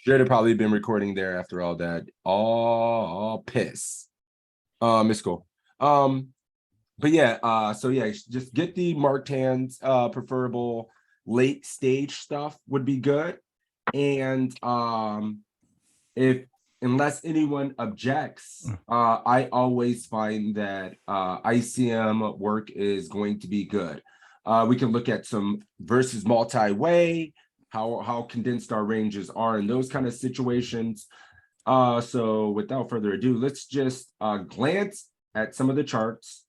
Should have probably been recording there after all that. All piss. It's cool. But yeah, so yeah, just get the marked hands, preferable late stage stuff would be good. And if unless anyone objects, I always find that ICM work is going to be good. We can look at some versus multi-way, how condensed our ranges are in those kind of situations. So without further ado, let's just glance at some of the charts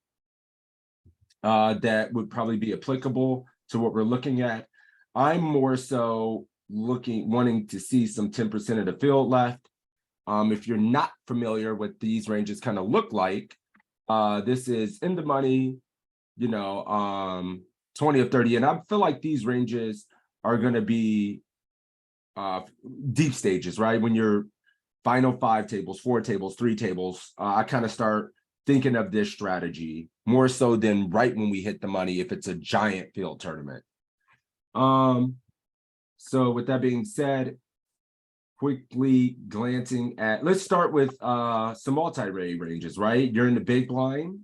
that would probably be applicable to what we're looking at. I'm more so wanting to see some 10% of the field left. If you're not familiar with these ranges kind of look like, this is in the money, 20 or 30. And I feel like these ranges are going to be deep stages, right? When you're final 5 tables, 4 tables, 3 tables, I kind of start thinking of this strategy more so than right when we hit the money if it's a giant field tournament. So with that being said, quickly glancing at, let's start with some multi-ray ranges, right? You're in the big blind.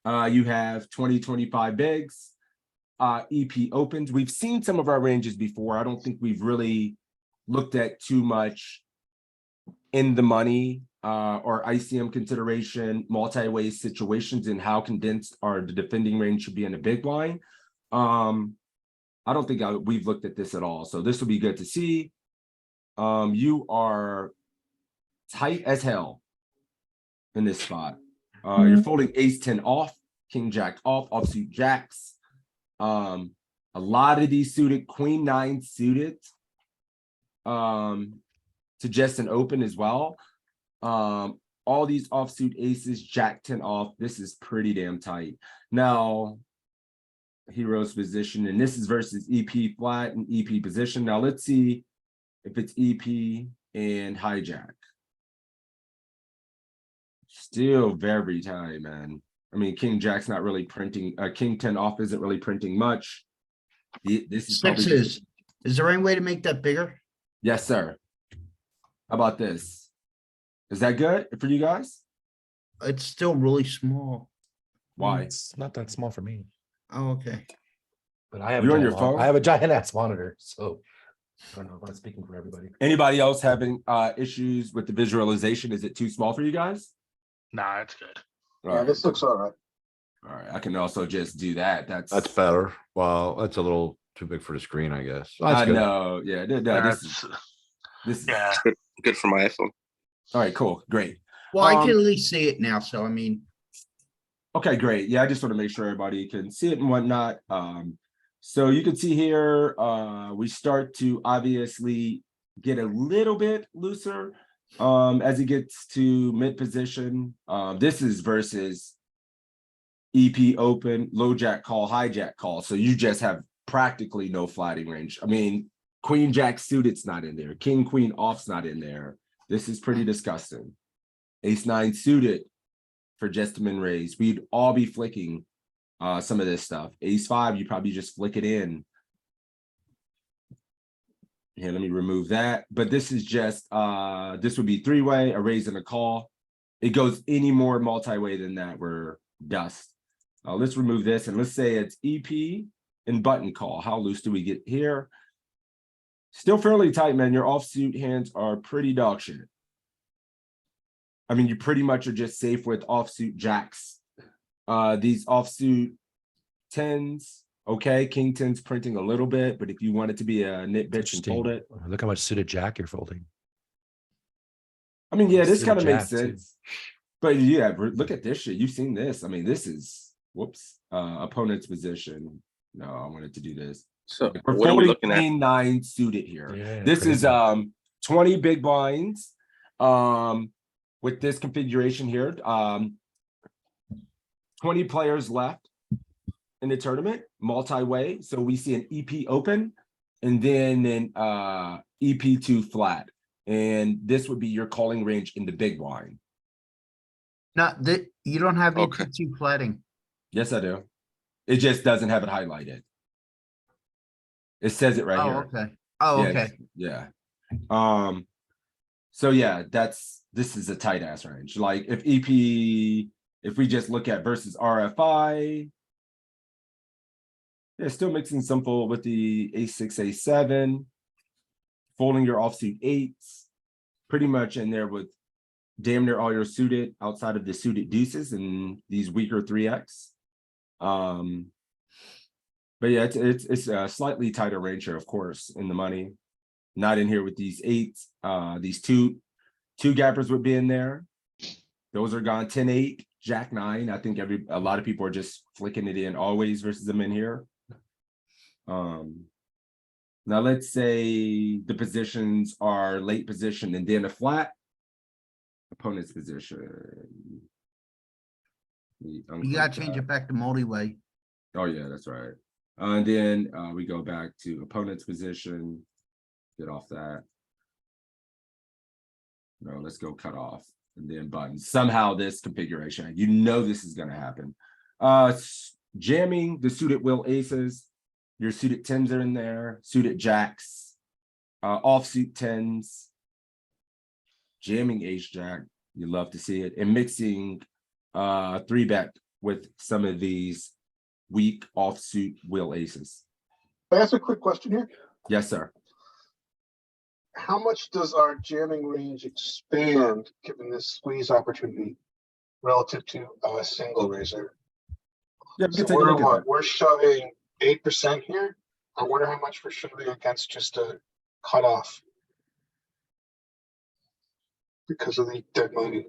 You have 20, 25 bigs, EP opens. We've seen some of our ranges before. I don't think we've really looked at too much in the money or ICM consideration, multi-way situations, and how condensed the defending range should be in a big blind. I don't think we've looked at this at all. So this will be good to see. You are tight as hell in this spot. You're folding ace 10 off, king jack off, offsuit jacks. A lot of these suited, queen 9 suited, suggest an open as well. All these offsuit aces, jack 10 off. This is pretty damn tight. Now, hero's position, and this is versus EP flat and EP position. Now let's see if it's EP and hijack. Still very tight, man. I mean, king jack's not really printing. King 10 off isn't really printing much. This is probably Sixes. Is there any way to make that bigger? Yes, sir. How about this? Is that good for you guys? It's still really small. Why? It's not that small for me. Oh, okay. But I have You're on your phone? I have a giant ass monitor, so I don't know if I'm speaking for everybody. Anybody else having issues with the visualization? Is it too small for you guys? Nah, it's good. All Yeah, right. this looks all right. All right. I can also just do that. That's better. Well, that's a little too big for the screen, I guess. I know. Yeah. No, this is Yeah. Good for my iPhone. all right. Cool. Great. Well, I can at least see it now, so I mean, Okay, great. Yeah, I just want to make sure everybody can see it and whatnot. So you can see here, we start to obviously get a little bit looser as it gets to mid position. This is versus EP open, low jack call, high jack call. So you just have practically no flatting range. I mean, queen jack suited's not in there. King queen off's not in there. This is pretty disgusting. Ace 9 suited for just a min raise. We'd all be flicking some of this stuff. Ace 5, you probably just flick it in. Here, let me remove that. But this is just this would be 3-way, a raise and a call. It goes any more multi-way than that, we're dust. Let's remove this and let's say it's EP and button call. How loose do we get here? Still fairly tight, man. Your offsuit hands are pretty dog shit. I mean, you pretty much are just safe with offsuit jacks. These offsuit 10s, okay, king 10's printing a little bit, but if you want it to be a nit bitch and fold it. Look how much suited jack you're folding. I mean, yeah, this Suited kind of makes jack, too. sense. But yeah, look at this shit. You've seen this. I mean, this is, whoops, opponent's position. No, I wanted to do this. So We're what are we folding looking at? queen 9 suited here. Yeah, This is crazy. 20 big blinds. With this configuration here, 20 players left in the tournament, multi-way. So we see an EP open and then an EP2 flat. And this would be your calling range in the big blind. not that you don't have Okay. EP2 flatting. Yes, I do. It just doesn't have it highlighted. It says it right Oh, here. okay. Oh, Yeah, okay. yeah. So yeah, this is a tight ass range. Like if if we just look at versus RFI, yeah, still mixing some fold with the A6, A7, folding your offsuit eights, pretty much in there with damn near all your suited outside of the suited deuces and these weaker 3x. But yeah, it's a slightly tighter range here, of course, in the money. Not in here with these eights. These two gappers would be in there. Those are gone 10-8, Jack 9. I think a lot of people are just flicking it in always versus them in here. Now let's say the positions are late position and then a flat. Opponent's position. You gotta change it back to multi-way. Oh yeah, that's right. And then we go back to opponent's position. Get off that. No, let's go cut off and then button. Somehow this configuration, you know this is gonna happen. Jamming the suited will aces. Your suited tens are in there, suited jacks, offsuit tens, jamming ace jack. You love to see it, and mixing 3-bet with some of these weak offsuit will aces. Can I ask a quick question here? Yes, sir. How much does our jamming range expand given this squeeze opportunity relative to a single raiser? Yeah, we So can take a look at that. we're shoving 8% here. I wonder how much we're shoving against just a cutoff because of the dead money.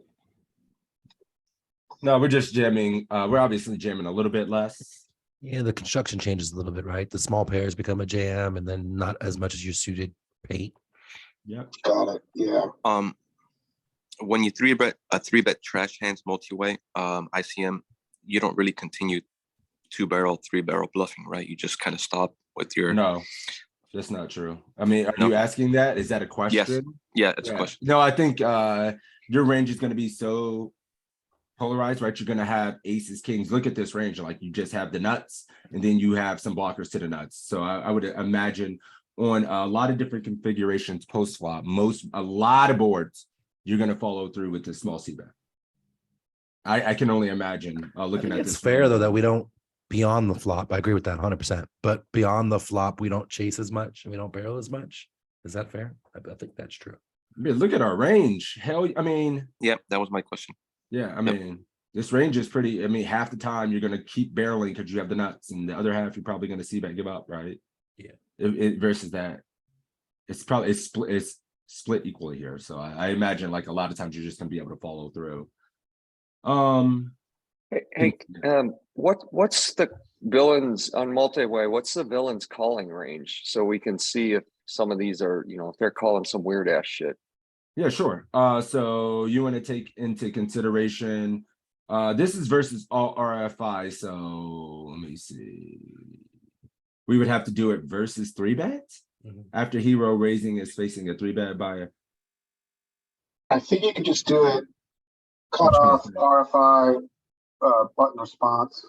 No, we're just jamming. We're obviously jamming a little bit less. Yeah, the construction changes a little bit, right? The small pairs become a jam, and then not as much as your suited eight. Yep. Got it. Yeah. When you a 3-bet trash hands multi-way, ICM, you don't really continue 2-barrel, 3-barrel bluffing, right? You just kind of stop with your. No, that's not true. I mean, are No. you asking that? Is that a question? Yes. Yeah, it's a question. No, I think your range is going to be so polarized, right? You're going to have aces, kings. Look at this range. Like you just have the nuts and then you have some blockers to the nuts. So I would imagine on a lot of different configurations post flop, a lot of boards, you're going to follow through with the small c bet. I can only imagine looking at It's this. fair though that we don't beyond the flop. I agree with that 100%. But beyond the flop, we don't chase as much and we don't barrel as much. Is that fair? I think that's true. Yeah, look at our range. Hell, I mean, Yeah, that was my question. yeah, I mean, this range is pretty. I mean, half the time you're going to keep barreling because you have the nuts, and the other half you're probably going to see bet give up, right? Yeah. Versus that, it's split equally here. So I imagine like a lot of times you're just going to be able to follow through. Hey, what's the villains on multi-way? What's the villains calling range? So we can see if some of these are, if they're calling some weird ass shit. Yeah, sure. So you want to take into consideration, this is versus all RFI. So let me see. We would have to do it versus 3-bet after hero raising is facing a 3-bet buyer. I think you can just do it. Cut off RFI button response.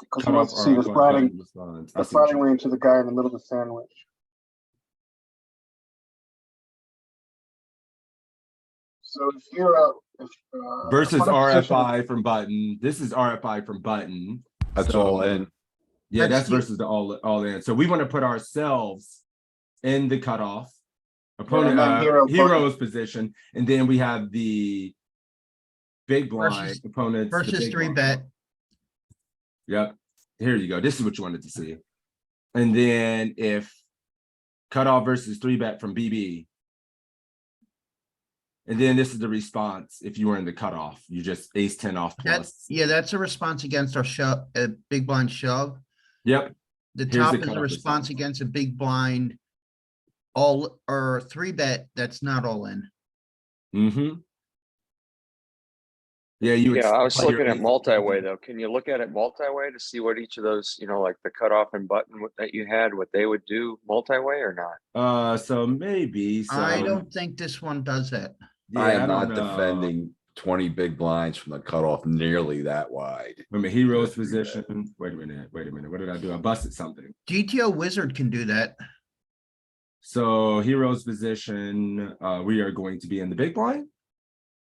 Because you want to see the flatting range of the guy in the middle of the sandwich. So if you're Versus opponent position- RFI from button. This is RFI from button. That's So- all in. Yeah, That's that's the- versus the all in. So we want to put ourselves in the cutoff. Opponent and then hero hero's position, and then we have the big blind Versus- opponents. the Versus big blind. 3-bet. Yep. Here you go. This is what you wanted to see. And then if cutoff versus 3-bet from BB. And then this is the response. If you were in the cutoff, you just ace 10 off plus. That's a response against our shove, a big blind shove. Yep. The Here's top the is a cutoff response response. against a big blind. All or 3-bet, that's not all in. Mm-hmm. Yeah, you. Yeah, I was play your looking at ace- multi-way though. Can you look at it multi-way to see what each of those, like the cutoff and button that you had, what they would do multi-way or not? So maybe. So I don't think this one does that. Yeah, I am don't not know. defending 20 big blinds from the cutoff nearly that wide. Remember hero's position. Wait a minute. What did I do? I busted something. GTO Wizard can do that. So hero's position, we are going to be in the big blind.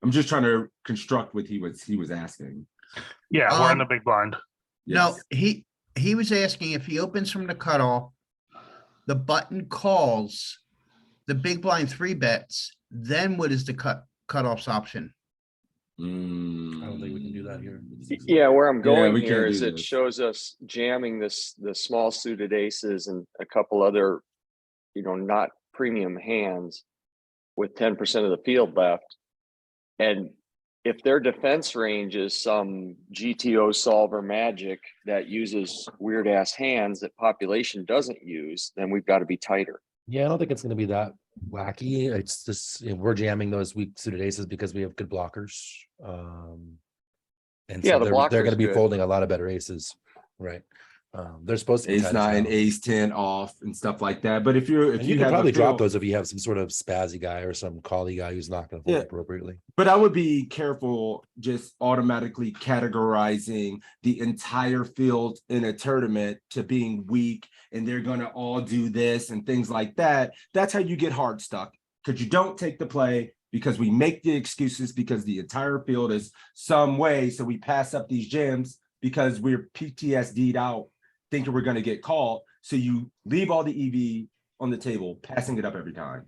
I'm just trying to construct what he was asking. Yeah, we're in the Um, big blind. No, Yes. he was asking if he opens from the cutoff, the button calls, the big blind 3 bets, then what is the cutoffs option? I don't think we can do that here. Yeah, where I'm Yeah, going we here can't is do it this. shows us jamming the small suited aces and a couple other, not premium hands with 10% of the field left. And if their defense range is some GTO solver magic that uses weird ass hands that population doesn't use, then we've got to be tighter. Yeah, I don't think it's gonna be that wacky. It's just, we're jamming those weak suited aces because we have good blockers. And Yeah, so the they're blocker's gonna be good. folding a lot of better aces, right? They're supposed to be Ace tight as 9, hell. ace 10 off and stuff like that. But if you And you can have a probably drop feel- those if you have some sort of spazzy guy or some collie guy who's not gonna fold Yeah. appropriately. But I would be careful just automatically categorizing the entire field in a tournament to being weak and they're going to all do this and things like that. That's how you get hard stuck, because you don't take the play, because we make the excuses because the entire field is some way. So we pass up these jams because we're PTSD'd out thinking we're going to get called. So you leave all the EV on the table, passing it up every time.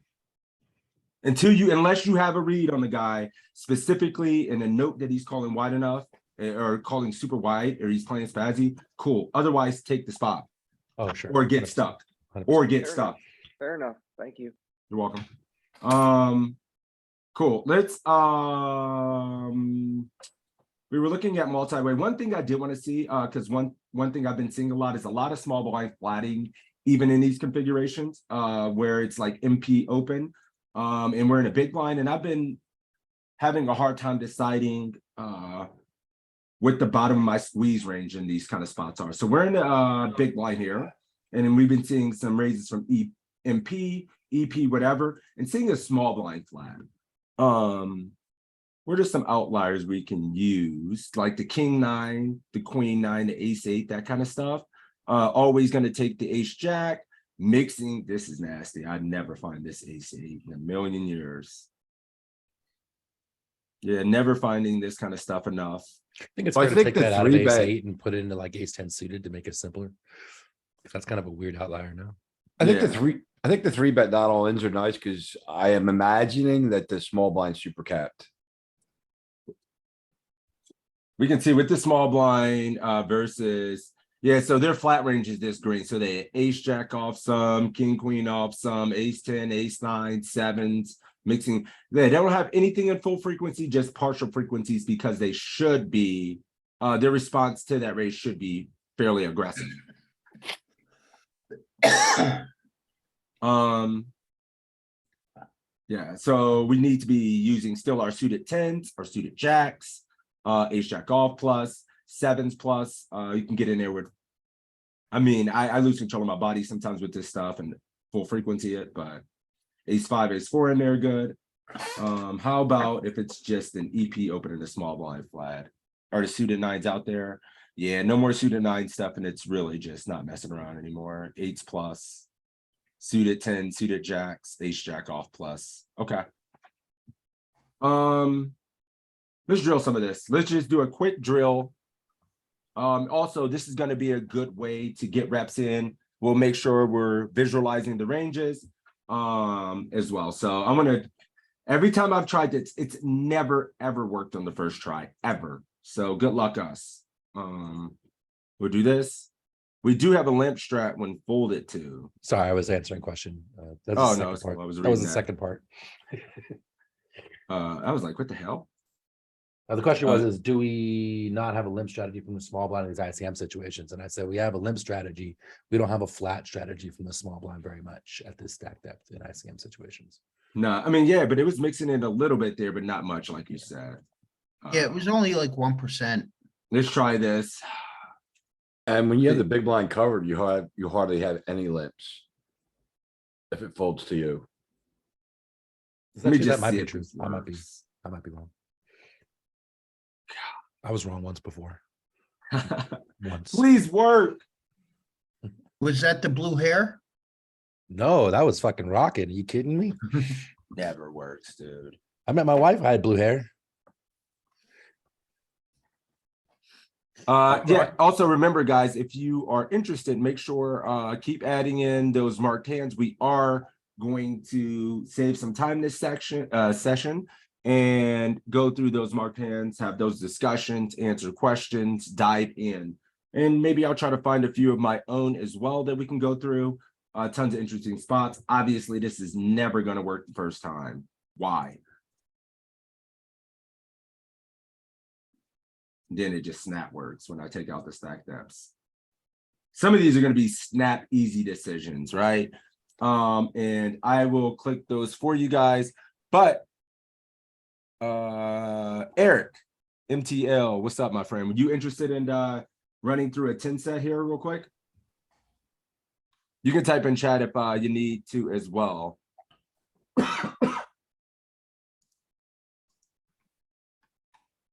Unless you have a read on the guy specifically in a note that he's calling wide enough or calling super wide or he's playing spazzy, cool. Otherwise, take the spot Oh, sure. or get 100%, stuck 100%. or get Fair stuck. Fair enough. Thank you. You're welcome. Cool. Let's we were looking at multi-way. One thing I did want to see, because one thing I've been seeing a lot is a lot of small blind flatting, even in these configurations, where it's like MP open. And we're in a big blind, and I've been having a hard time deciding what the bottom of my squeeze range in these kind of spots are. So we're in a big blind here, and then we've been seeing some raises from MP, EP, whatever, and seeing a small blind flat. What are some outliers we can use, like the king 9, the queen 9, the ace 8, that kind of stuff? Always going to take the ace jack. Mixing, this is nasty. I'd never find this ace 8 in a million years. Yeah, never finding this kind of stuff enough. I think it's Well, I fair to think take the that out of ace 3-bet 8 and put it into like ace 10 suited to make it simpler. That's kind of a weird outlier now. I think Yeah. the 3-bet not all ins are nice because I am imagining that the small blind super capped. We can see with the small blind versus, yeah, so their flat range is this green. So they ace jack off some, king queen off some, ace 10, ace 9, 7s, mixing. They don't have anything in full frequency, just partial frequencies, because they should be, their response to that raise should be fairly aggressive. Yeah, so we need to be using still our suited 10s, our suited jacks, ace jack off plus, 7s plus. You can get in there with, I mean, I lose control of my body sometimes with this stuff and full frequency it, but ace 5, ace 4 in there good. How about if it's just an EP opening a small blind flat? Are the suited 9s out there? Yeah, no more suited 9 stuff, and it's really just not messing around anymore. 8s plus, suited 10, suited jacks, ace jack off plus. Okay. Let's drill some of this. Let's just do a quick drill. Also, this is going to be a good way to get reps in. We'll make sure we're visualizing the ranges as well. So I'm gonna, every time I've tried this, it's never ever worked on the first try, ever. So good luck us. We'll do this. We do have a limp strat when folded too. Sorry, I was answering a question. That's Oh, the no, second so part. I was That was reading the that. second part. I was like, what the hell? The question was, is do we not have a limp strategy from the small blind in these ICM situations? And I said, we have a limp strategy. We don't have a flat strategy from the small blind very much at this stack depth in ICM situations. No, I mean, yeah, but it was mixing it a little bit there, but not much, like you said. Yeah, it was only like 1%. Let's try this. And when you have the big blind covered, you hardly have any limps. If it folds to you. Let me Actually, just that might see be if true. this I might be wrong. I was wrong once before. works. Once. Please work. Was that the blue hair? No, that was fucking rocking. Are you kidding me? Never works, dude. I met my wife. I had blue hair. Yeah, also remember, guys, if you are interested, make sure keep adding in those marked hands. We are going to save some time this session and go through those marked hands, have those discussions, answer questions, dive in. And maybe I'll try to find a few of my own as well that we can go through. Tons of interesting spots. Obviously, this is never going to work the first time. Why? Then it just snap works when I take out the stack depths. Some of these are going to be snap easy decisions, right? And I will click those for you guys. But Eric, MTL, what's up, my friend? Were you interested in running through a 10 set here real quick? You can type in chat if you need to as well.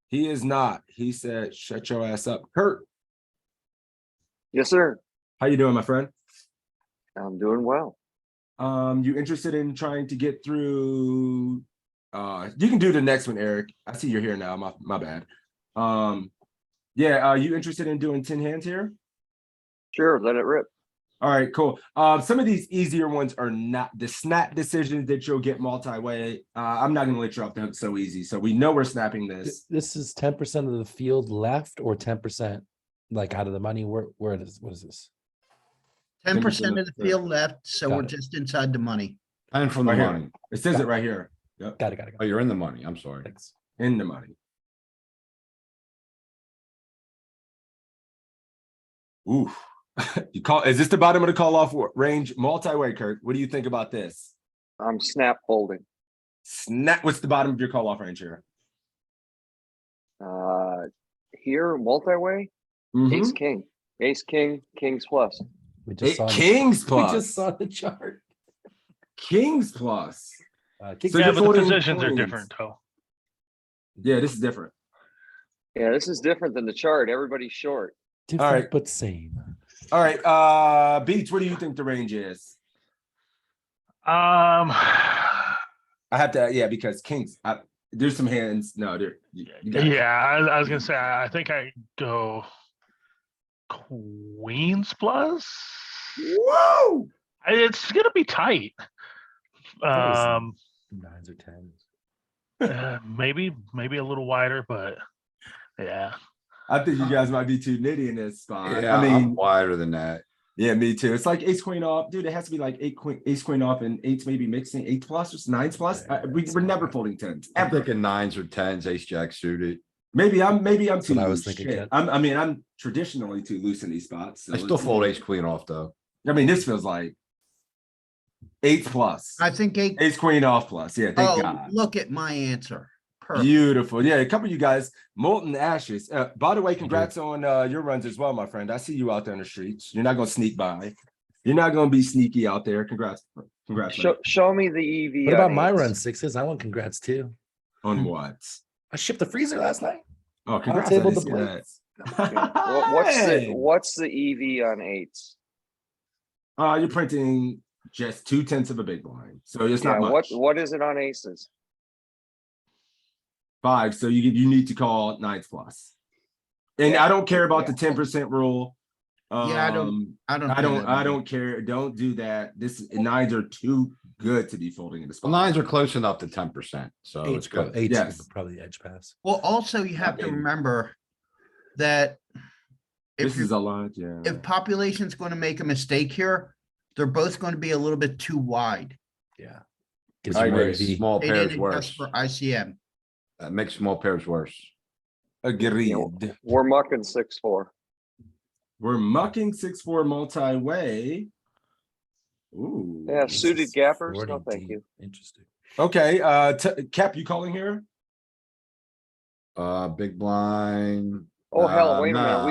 He is not. He said, shut your ass up. Kurt, Yes, sir. how you doing, my friend? I'm doing well. You interested in trying to get through? You can do the next one, Eric. I see you're here now. My bad. Yeah, are you interested in doing 10 hands here? Sure, let it rip. All right, cool. Some of these easier ones are not the snap decisions that you'll get multi-way. I'm not gonna let you off the hook so easy. So we know we're snapping this. This is 10% of the field left or 10% like out of the money. Where it is? What is this? 10% of the field left, so Got we're it. just inside the money. And from the Right here. money. It says it right here. Yep, Got it. Oh, you're in the money. I'm sorry. Thanks. in the money. Ooh, you call? Is this the bottom of the call off range multi-way, Kurt? What do you think about this? I'm snap folding. Snap. What's the bottom of your call off range here? Here, multi-way, Mhm. ace, king, kings plus. We just saw Kings We plus. just saw the chart. Kings plus. King- So Yeah, you're but the folding positions are queens. different, though. Yeah, this is different. Yeah, this is different than the chart. Everybody's short. different right. but same. All right, Beats, what do you think the range is? I I have to, yeah, because Kings, there's some hands. No, there. You got it. I was gonna say I think I go queens plus. Whoa! It's gonna be tight. Thought it was 9s or 10s. Maybe a little wider, but yeah. I think you guys might be too nitty in this spot. Yeah, I I'm mean, wider than that. yeah, me too. It's like ace queen off, dude. It has to be like ace queen off, and eights maybe mixing 8 plus or 9s plus. Yeah, We're never folding 10s I'm ever. thinking 9s or 10s, ace jack suited. Maybe I'm too what I was loose. thinking, Shit. Ken. I'm traditionally too loose in these spots. So I still let's fold see. ace queen off though. I mean, this feels like 8 plus. I think Ace queen off plus. Yeah, thank oh, God. look at my answer. Perfect. Beautiful. Yeah, a couple of you guys, molten ashes. By the way, congrats on your runs as well, my friend. I see you out there in the streets. You're not gonna sneak by. You're not gonna be sneaky out there. Congrats. Show me the EV. What about on my eights. run sixes? I want congrats too. On what? I shipped the freezer last night. Oh, congrats. table I didn't the see that. Yeah. What's the EV on eights? You're printing just 2/10 of a big blind, so it's Yeah, not much. what is it on aces? 5, so you need to call 9s plus. And Yeah. I don't care about Yeah. the 10% rule. Yeah, I don't care. Don't do that. This 9s are too good to be folding in the Well, spot. 9s are close enough to 10%, so it's good. Eight Yes. probably edge pass. Well, also you have to maybe. remember that This if is a lot, yeah. if population's going to make a mistake here, they're both going to be a little bit too wide. Yeah. Gives I you more agree. EV. Small They pairs didn't worse. adjust for ICM. That makes small pairs worse. Agreed. We're mucking 6-4. We're mucking 6-4 multi-way. Ooh. Yeah, This suited is gappers. 40 No, thank deep. you. Interesting. Okay, Cap, you calling here? Big blind. Oh hell, wait a minute.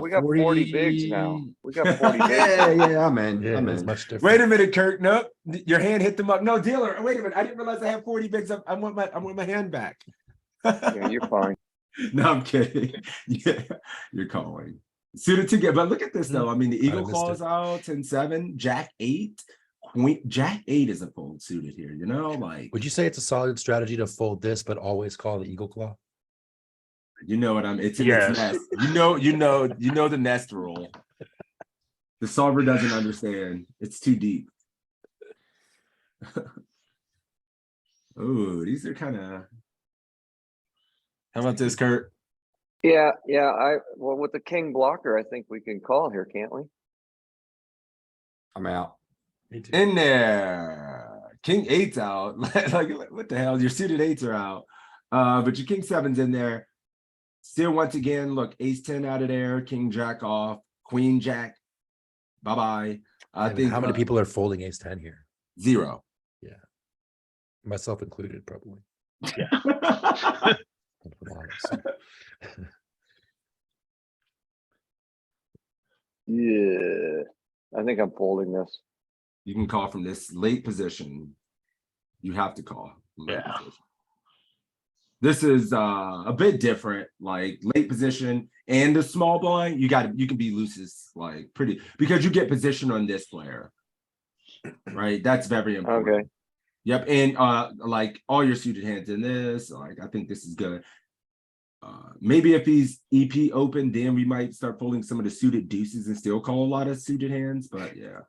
We got 40 bigs now. We got 40 bigs. Yeah, I'm in. Yeah, I'm it's in. much different. Wait a minute, Kurt. Nope. Your hand hit them up. No, dealer. Wait a minute. I didn't realize I have 40 bigs. I want my hand back. Yeah, you're fine. No, I'm kidding. Yeah, you're calling. Suited together. But look at this though. I mean, the Eagle missed claws it. out 10-7, Jack 8, Queen, Jack 8 is a fold suited here, you know, like, Would you say it's a solid strategy to fold this, but always call the eagle claw? you know what it's in Yes. its nest. You know the nest rule. The solver doesn't understand. It's too deep. Oh, these are kind of. How about this, Kurt? Yeah, well, with the king blocker, I think we can call here, can't we? I'm out. Me too. In there. King 8's out. Like, what the hell? Your suited 8s are out. But your king 7's in there. Still, once again, look, ace 10 out of there, king jack off, queen jack. Bye-bye. I think how many people are folding ace 10 here? 0. Myself included, probably. Yeah, I think I'm folding this. You can call from this late position. You have to call. From late Yeah. position. This is a bit different, like late position and a small blind. You can be loosest, like pretty, because you get position on this player, right? That's very important. Okay. Yep, and like all your suited hands in this, like I think this is good. Maybe if he's EP open, then we might start pulling some of the suited deuces and still call a lot of suited hands. But yeah,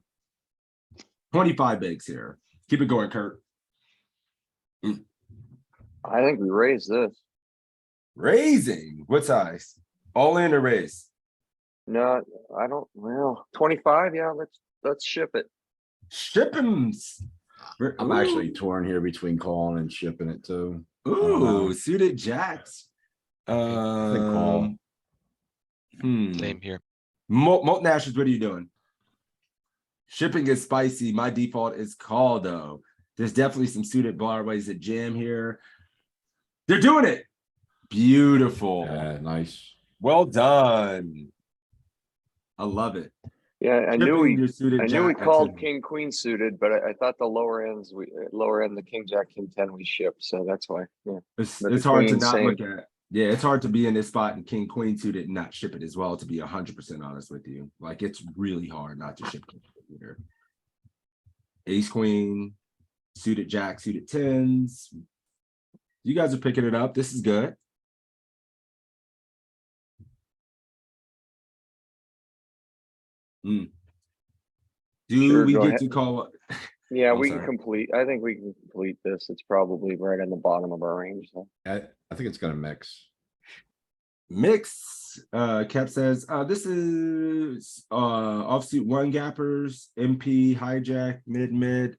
25 bigs here. Keep it going, Kurt. I think we raise this. Raising. What size? All in or raise? No, I don't. Well, 25. Yeah, let's ship it. Shippins. I'm actually torn here between calling and shipping it too. Ooh, suited jacks. I think call. Same here. Molt Nashers, what are you doing? Shipping is spicy. My default is call though. There's definitely some suited bar ways at jam here. They're doing it. Beautiful. Yeah, nice. Well done. I love it. Yeah, I knew Shipping we. your suited I knew we jack called actually- king queen suited, but I thought the lower ends lower end the king jack king 10 we shipped, so that's why. Yeah. It's But the hard to queen, not same. look at. Yeah, it's hard to be in this spot and king queen suited and not ship it as well, to be 100% honest with you. Like it's really hard not to ship here. Ace queen, suited jack, suited tens. You guys are picking it up. This is good. Do Sure, we go get ahead. to call? Yeah, I'm we can sorry. complete. I think we can complete this. It's probably right on the bottom of our range. So. I think it's gonna mix. Mix, Cap says, this is offsuit one gappers, MP, hijack, mid.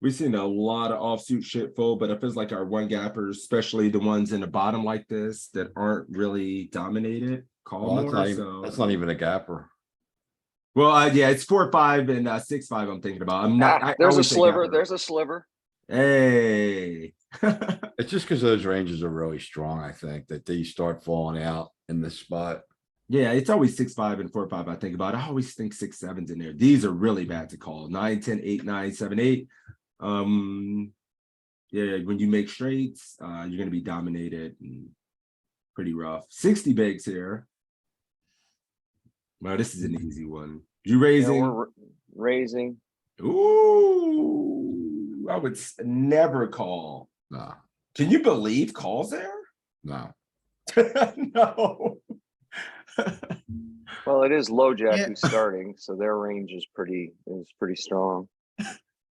We've seen a lot of offsuit shit fold, but it feels like our one gappers, especially the ones in the bottom like this that aren't really dominated, call Well, more. So that's not even a gapper. well, yeah, it's 4-5 and 6-5. I'm thinking about. I'm not. I There's a always say sliver. gapper. There's a sliver. Hey. It's just because those ranges are really strong, I think, that these start falling out in this spot. Yeah, it's always 6-5 and 4-5. I think about. I always think 6-7's in there. These are really bad to call. 9, 10, 8, 9, 7, 8. Yeah, when you make straights, you're gonna be dominated and pretty rough. 60 bigs here. Well, this is an easy one. You Yeah, raising? we're raising. Ooh, I would never call. No, Can you believe calls there? no. No. Well, it is low jack Yeah. who's starting, so their range is pretty strong.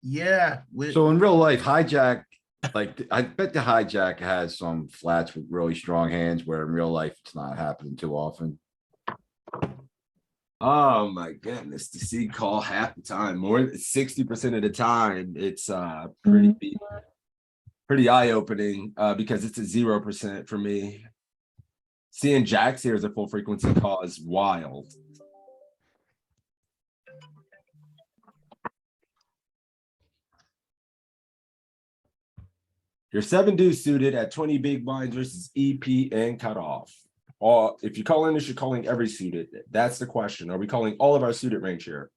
Yeah, So in real life, hijack, like, I bet the hijack has some flats with really strong hands where in real life, it's not happening too often. Oh my goodness, to see call half the time, more than 60% of the time, it's pretty eye-opening because it's a 0% for me. Seeing jacks here as a full frequency call is wild. Your 7 deuce suited at 20 big blinds versus EP and cutoff. Or if you're calling this, you're calling every suited. That's the question. Are we calling all of our suited range here?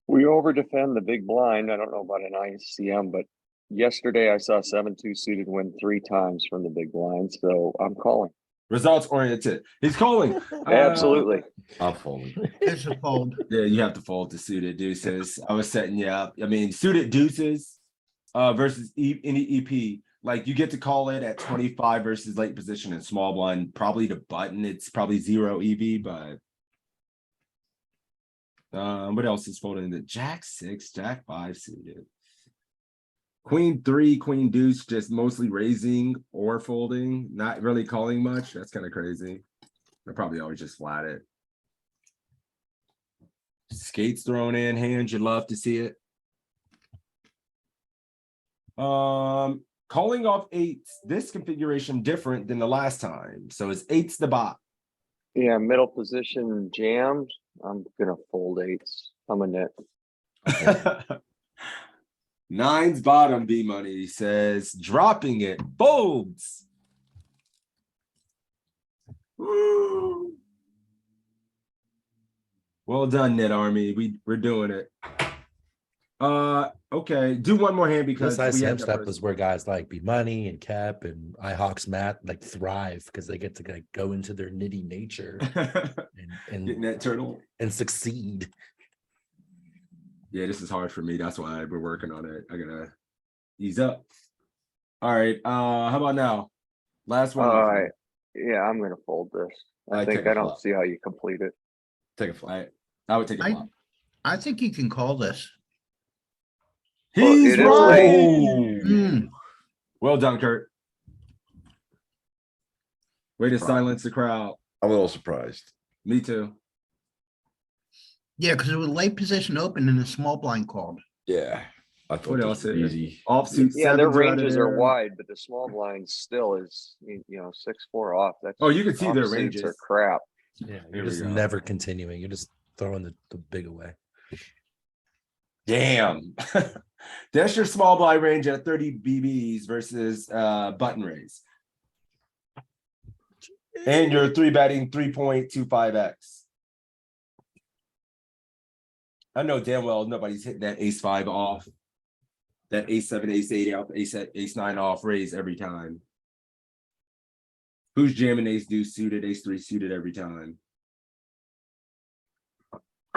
We over defend the big blind. I don't know about an ICM, but yesterday I saw 7-2 suited win 3 times from the big blind, so I'm calling. Results oriented. He's calling. Absolutely. I'll fold it. It's a fold. Yeah, you have to fold to suited deuces. I was setting you up. I mean, suited deuces versus any EP. Like you get to call it at 25 versus late position and small blind. Probably the button. It's probably 0 EV, but what else is folding? The Jack 6, Jack 5 suited. Queen 3, Queen deuce, just mostly raising or folding, not really calling much. That's kind of crazy. I probably always just flat it. Skates thrown in hands, you'd love to see it. Calling off eights, this configuration different than the last time. So it's eights the bot. Yeah, middle position jammed. I'm gonna fold eights. I'm a nit. Nines bottom B money says dropping it folds. Woo. Well done, Knit Army. We're doing it. Okay. Do one more hand because This we ICM have stuff is where guys like B Money and Cap and iHawks Matt like thrive because they get to like go into their nitty nature getting that turtle. and succeed. Yeah, this is hard for me. That's why we're working on it. I gotta ease up. All right. How about now? Last one. All right. Yeah, I'm gonna fold this. I take think a I don't flop. see how you complete it. Take a flat. I would take a flop. I think you can call this. Well, He's it is right. late. Mm. Well done, Kurt. Way to silence the crowd. I'm a little surprised. Me too. Yeah, because it was late position open and a small blind called. Yeah. I thought What this else was is easy. offsuit? Yeah, their sevens out of ranges are there. wide, but the small blind still is, 6-4 off. That's Oh, you can see their offsuits ranges. are crap. Yeah, Here you're we just go. never continuing. You're just throwing the big away. Damn. That's your small blind range at 30 BBs versus button raise. And you're 3-betting 3.25x. I know damn well nobody's hitting that ace 5 off. That ace 7, ace 8 off, ace 9 off raise every time. Who's jamming ace deuce suited, ace 3 suited every time?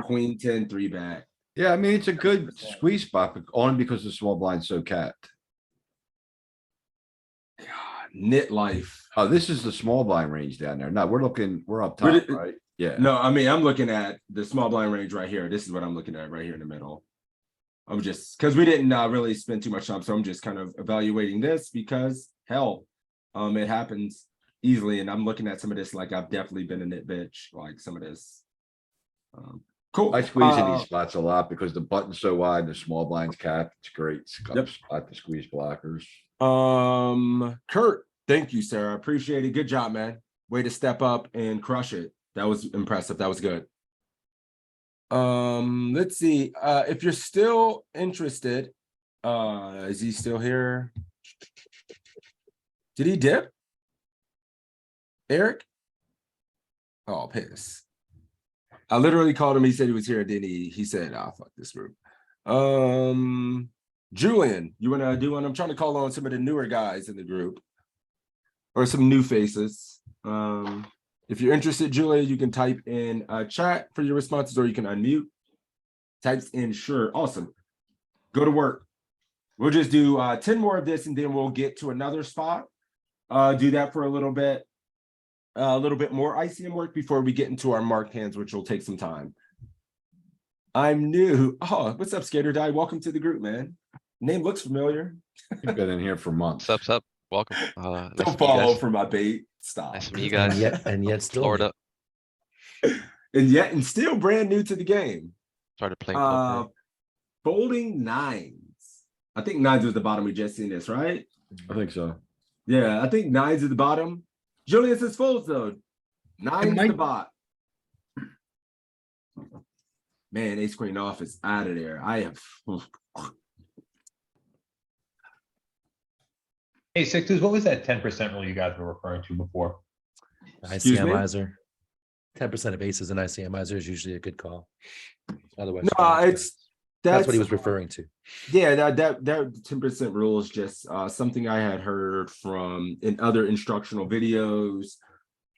Queen 10, 3-bet. Yeah, I mean, it's a good squeeze spot, but only because the small blind's so capped. God, knit life. Oh, this is the small blind range down there. No, we're up But top, right? Yeah. No, I mean, I'm looking at the small blind range right here. This is what I'm looking at right here in the middle. I'm just, because we didn't really spend too much time, so I'm just kind of evaluating this because hell, it happens easily. And I'm looking at some of this like I've definitely been a knit bitch, like some of this. Cool. I squeeze in these spots a lot because the button's so wide, the small blind's capped. It's great. It's a Yep. spot to squeeze blockers. Kurt, thank you, sir. I appreciate it. Good job, man. Way to step up and crush it. That was impressive. That was good. Let's see. If you're still interested, is he still here? Did he dip? Eric? Oh, piss. I literally called him. He said he was here. Then he said, "Ah, fuck this group." Julian, you wanna do one? I'm trying to call on some of the newer guys in the group, or some new faces. If you're interested, Julian, you can type in chat for your responses, or you can unmute. Types in sure. Awesome. Go to work. We'll just do 10 more of this, and then we'll get to another spot. Do that for a little bit more ICM work before we get into our marked hands, which will take some time. I'm new. Oh, what's up, Skater Die? Welcome to the group, man. Name looks familiar. You've been in here for months. Sup. Welcome. Nice to Don't meet you follow guys. for my bait. Stop. Nice to meet you guys. And yet still Florida. And still brand new to the game. Started playing poker. Folding nines. I think nines was the bottom. We just seen this, right? I think so. Yeah, I think nines is the bottom. Julius is folds though. Nines the bot. Man, ace queen off is out of there. I have. Hey, Sixes, what was that 10% rule you guys were referring to before? Excuse me? ICMizer. 10% of aces in ICMizer is usually a good call. Otherwise, No, that's what he was referring to. Yeah, that 10% rule is just something I had heard from in other instructional videos.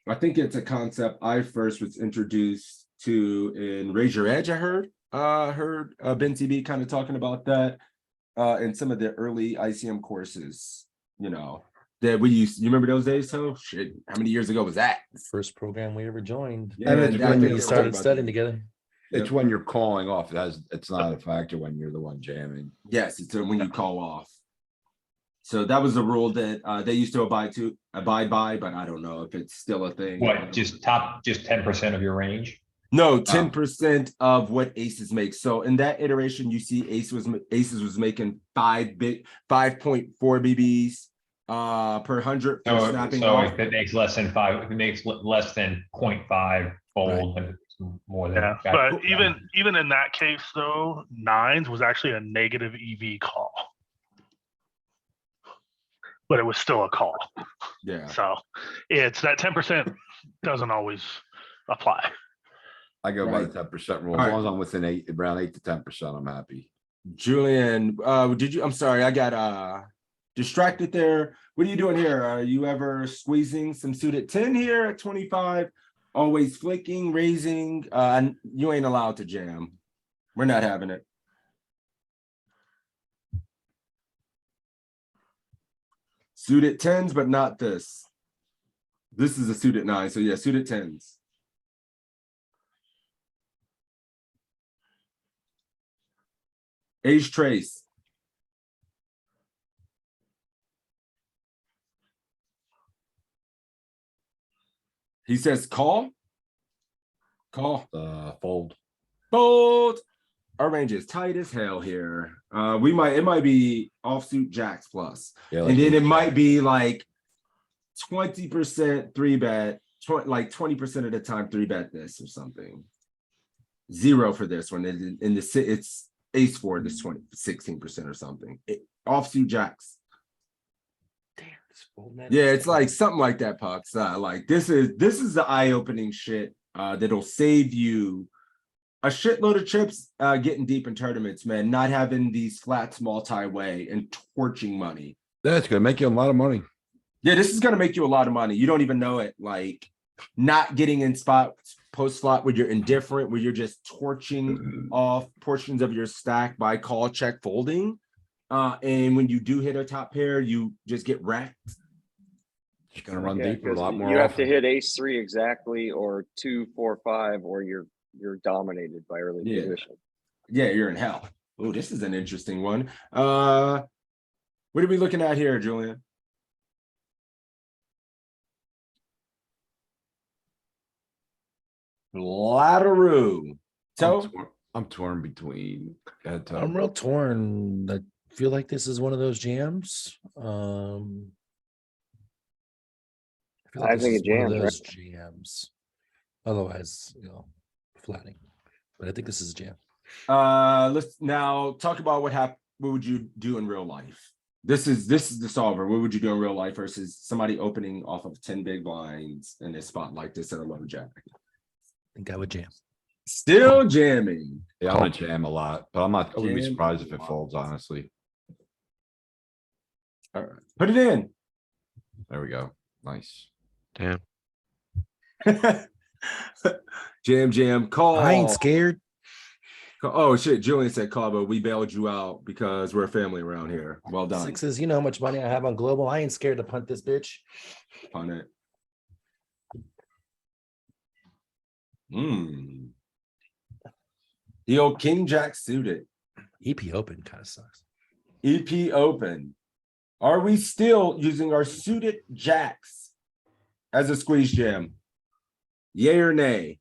I think it's a concept I first was introduced to in Raise Your Edge. I heard Ben CB kind of talking about that in some of the early ICM courses, you know, that we used. You remember those days? So shit, how many years ago was that? First program we ever joined. Yeah, it's that- when We you're started studying together. It's when you're calling off. It's not a factor when you're the one jamming. Yes, it's when you call off. So that was the rule that they used to abide by, but I don't know if it's still a thing. What, just 10% of your range? No, 10% of what aces make. So in that iteration, you see aces was making 5.4 BBs per 100 for So, snapping so off. if it makes less than 5, if it makes less than 0.5 fold, then it's more than. Yeah, but even in that case though, nines was actually a negative EV call. But it was still a call. Yeah. So it's that 10% doesn't always apply. I go by Right. the 10% rule. All As right. long as I'm within around 8 to 10%, I'm happy. Julian, I'm sorry, I got distracted there. What are you doing here? Are you ever squeezing some suited 10 here at 25? Always flicking, raising, and you ain't allowed to jam. We're not having it. Suited 10s, but not this. This is a suited 9, so yeah, suited 10s. Ace trace. He says call. Call. Fold. Fold. Our range is tight as hell here. It might be offsuit jacks plus. Yeah, And then it might be like 20% 3-bet, like 20% of the time 3-bet this or something. 0 for this one. In the it's ace 4, this 16% or something. Offsuit jacks. Yeah, it's like something like that, Pucks. Like this is the eye-opening shit that'll save you a shitload of chips getting deep in tournaments, man. Not having these flats multi-way and torching money. That's gonna make you a lot of money. Yeah, this is gonna make you a lot of money. You don't even know it. Like not getting in spots post flop where you're indifferent, where you're just torching off portions of your stack by call check folding. And when you do hit a top pair, you just get wrecked. You're gonna run Yeah, deeper a 'cause lot more you have to often. hit ace 3 exactly, or 2, 4, 5, or you're dominated by early Yeah. position. Yeah, you're in hell. Oh, this is an interesting one. What are we looking at here, Julian? Lateral. So I'm torn between. I'm real torn. I feel like this is one of those jams. I think it jams, right? Jams. Otherwise, flatting. But I think this is a jam. Let's now talk about what would you do in real life? This is the solver. What would you do in real life versus somebody opening off of 10 big blinds in a spot like this at a low jack? I think I would jam. Still jamming. Yeah, I'm gonna jam a lot, but I wouldn't be Jam surprised a if it lot. folds, honestly. All right, put it in. There we go. Nice. Damn. Jam, call. I ain't scared. Oh shit, Julian said call, but we bailed you out because we're a family around here. Well done. Sixes, you know how much money I have on global. I ain't scared to punt this bitch. On it. The old King Jack suited. EP open kind of sucks. EP open. Are we still using our suited jacks as a squeeze jam? Yay or nay?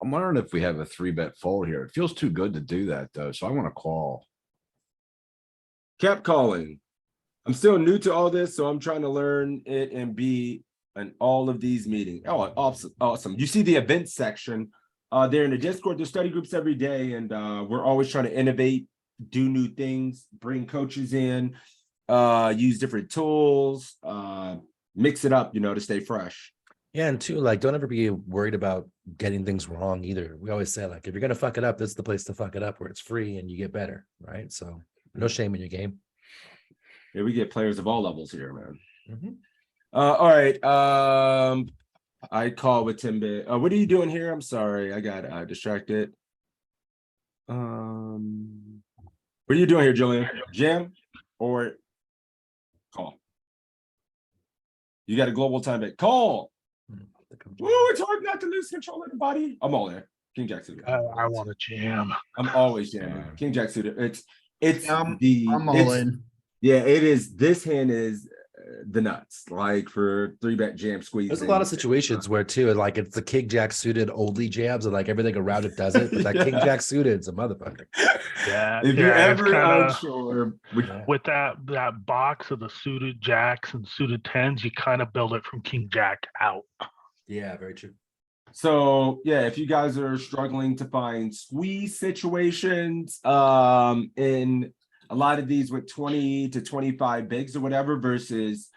I'm wondering if we have a 3-bet fold here. It feels too good to do that though, so I want to call. Kept calling. I'm still new to all this, so I'm trying to learn it and be in all of these meetings. Oh, awesome. You see the events section there in the Discord. There's study groups every day, and we're always trying to innovate, do new things, bring coaches in, use different tools, mix it up, to stay fresh. Yeah, and two, like, don't ever be worried about getting things wrong either. We always say, like, if you're gonna fuck it up, this is the place to fuck it up where it's free and you get better, right? So no shame in your game. Yeah, we get players of all levels here, man. Mhm. All right. I call with 10 bit. What are you doing here? I'm sorry, I got distracted. What are you doing here, Julian? Jam or call? You got a global time bet. Call. Woo, it's hard not to lose control of the body. I'm all there. King Jack suited. I want to jam. I'm always jamming. King Jack suited. It's I'm the all it's in. yeah, it is. This hand is the nuts. Like for 3-bet jam squeeze. There's a lot of situations where too, like it's the king jack suited only jams and like everything around it does it, but that king Yeah. jack suited is a motherfucker. Yeah, If you're yeah, it's ever kinda- unsure, with that box of the suited jacks and suited tens, you kind of build it from king jack out. Yeah, very true. so yeah, if you guys are struggling to find squeeze situations, in a lot of these with 20 to 25 bigs or whatever versus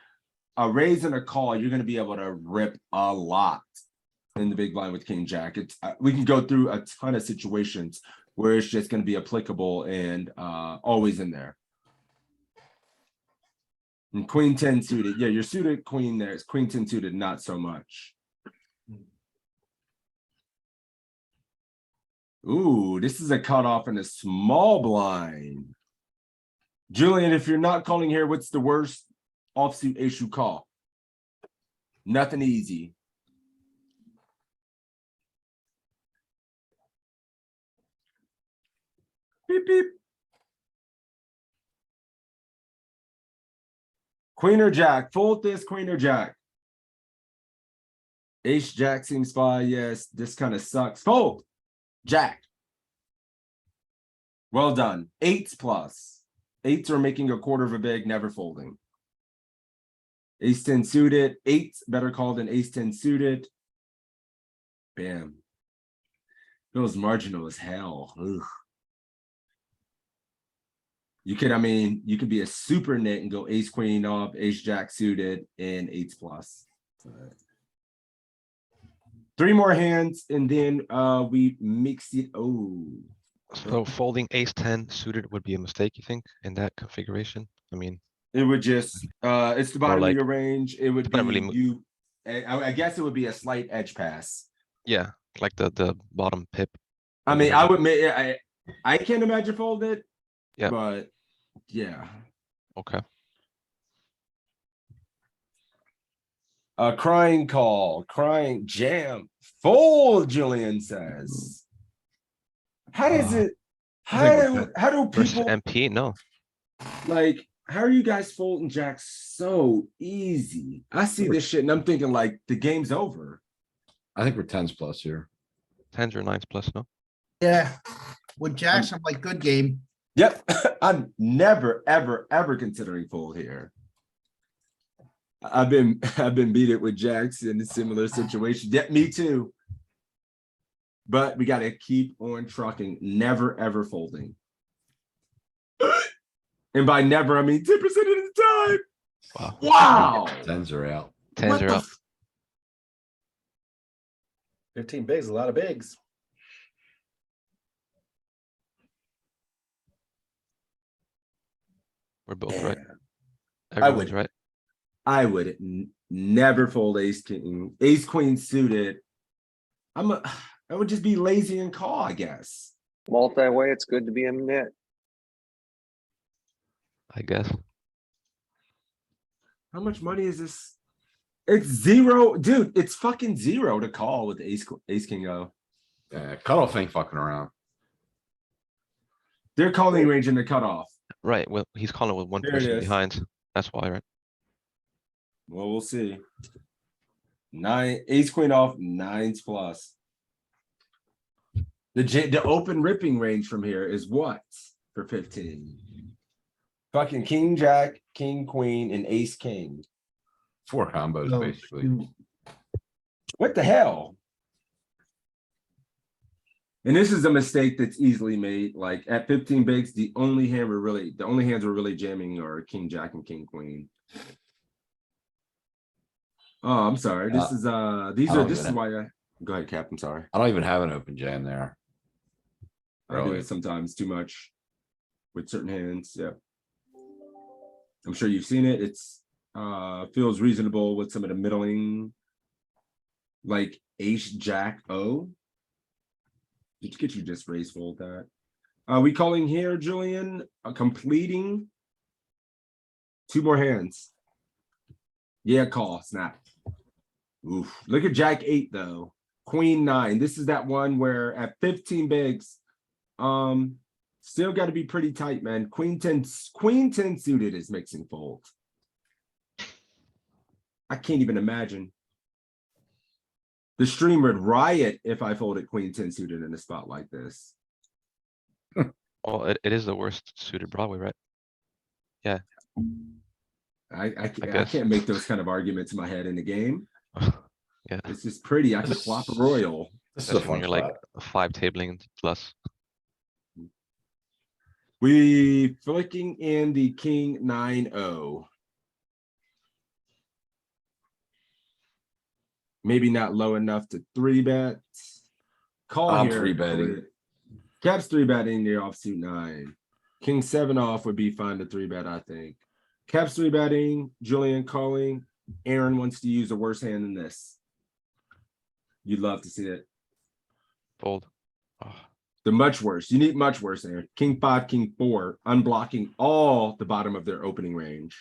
a raise and a call, you're going to be able to rip a lot in the big blind with king jack. It's we can go through a ton of situations where it's just going to be applicable and always in there. And queen 10 suited, yeah, your suited queen there is queen 10 suited, not so much. Ooh, this is a cutoff in a small blind. Julian, if you're not calling here, what's the worst offsuit ace you call? Nothing easy. Beep, beep. Queen or jack, fold this, queen or jack. Ace jack seems fine. Yes, this kind of sucks. Fold. Jack. Well done. 8s plus. 8s are making a quarter of a big, never folding. Ace 10 suited. 8s better call than ace 10 suited. Bam. Feels marginal as hell. Ugh. You could, I mean, you could be a super nit and go ace queen off, ace jack suited, and 8s plus. All right. 3 more hands, and then we mix it. Oh. So folding ace 10 suited would be a mistake, you think, in that configuration? I mean, It would just it's the bottom like- of your range. It would it's not be really mo- you. I guess it would be a slight edge pass. yeah, like the bottom pip. I mean, I would make I can't imagine fold it. Yeah. But yeah. Okay. Crying call, crying jam, fold, Julian says. How does it how do Versus people MP, no. like how are you guys folding jack so easy? I see this shit and I'm thinking like the game's over. I think we're 10s plus here. 10s or 9s plus, no? Yeah. With jacks, I'm like, good game. Yep. I'm never, ever, ever considering fold here. I've been beat it with jacks in a similar situation. Yeah, me too. But we gotta keep on trucking, never ever folding. And by never, I mean 10% of the time. Wow. Wow. 10s are out. 10s What are the out. 15 bigs, a lot of bigs. We're both right. I Everyone's would- right. I would never fold ace king, ace queen suited. I would just be lazy and call, I guess. Multi-way, it's good to be in net. I guess. How much money is this? It's 0, dude. It's fucking 0 to call with ace king o. Yeah, cutoff ain't fucking around. They're calling range in the cutoff. Right. Well, he's calling with one There it person is. behind. That's why, right? Well, we'll see. 9 ace queen off 9s plus. The open ripping range from here is what for 15? Fucking king jack, king queen, and ace king. 4 combos, So, basically. What the hell? And this is a mistake that's easily made. Like at 15 bigs, the only hands we're really jamming are king jack and king queen. Oh, I'm sorry. This is this is why I go ahead, Cap. I'm sorry. I don't even have an open jam there. I do Really? it sometimes too much with certain hands. Yeah. I'm sure you've seen it. It's feels reasonable with some of the middling like ace, jack, O. Could you just raise fold that? Are we calling here, Julian? Completing 2 more hands. Yeah, call, snap. Oof, look at jack 8 though. Queen 9. This is that one where at 15 bigs, still got to be pretty tight, man. Queen 10 suited is mixing fold. I can't even imagine. The stream would riot if I folded Queen 10 suited in a spot like this. Well, it is the worst suited Broadway, right? Yeah. I guess. can't make those kind of arguments in my head in the game. Yeah. It's just pretty. I can flop a royal. This is a That's when fun you're like spot. 5 tabling plus. We flicking in the king 9-0. Maybe not low enough to 3-bet. Call I'm here. 3-betting. Caps 3-betting the offsuit 9. King 7 off would be fine to 3-bet, I think. Caps 3-betting, Julian calling. Aaron wants to use a worse hand than this. You'd love to see it. Fold. Oh, The much worse. You need much worse, Aaron. King 5, King 4, unblocking all the bottom of their opening range.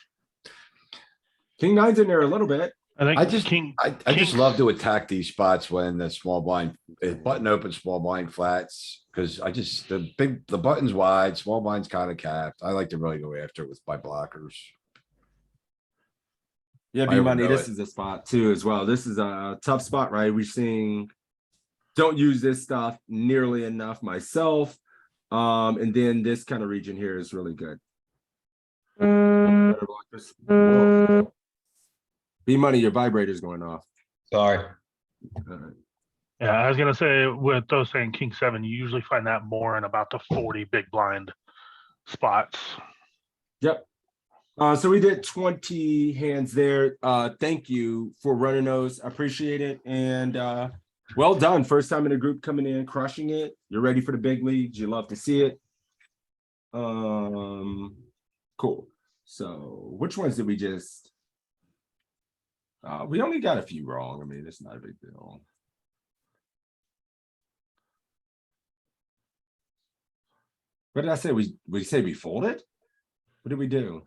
King 9's in there a little bit. I think I just king. I just love to attack these spots when the small blind, button open, small blind flats. Cause I just, the button's wide, small blind's kind of capped. I like to really go after it with my blockers. Yeah, I B money. overdo This it. is a spot too as well. This is a tough spot, right? We're seeing don't use this stuff nearly enough myself. And then this kind of region here is really good. Better block this. Whoa. B money, your vibrator's going off. Sorry. All right. Yeah, I was gonna say with those saying king 7, you usually find that more in about the 40 big blind spots. Yep. So we did 20 hands there. Thank you for running those. I appreciate it. And well done. First time in a group coming in, crushing it. You're ready for the big leagues. You love to see it. Cool. So which ones did we just we only got a few wrong. I mean, it's not a big deal. What did I say? We say we folded? What did we do?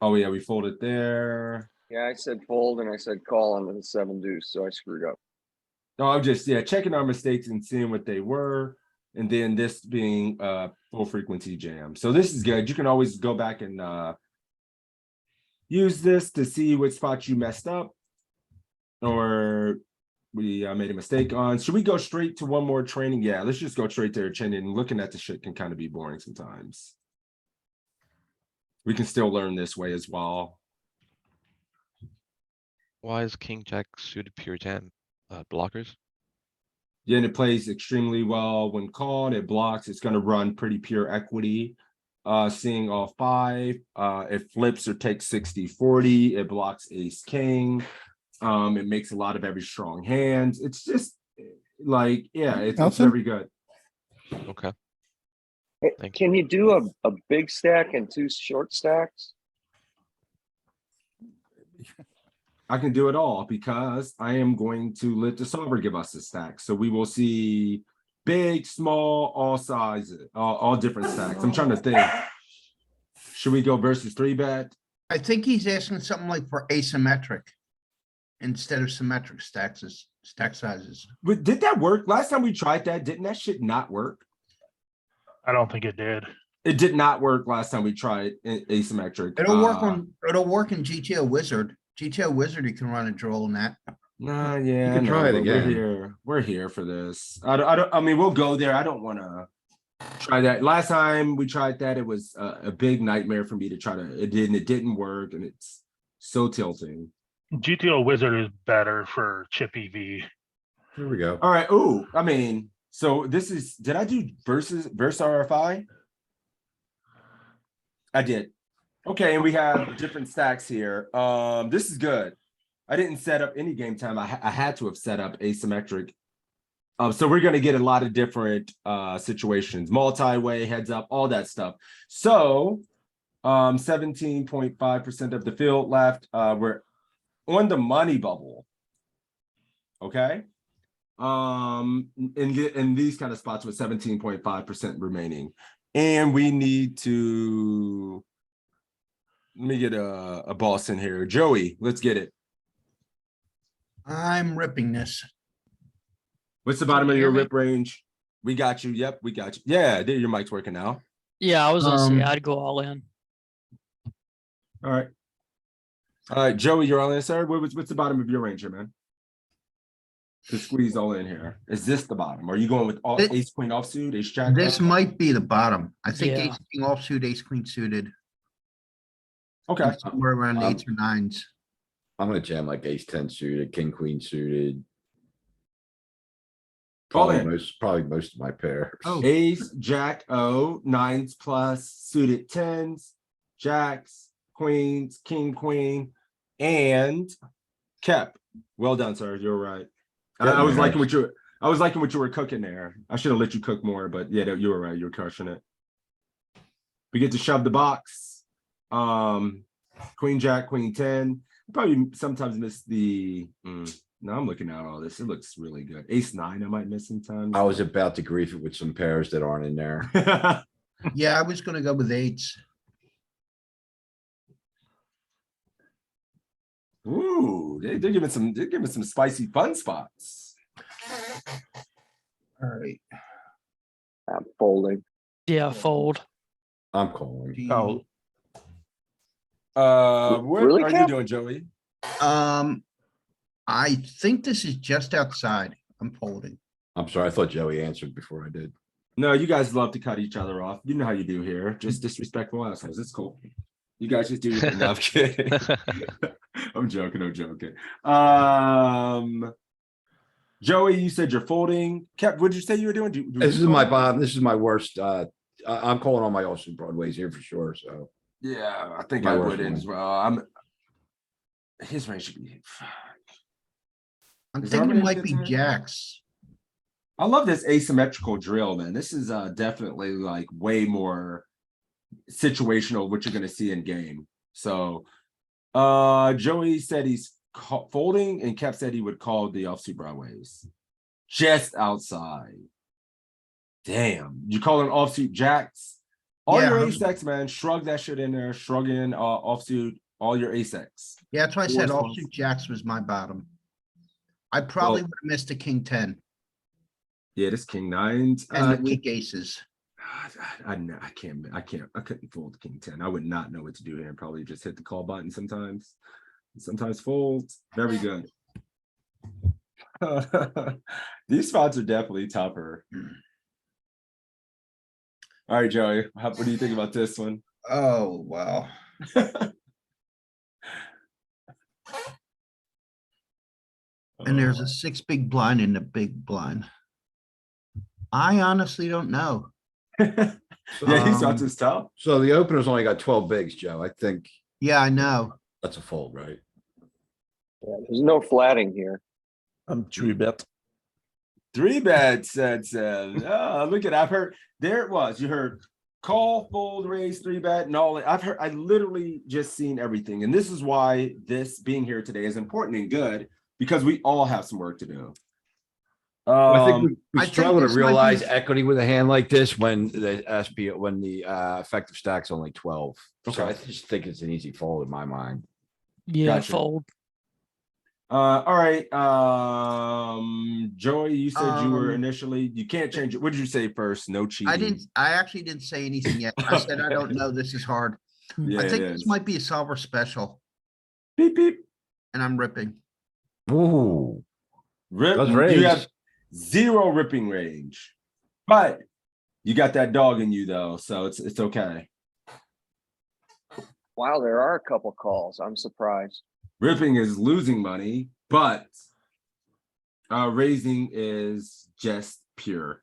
Oh yeah, we folded there. Yeah, I said fold and I said call on the 7 deuce, so I screwed up. No, I'm just checking our mistakes and seeing what they were. And then this being full frequency jam. So this is good. You can always go back and use this to see what spots you messed up or we made a mistake on. Should we go straight to one more training? Yeah, let's just go straight to training. Looking at the shit can kind of be boring sometimes. We can still learn this way as well. why is king jack suited pure jam? Blockers? Yeah, and it plays extremely well when called. It blocks. It's going to run pretty pure equity. Seeing all 5. It flips or takes 60-40. It blocks ace king. It makes a lot of very strong hands. It's just like, yeah, it's very good. Okay. Hey, Thank can you do a big stack and 2 short stacks? I can do it all because I am going to let the solver give us a stack. So we will see big, small, all sizes, all different stacks. I'm trying to think. Should we go versus 3-bet? I think he's asking something like for asymmetric instead of symmetric stack sizes. But did that work? Last time we tried that, didn't that shit not work? I don't think it did. It did not work last time we tried asymmetric. It'll work in GTO Wizard. GTO Wizard, you can run a draw on that. Nah, yeah, can try it but again. We're here for this. I mean, we'll go there. I don't want to try that. Last time we tried that, it was a big nightmare for me to try to. It didn't work, and it's so tilting. GTO Wizard is better for chip EV. Here we go. All right. Ooh, I mean, so this is. Did I do versus RFI? I did. Okay, and we have different stacks here. This is good. I didn't set up any game time. I had to have set up asymmetric. So we're going to get a lot of different situations, multi-way, heads up, all that stuff. So 17.5% of the field left. We're on the money bubble. Okay. In these kind of spots with 17.5% remaining. And we need to, let me get a boss in here. Joey, let's get it. I'm ripping this. What's the Can bottom you of hear your me? rip range? We got you. Yep, we got you. Yeah, there your mic's working now. Yeah, I was gonna say Um, I'd go all in. All right. All right, Joey, you're all in, sir. What's the bottom of your range here, man? To squeeze all in here. Is this the bottom? Are you going with all This- ace queen offsuit, ace jack? This might be the bottom. I think Yeah. ace king offsuit, ace queen suited, Okay. and somewhere around eights or nines. I'm gonna jam like ace ten suited, king queen suited. All Probably in. most of my pairs. Oh. Ace, jack, O, nines plus, suited tens, jacks, queens, king, queen, and Kep. Well done, sir. You're right. I was liking what you were cooking there. I should have let you cook more, but yeah, you were right. You were crushing it. We get to shove the box. Queen, jack, queen, 10. Probably sometimes miss the. No, I'm looking at all this. It looks really good. Ace 9, I might miss sometimes. I was about to grief it with some pairs that aren't in there. Yeah, I was gonna go with eights. Ooh, they're giving some spicy fun spots. Alright. I'm folding. Yeah, fold. I'm calling. Oh. What Really, are you Cap? doing, Joey? I think this is just outside. I'm folding. I'm sorry, I thought Joey answered before I did. No, you guys love to cut each other off. You know how you do here. Just disrespectful assholes. It's cool. You guys just do your thing. No, I'm kidding. I'm joking. Joey, you said you're folding. Cap, what did you say you were doing? This is my bottom, this is my worst, I'm calling on my offsuit broadways here for sure, so. Yeah, I think My I worst would one. as well. His range should be. I'm Is thinking our it might range be good tonight? jacks. I love this asymmetrical drill, man. This is definitely like way more situational what you're gonna see in game. So Joey said he's folding and Cap said he would call the offsuit broadways. Just outside. Damn, you calling offsuit jacks? All Yeah, your I'm- ace X, man. Shrug that shit in there. Shrug in offsuit, all your ace X. Yeah, that's why I said Fours, offsuit jacks was my bottom. I probably would have missed a king 10 Yeah, this king nines. and the weak aces. I couldn't fold king 10. I would not know what to do here and probably just hit the call button sometimes. Sometimes fold. Very good. These spots are definitely tougher. All right, Joey, what do you think about this one? Oh, wow. And there's a 6 big blind in the big blind. I honestly don't know. Yeah, these spots Um, is tough. So the opener's only got 12 bigs, Joe. I think Yeah, I know. that's a fold, right? Yeah, there's no flatting here. I'm true bet. 3-bet said, look at, I've heard, there it was. You heard call, fold, raise, 3-bet, and all. I literally just seen everything. And this is why this being here today is important and good, because we all have some work to do. I think we I think struggle to this might be- realize equity with a hand like this when the effective stack's only 12. So I Okay. just think it's an easy fold in my mind. Yeah, Gotcha. fold. All right. Joey, you said you were Um, initially, you can't change it. What did you say first? No cheating. I actually didn't say anything yet. I said, I don't know. This is hard. Yeah, I think it this is. might be a solver special Beep, beep. and I'm ripping. Ooh, Rip, Does you raise. have 0 ripping range, but you got that dog in you though, so it's okay. Wow, there are a couple calls. I'm surprised. Ripping is losing money, but raising is just pure.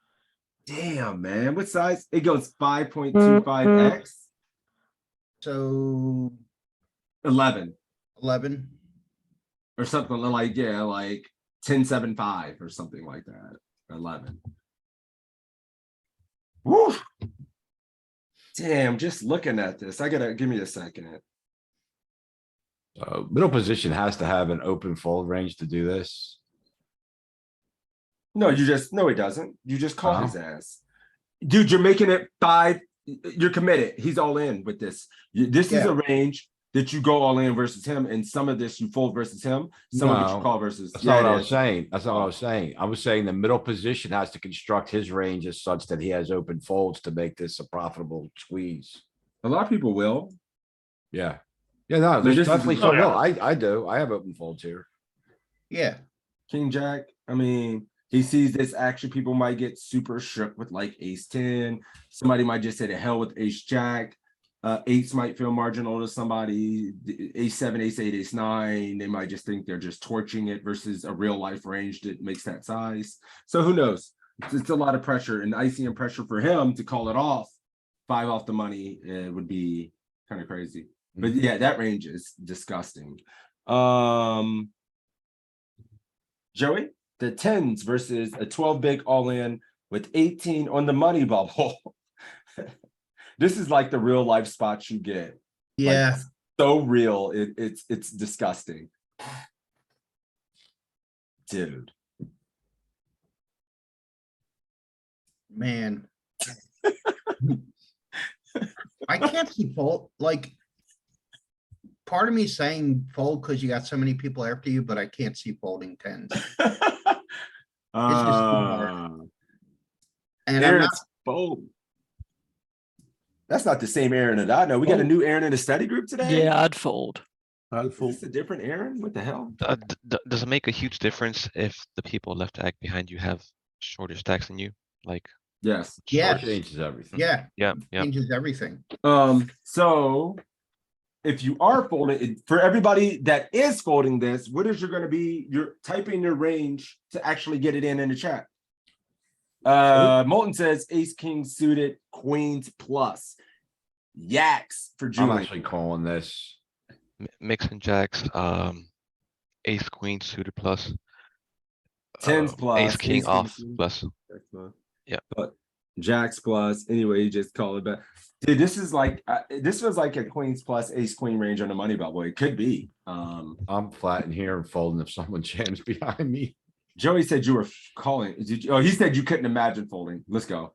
Damn, man, what size? It goes 5.25x, So 11 11. or something like, yeah, like 10.75 or something like that. 11. Woo! Damn, just looking at this, I gotta give me a second. Middle position has to have an open fold range to do this. No, no, he doesn't. You just call his Oh. ass. Dude, you're making it 5. You're committed. He's all in with this. This is Yeah. a range that you go all in versus him, and some of this you fold versus him. Some of it you No, call versus. That's not what it I was is. saying. That's not what I was saying. I was saying the middle position has to construct his range as such that he has open folds to make this a profitable squeeze. A lot of people will. Yeah. Yeah, no, there's this is- definitely Oh, some. yeah. No, I do. I have open folds here. Yeah, King Jack. I mean, he sees this action. People might get super shook with like ace 10. Somebody might just say to hell with ace jack. Eights might feel marginal to somebody. Ace 7, ace 8, ace 9. They might just think they're just torching it versus a real life range that makes that size. So who knows? It's a lot of pressure, and ICM pressure for him to call it off. 5 off the money would be kind of crazy. But yeah, that range is disgusting. Joey, the 10s versus a 12 big all in with 18 on the money bubble. This is like the real life spots you get. Like, yeah. so real. It's disgusting. Dude. Man. I can't see fold, like. Part of me is saying fold because you got so many people after you, but I can't see folding tens. hard. And I'm Aaron's not, fold. That's not the same Aaron that I know. We got a new Aaron in the study group today. Yeah, I'd fold. Is this a different Aaron? What the hell? Does it make a huge difference if the people left to act behind you have shorter stacks than you? Like, Yes. yeah, Changes everything. yeah, yeah. changes everything. So if you are folding, for everybody that is folding this, what is going to be? You're typing your range to actually get it in the chat. Molten says ace king suited queens plus yaks for I'm Julie. actually calling this. Mixing jacks, ace queen suited plus. 10s plus Ace king off suited. plus. Yeah. But jacks plus anyway, you just call it back. Dude, this is like this was like a queens plus ace queen range on the money bubble. It could be. I'm flattening here and folding if someone jams behind me. Joey said you were calling. He said you couldn't imagine folding. Let's go.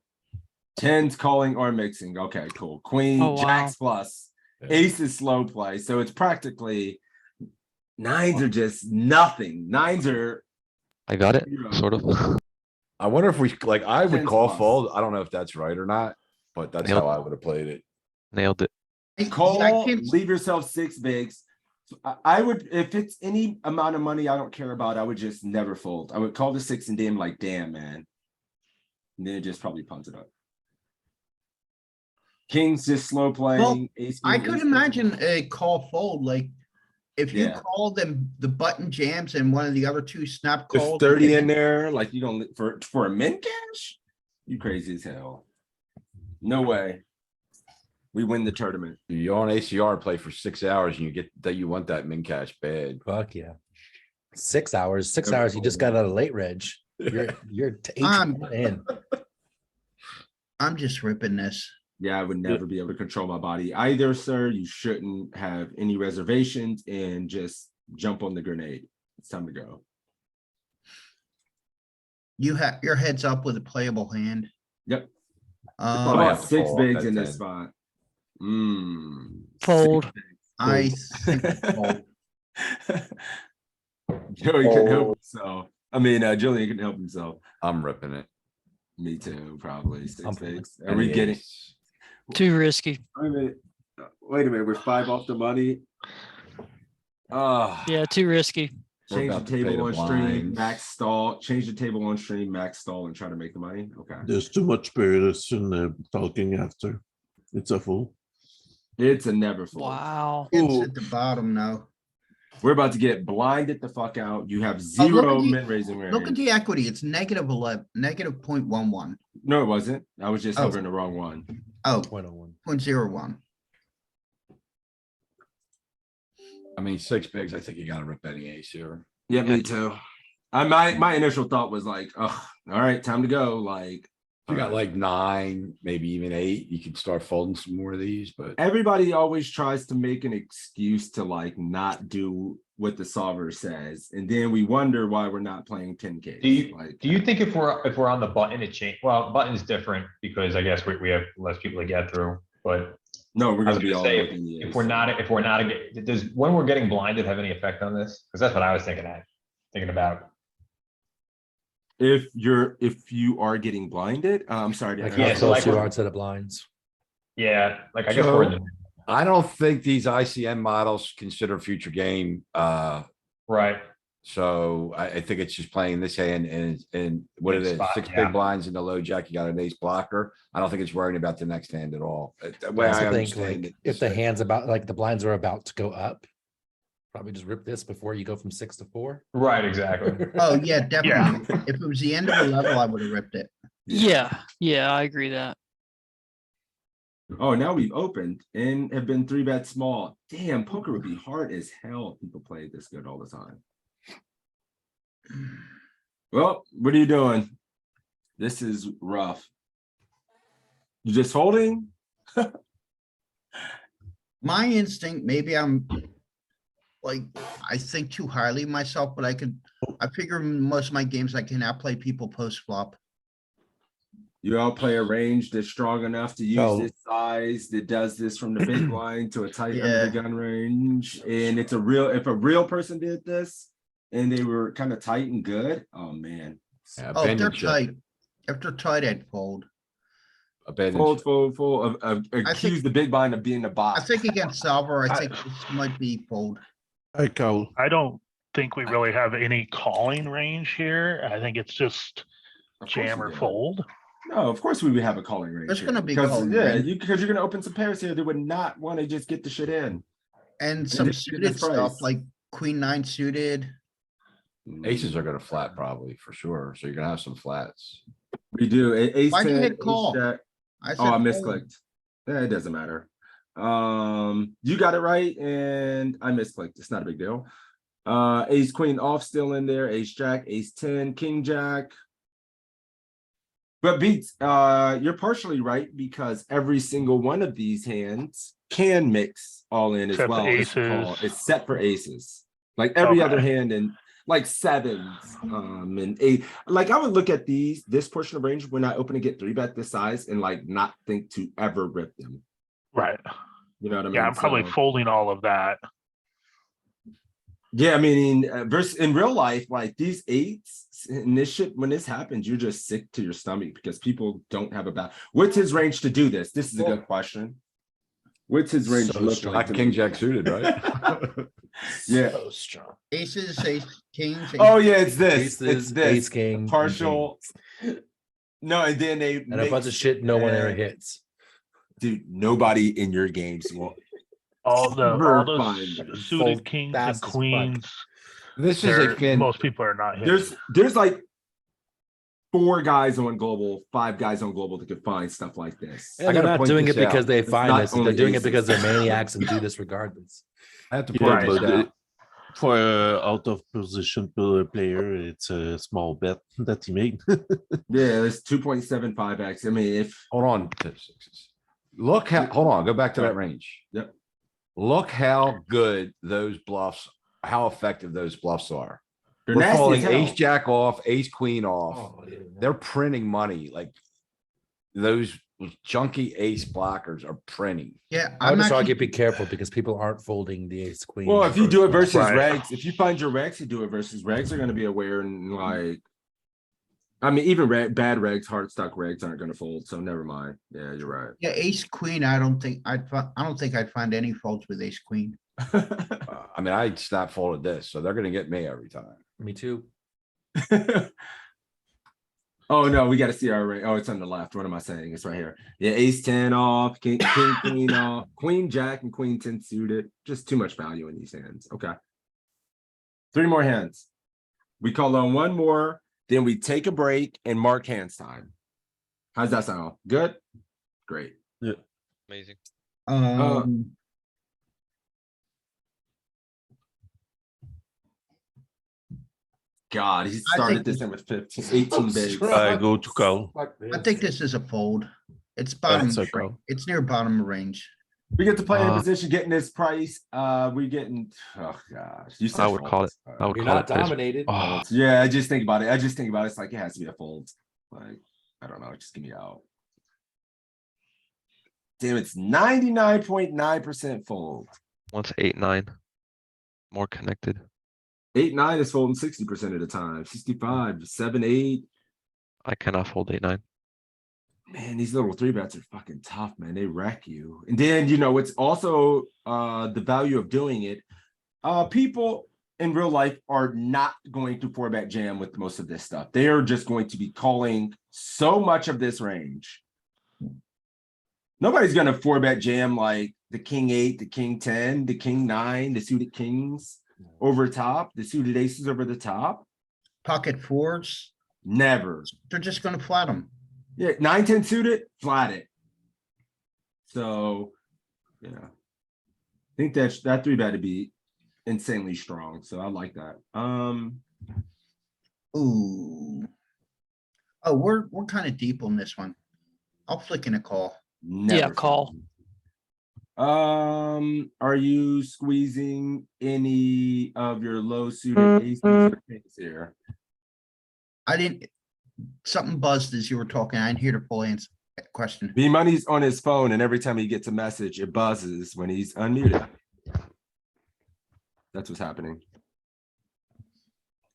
10s calling or mixing. Okay, cool. Queen, Oh, wow. jacks plus. Ace is slow play. So it's practically 9s are just nothing. 9s are I got it, zero. sort of. I wonder if we, like, I would 10s call plus. fold. I don't know if that's right or not, but that's Nailed how it. I would have played it. Nailed it. Call, I can't- leave yourself 6 bigs. I would, if it's any amount of money I don't care about, I would just never fold. I would call the 6 and damn like, damn, man. And then just probably punt it up. Kings just slow playing. Ace I queen, could ace queen. imagine a call fold, like. If you Yeah. call them the button jams and one of the other two snap There's calls. 30 in there, like you don't for a min cash? You crazy as hell. No way. We win the tournament. You're on ACR, play for 6 hours and you get that you want that min cash bad. Fuck yeah. 6 hours, 6 Never hours. You just fold. got out of late reg. You're in. I'm just ripping this. Yeah, I would never be able to control my body either, sir. You shouldn't have any reservations and just jump on the grenade. It's time to go. You have your heads up with a playable hand. Yep. probably Oh, have to 6 fold off bigs that in this 10. spot. Fold. I think fold. Joey couldn't help himself. I mean, Julian couldn't help himself. I'm ripping it. Me too, probably. 6 I'm bigs. Are And we the getting? ace. Too risky. Wait a minute. We're 5 off the money. Yeah, too risky. We're Change the about to pay table the on stream, blinds. max stall. Change the table on stream, max stall, and try to make the money. Okay. There's too much spirits in talking after. It's a fool. It's a never fold. Wow. It's at the bottom now. We're about to get blinded the fuck out. You have Oh, look zero at the- min raising range. Look at the equity. It's -11, -0.11. No, it wasn't. I was just Oh. hovering the wrong one. Oh, 0.01. 0.01. I mean, 6 bigs, I think you gotta rip any ace here. Yeah, me too. My initial thought was like, oh, all right, time to go. Like, If you got like 9, maybe even 8, you could start folding some more of these, but Everybody always tries to make an excuse to like not do what the solver says, and then we wonder why we're not playing 10K. Do you think if we're on the button, it change? Well, button's different because I guess we have less people to get through, but. No, we're I was gonna be gonna all say, within the if ace. we're not, does when we're getting blinded have any effect on this? Because that's what I was thinking about. If you are getting blinded, I'm sorry. Like Yeah, how so like close you we're- are to the blinds. Yeah, like I guess we're in So, the, I don't think these ICM models consider future game. right, So I think it's just playing this hand and what it Big is, spot, 6 yeah. big blinds in the low jack, you got an ace blocker. I don't think it's worrying about the next hand at all. The I way I also think understand like it. if the hand's about, like the blinds are about to go up, probably just rip this before you go from 6 to 4. right, exactly. Oh, yeah, definitely. If it was the end of a level, I would have ripped it. Yeah, yeah, I agree that. Oh, now we've opened and have been 3-bet small. Damn, poker would be hard as hell if people played this good all the time. Well, what are you doing? This is rough. You just holding? My instinct, maybe I'm like, I think too highly of myself, but I figure in most of my games I can outplay people post flop. You all play a range that's strong enough to use So- this size that does this from the big blind to a tight under Yeah. the gun range. And it's if a real person did this and they were kind of tight and good, oh man. Yeah, Oh, if they're abandon check, tight, if they're tight, I'd fold. abandon Fold, check. fold, accuse the big blind of being a I bot. think against solver, I think this might be fold. I call. I don't think we really have any calling range here. I think it's just Of course jam you or do. fold. No, of course we would have a calling range. There's here, gonna be because, calling yeah, range. because you're gonna open some pairs here that would not want to just get the shit in. And some this suited stuff price. like queen 9 suited. Aces are gonna flat probably for sure. So you're gonna have some flats. We do. Ace Why'd you 10, hit ace call? jack. I Oh, I said fold. misclicked. Yeah, it doesn't matter. You got it right, and I misclicked. It's not a big deal. Ace queen off still in there. Ace jack, ace 10, king jack. But Beats, you're partially right because every single one of these hands can mix all in as Except well. As you call. aces. It's set for aces. Like every other Okay. hand in like sevens, and 8. Like I would look at this portion of range when I open to get 3-bet this size and like not think to ever rip them. Right. You know what I mean? Yeah, I'm probably So- folding all of that. Yeah, I mean, versus in real life, like these 8s and this shit, when this happens, you're just sick to your stomach because people don't have a bad. What's his range to do this? This is a good question. What's his range So look strong. like? Like king jack suited, right? Yeah. So strong. Aces, ace, kings. Oh ace- yeah, it's this. It's Aces, this. ace, king, and Partial. No, and then they And a bunch of shit no one ever and- hits. Dude, nobody in your games will. All Never the find suited fold kings and fast as fuck. queens. This is a fin. Most people are not hitting. There's like 4 guys on global, 5 guys on global that could find stuff like this. And I they're gotta not point doing it this because out. they It's find not this. They're only doing it aces. because they're maniacs and do this regardless. I have to Yeah, point but this out. for out of position player, it's a small bet that he made. Yeah, it's 2.75x. I mean, if Hold on. Look how, hold on, go back to that range. Yep. Look how good those bluffs, how effective those bluffs are. they're We're nasty calling as ace hell. jack off, ace queen off. Oh, yeah. They're printing money, like those junky ace blockers are printing. Yeah, I would I'm just argue actually, be careful because people aren't folding the ace queen. Well, if you do it first. versus Right. regs, if you find your regs, you do it versus regs are going to be aware and like, I mean, even bad regs, hard stuck regs aren't going to fold. So never mind. Yeah, you're right. yeah, ace, queen, I don't think I'd find any folds with ace, queen. I mean, I snap folded this, so they're gonna get me every time. Me too. Oh no, we got to see our range. Oh, it's on the left. What am I saying? It's right here. Yeah, ace 10 off, king queen off, queen jack and queen 10 suited. Just too much value in these hands. Okay. 3 more hands. We call on 1 more, then we take a break and mark hands time. How's that sound? Good? Great. Amazing. God, he think started this this- in with 15, 18 bigs. I go to call. I think this is a fold. It's bottom, It's a of range. call. It's near bottom of range. We get to play in Uh, position, getting this price. We getting, oh gosh. You I said would call it. fold. I would You're call not it. but it's- dominated. Oh, Yeah, I just think about it. It's like, it has to be a fold. Like, I don't know, just give me out. Damn, it's 99.9% fold. once 8-9. More connected. 8-9 is folding 60% of the time. 65, 7-8. I cannot fold 8-9. Man, these little three bets are fucking tough, man. They wreck you. And then, you know, it's also the value of doing it. People in real life are not going to 4-bet jam with most of this stuff. They are just going to be calling so much of this range. Nobody's gonna 4-bet jam like the king 8, the king 10, the king 9, the suited kings over top, the suited aces over the top. Pocket fours, Never. they're just gonna flat them. Yeah, 9-10 suited, flat it. So, yeah. I think that 3-bet to be insanely strong. So I like that. Ooh. Oh, we're kind of deep on this one. I'll flick in a call. Never call. fold. Are you squeezing any of your low suited aces or kings here? I didn't, something buzzed as you were talking. I didn't hear the full answer question. B Money's on his phone, and every time he gets a message, it buzzes when he's unmuted. That's what's happening.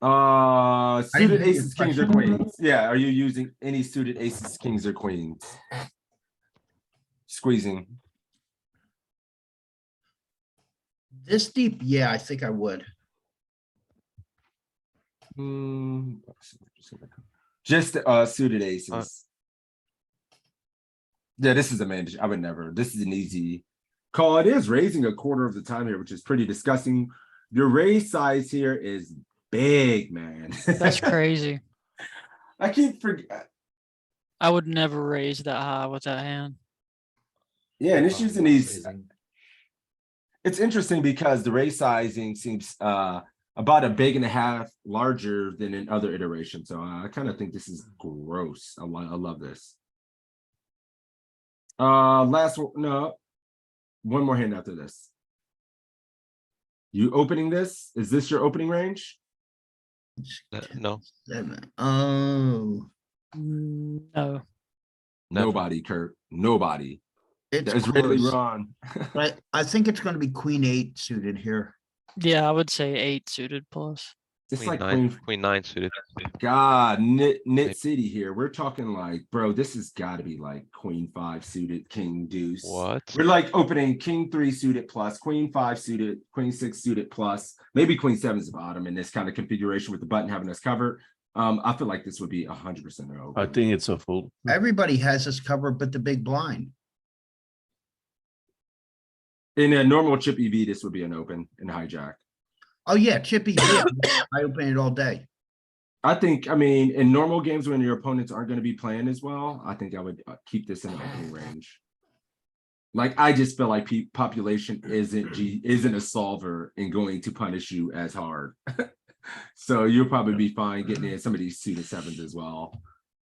Suited hear your aces, kings, or question. queens. Yeah, are you using any suited aces, kings, or queens? Squeezing. This deep, yeah, I think I would. Just suited aces. Yeah, this is a man. I would never. This is an easy call. It is raising a quarter of the time here, which is pretty disgusting. Your raise size here is big, man. That's crazy. I keep forget. I would never raise that high with that hand. Yeah, and it's using these. It's interesting because the raise sizing seems about 1.5 big larger than in other iterations. So I kind of think this is gross. I love this. Last one. No, one more hand after this. You opening this? Is this your opening range? No. Oh, No. Nobody, Kurt. Nobody. it's That's really close. wrong. I think it's gonna be queen 8 suited here. Yeah, I would say 8 suited plus. It's Queen like 9. Queen 9 suited. God, knit city here. We're talking like, bro, this has got to be like queen 5 suited, king deuce. What? We're like opening king 3 suited plus, queen 5 suited, queen 6 suited plus, maybe queen 7's the bottom in this kind of configuration with the button having us covered. I feel like this would be 100% over. I think it's a fold. Everybody has us covered but the big blind. In a normal chip EV, this would be an open in hijack. Oh, yeah, chippy. Yeah, I open it all day. I think, I mean, in normal games when your opponents aren't going to be playing as well, I think I would keep this in an opening range. Like, I just feel like population isn't a solver and going to punish you as hard. So you'll probably be fine getting in some of these suited 7s as well.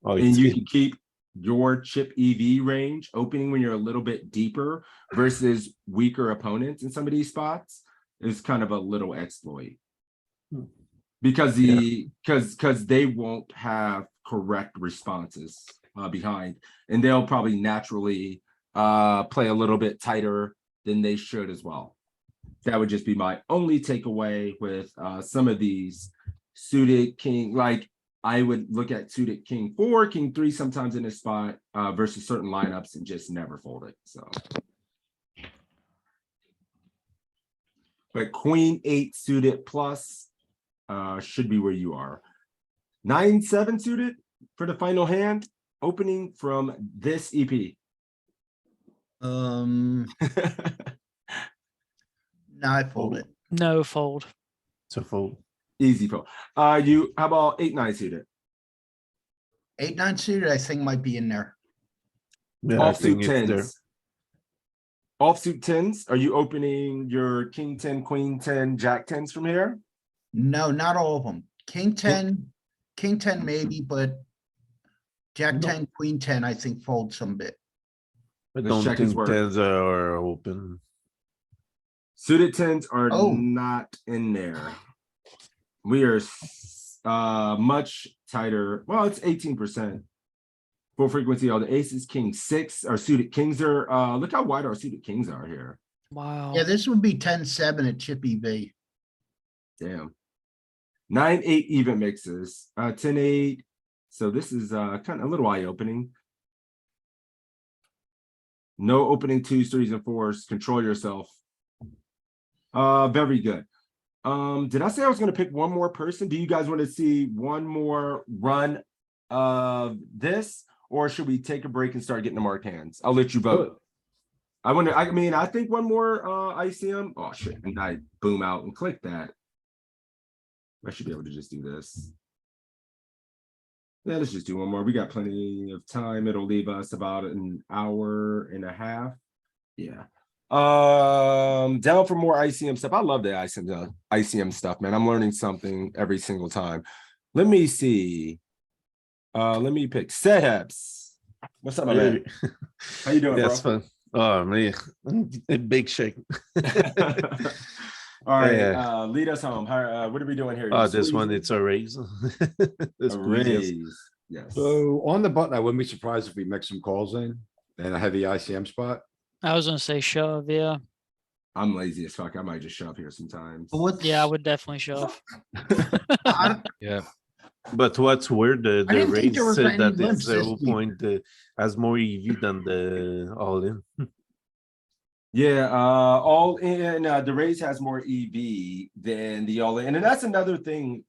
Oh, And you can keep your chip EV range opening when you're a little bit deeper versus weaker opponents in some of these spots is kind of a little exploit. Because because they won't have correct responses behind, and they'll probably naturally play a little bit tighter than they should as well. That would just be my only takeaway with some of these suited king. Like I would look at suited king 4, king 3 sometimes in this spot versus certain lineups and just never fold it. So, but queen 8 suited plus should be where you are. 9-7 suited for the final hand opening from this EP. No, I fold it. No fold. It's a fold. Easy fold. How about 8-9 suited? 8-9 suited, I think might be in there. Yeah, I Offsuit think it's there. 10s. Offsuit 10s. Are you opening your king 10, queen 10, jack 10s from here? No, not all of them. King ten maybe, but Jack No. 10, Queen 10, I think fold some bit. I Let's don't check his think work. tens are open. Suited tens are Oh. not in there. We are much tighter. Well, it's 18%. Full frequency. All the aces, king six, our suited kings are. Look how wide our suited kings are here. Wow. Yeah, this would be 10-7 at Chippy V. Damn. 9-8 even mixes. 10-8. So this is kind of a little eye-opening. No opening twos, threes, and fours. Control yourself. Very good. Did I say I was gonna pick one more person? Do you guys want to see one more run of this, or should we take a break and start getting the marked hands? I'll let you vote. I think one more ICM. Oh shit, and I boom out and click that. I should be able to just do this. Yeah, let's just do one more. We got plenty of time. It'll leave us about an hour and a half. Yeah. Down for more ICM stuff. I love the ICM stuff, man. I'm learning something every single time. Let me see. Let me pick Seheps. What's up, my man? How you doing, That's bro? fun. Oh man, a big shake. All right, Yeah. lead us home. What are we doing here? Oh, this one, Squeezing? it's a raise. A raise. Yes. So on the button, I wouldn't be surprised if we mix some calls in and a heavy ICM spot. I was gonna say shove, yeah. I'm lazy as fuck. I might just shove here sometimes. But what's, Yeah, I would definitely shove. Yeah. But what's weird, I the didn't think there raise was said any that limps it's this 0 deep. point has more EV than the all in. Yeah, all in the raise has more EV than the all in, and that's another thing.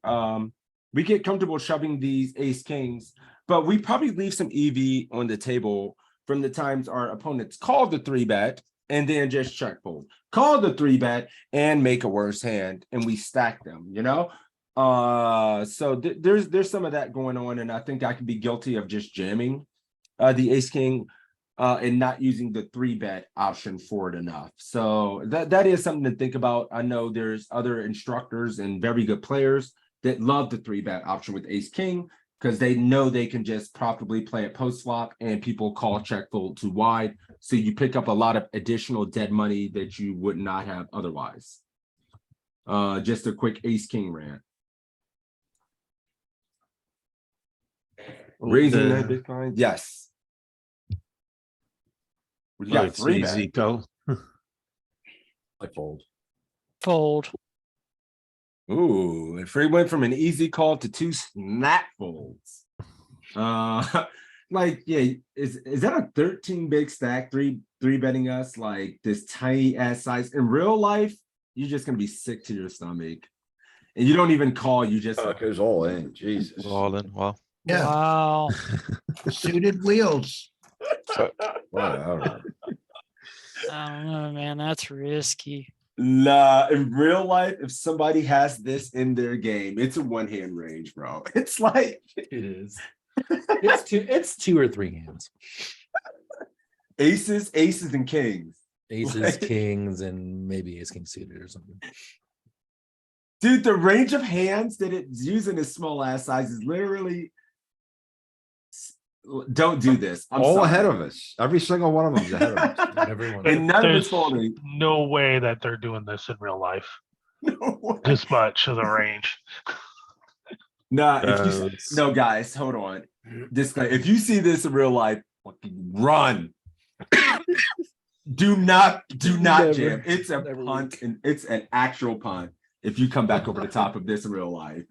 We get comfortable shoving these ace kings, but we probably leave some EV on the table from the times our opponents call the 3-bet and then just check fold, call the 3-bet and make a worse hand, and we stack them, you know. So there's some of that going on, and I think I can be guilty of just jamming the ace king. And not using the 3-bet option for it enough. So that is something to think about. I know there's other instructors and very good players that love the 3-bet option with ace king because they know they can just profitably play it post flop and people call check fold too wide. So you pick up a lot of additional dead money that you would not have otherwise. Just a quick ace king rant. Raising that Bitcoin, yes. You got It's 3-bet. easy call. I fold. Fold. Ooh, if we went from an easy call to 2 snap folds. Like, yeah, is that a 13 big stack? Three betting us like this tiny ass size? In real life, you're just gonna be sick to your stomach. And you don't even call, you just Oh, it goes all in, Jesus. All in. Wow. Yeah, Wow. suited wheels. Whatever. I don't know, man. That's risky. nah, in real life, if somebody has this in their game, it's a one-hand range, bro. It's like It is. It's two or three hands. aces, and kings. Aces, Like- kings, and maybe ace king suited or something. Dude, the range of hands that it's using this small ass size is literally. Don't do this. I'm All sorry. ahead of us. Every single one of them is ahead of us. Everyone. And none of There's it's folding. no way that they're doing this in real life. No way. This much of the range. Nah, if you it's- no guys, hold on. If you see this in real life, fucking run. do not Never. jam. It's a Never punt, and it's an actual punt. If you come back over the top of this in real life,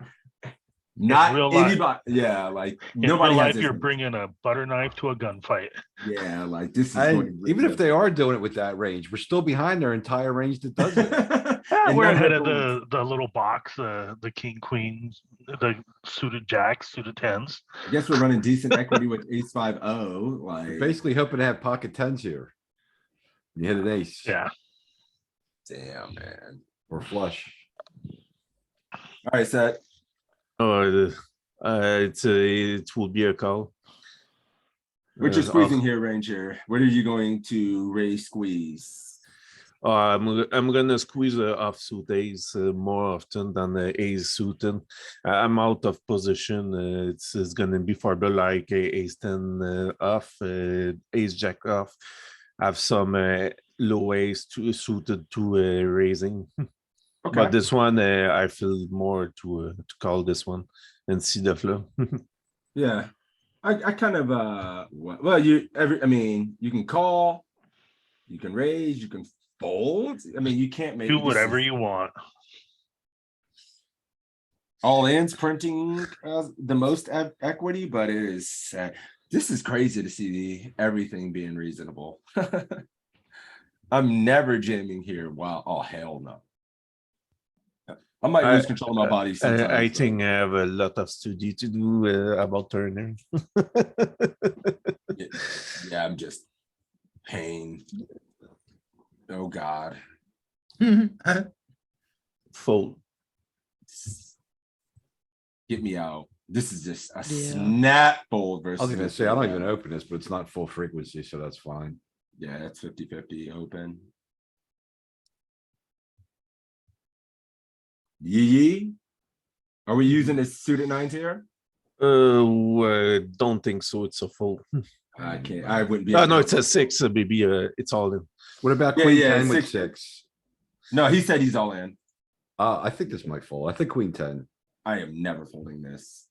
not real life. anybody. Yeah, like In nobody real has life, this. you're bringing a butter knife to a gunfight. Yeah, like this is And going to even if they are doing it with that range, we're still behind their entire range that does it. And We're none ahead it of folds. the little box, the king, queen, the suited jacks, suited tens. I guess we're running decent equity with ace 5-0. We're Like basically hoping to have pocket tens here. You hit an ace. Yeah. damn man. Or flush. All right, Seth. Oh, it will be a call. What's your Uh, squeezing here range here? What are you going to raise squeeze? I'm gonna squeeze a offsuit ace more often than the ace suited. I'm out of position. It's gonna be further like ace 10 off, ace jack off. Have some low ace to suited to raising. Okay. But this one, I feel more to call this one and see the flow. Yeah. I kind of well, I mean, you can call, you can raise, you can fold. I mean, you can't make Do this whatever is- you want. all in's printing the most equity, but it is this is crazy to see everything being reasonable. I'm never jamming here. Wow. Oh, hell no. I might lose control of my body sometimes. I but- think I have a lot of study to do about Turner. Yeah, I'm just pain. Oh God. Fold. Get me out. This is just a Yeah. snap fold I versus. was gonna a say, I don't three even bet. open this, but it's not full frequency, so that's fine. Yeah, it's 50-50 open. Yee. Are we using this suited nines here? Don't think so. It's a fold. I can't. I wouldn't be. Oh able no, to- it's a 6. Maybe it's all in. What about Yeah, queen yeah, 10 with six. 6? No, he said he's all in. I think this might fold. I think queen 10. I am never folding this.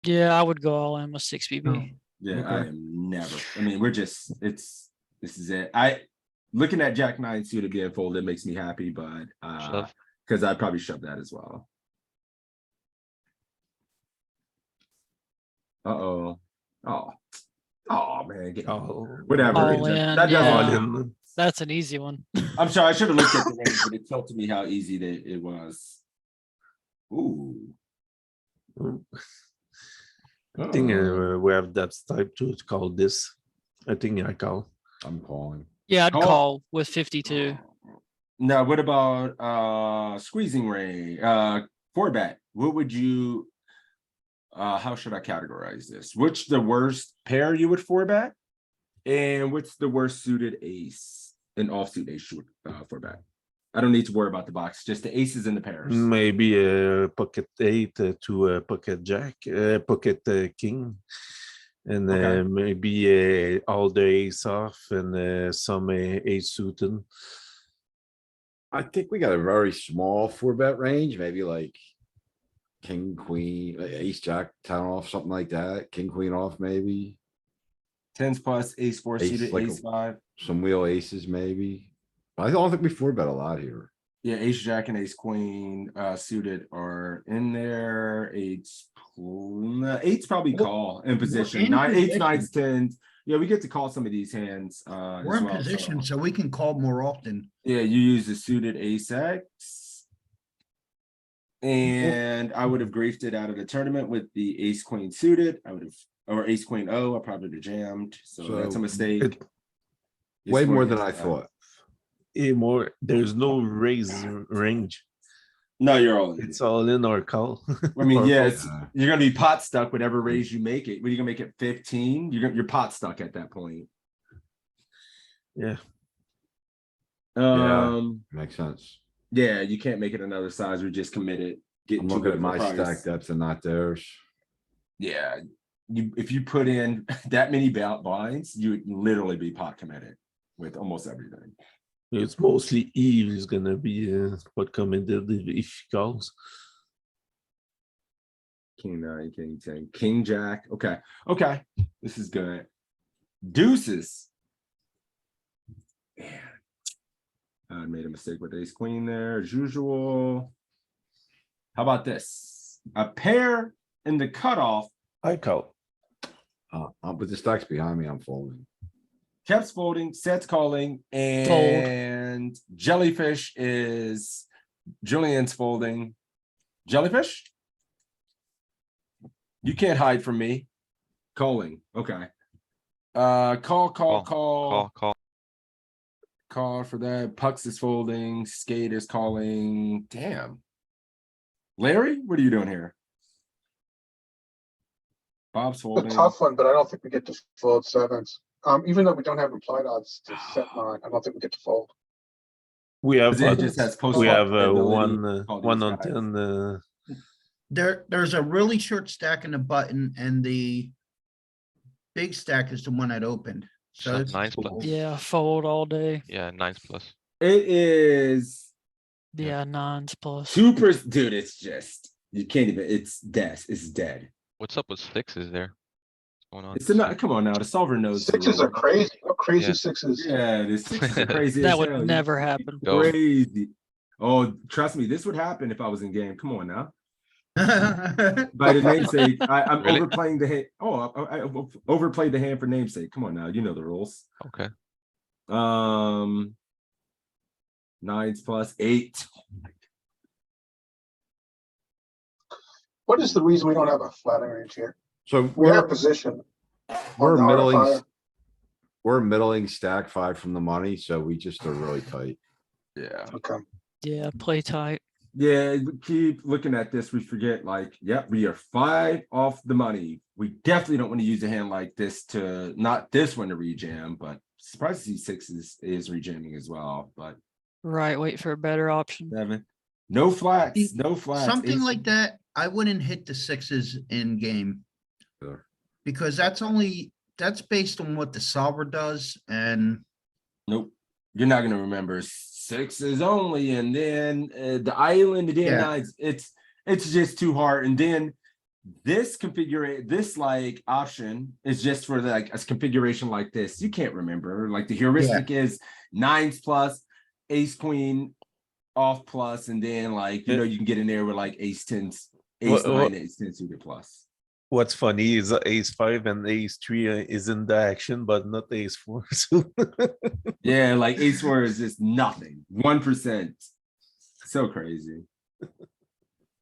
Yeah, I would go all in with 6 BB. Yeah, I Okay. am never. I mean, we're just. This is it. Looking at Jack 9 suited being folded makes me happy, but Shove. because I'd probably shove that as well. Uh-oh. Oh man, whatever. All That in, doesn't. yeah. That's an easy one. I'm sorry, I should have looked at the range, but it told me how easy it was. Ooh. I think Uh-oh. we have that type to call this. I think I call. I'm calling. Yeah, I'd Call. call with 52. Now, what about squeezing range? 4-bet. What would you how should I categorize this? Which the worst pair you would 4-bet? And what's the worst suited ace? An offsuit ace you would 4-bet. I don't need to worry about the box, just the aces and the pairs. Maybe a pocket 8 to a pocket jack, pocket king. And Okay. maybe all the ace off and some ace suited. I think we got a very small 4-bet range, maybe like king, queen, ace, jack, 10 off, something like that. King, queen off, maybe. 10s plus ace 4 Ace, suited, like ace 5. Some wheel aces, maybe. I don't think we 4-bet a lot here. Yeah, ace jack and ace queen suited are in there. Eight's probably call in position. in 9, 8s, position. 9s, 10s. Yeah, we get to call some of these hands. We're as in well, position, so. so we can call more often. Yeah, you use the suited ace X. And I would have griefed it out of the tournament with the ace queen suited. I would have, or ace queen O, I probably would have jammed. So that's a So, mistake. It, It's Way more going than I against that. thought. more, there's no raise range. No, you're all in. It's all in or call. I mean, Or yeah, fold. it's, you're gonna be pot stuck whatever raise you make it. What are you gonna make it 15? You're pot stuck at that point. Yeah. Makes sense. Yeah, you can't make it another size. We're just committed. Getting I'm too looking good at of a my price. stack depth and not theirs. Yeah, if you put in that many blinds, you would literally be pot committed with almost everything. It's mostly Eve is gonna be what commented if he calls. King 9, king 10, king jack. Okay, this is good. Deuces. Man, I made a mistake with ace queen there as usual. How about this? A pair in the cutoff. I call. With the stacks behind me, I'm folding. Keps folding, sets calling, and jellyfish is Julian's folding. Jellyfish? You can't hide from me. Calling. Okay. Call for that. Pucks is folding. Skate is calling. Damn. Larry, what are you doing here? Bob's It's folding. a tough one, but I don't think we get to fold 7s. Even though we don't have implied odds to set 9, I don't think we get to fold. We have, 'Cause it just has post we flop have ability, all one these on guys. 10, There's a really short stack in the button and the big stack is the one that opened. So Shot it's nines plus. Yeah, fold all day. Yeah, nines plus. It is Yeah, nines plus. super, dude, it's just, you can't even, it's dead, it's dead. What's up with sixes there? What's going on? It's not, come on now, the solver knows. the Sixes are rule. crazy. What crazy Yeah. sixes? Yeah, the sixes are crazy That as would hell. never You- happen. Go. Crazy. Oh, trust me, this would happen if I was in game. Come on now. By By the namesake, I'm Really? overplaying the hand. Oh, I overplayed the hand for namesake. Come on now, you know the rules. Okay. Nines plus 8. What is the reason we don't have a flatting range here? So We have position. we're on the middling, RFI. we're middling stack 5 from the money, so we just are really tight. Yeah. Okay. Yeah, play tight. Yeah, we keep looking at this. We forget, like, yep, we are 5 off the money. We definitely don't want to use a hand like this to, not this one to rejam, but surprised to see 6 is rejamming as well. But Right, wait for a better option. 7, no flats, no flats. something ace- like that, I wouldn't hit the sixes in game. Sure. Because that's based on what the solver does and Nope, you're not gonna remember 6s only, and then the island, and then Yeah. nines. It's just too hard. And then this this like option is just for like a configuration like this. You can't remember. Like the heuristic is nines plus, ace queen off plus, and then like you Yeah. know you can get in there with like ace tens, ace What- nine, ace ten suited plus. what's funny is ace 5 and ace 3 is in the action, but not ace 4. So Yeah, like ace four is just nothing. 1%. So crazy.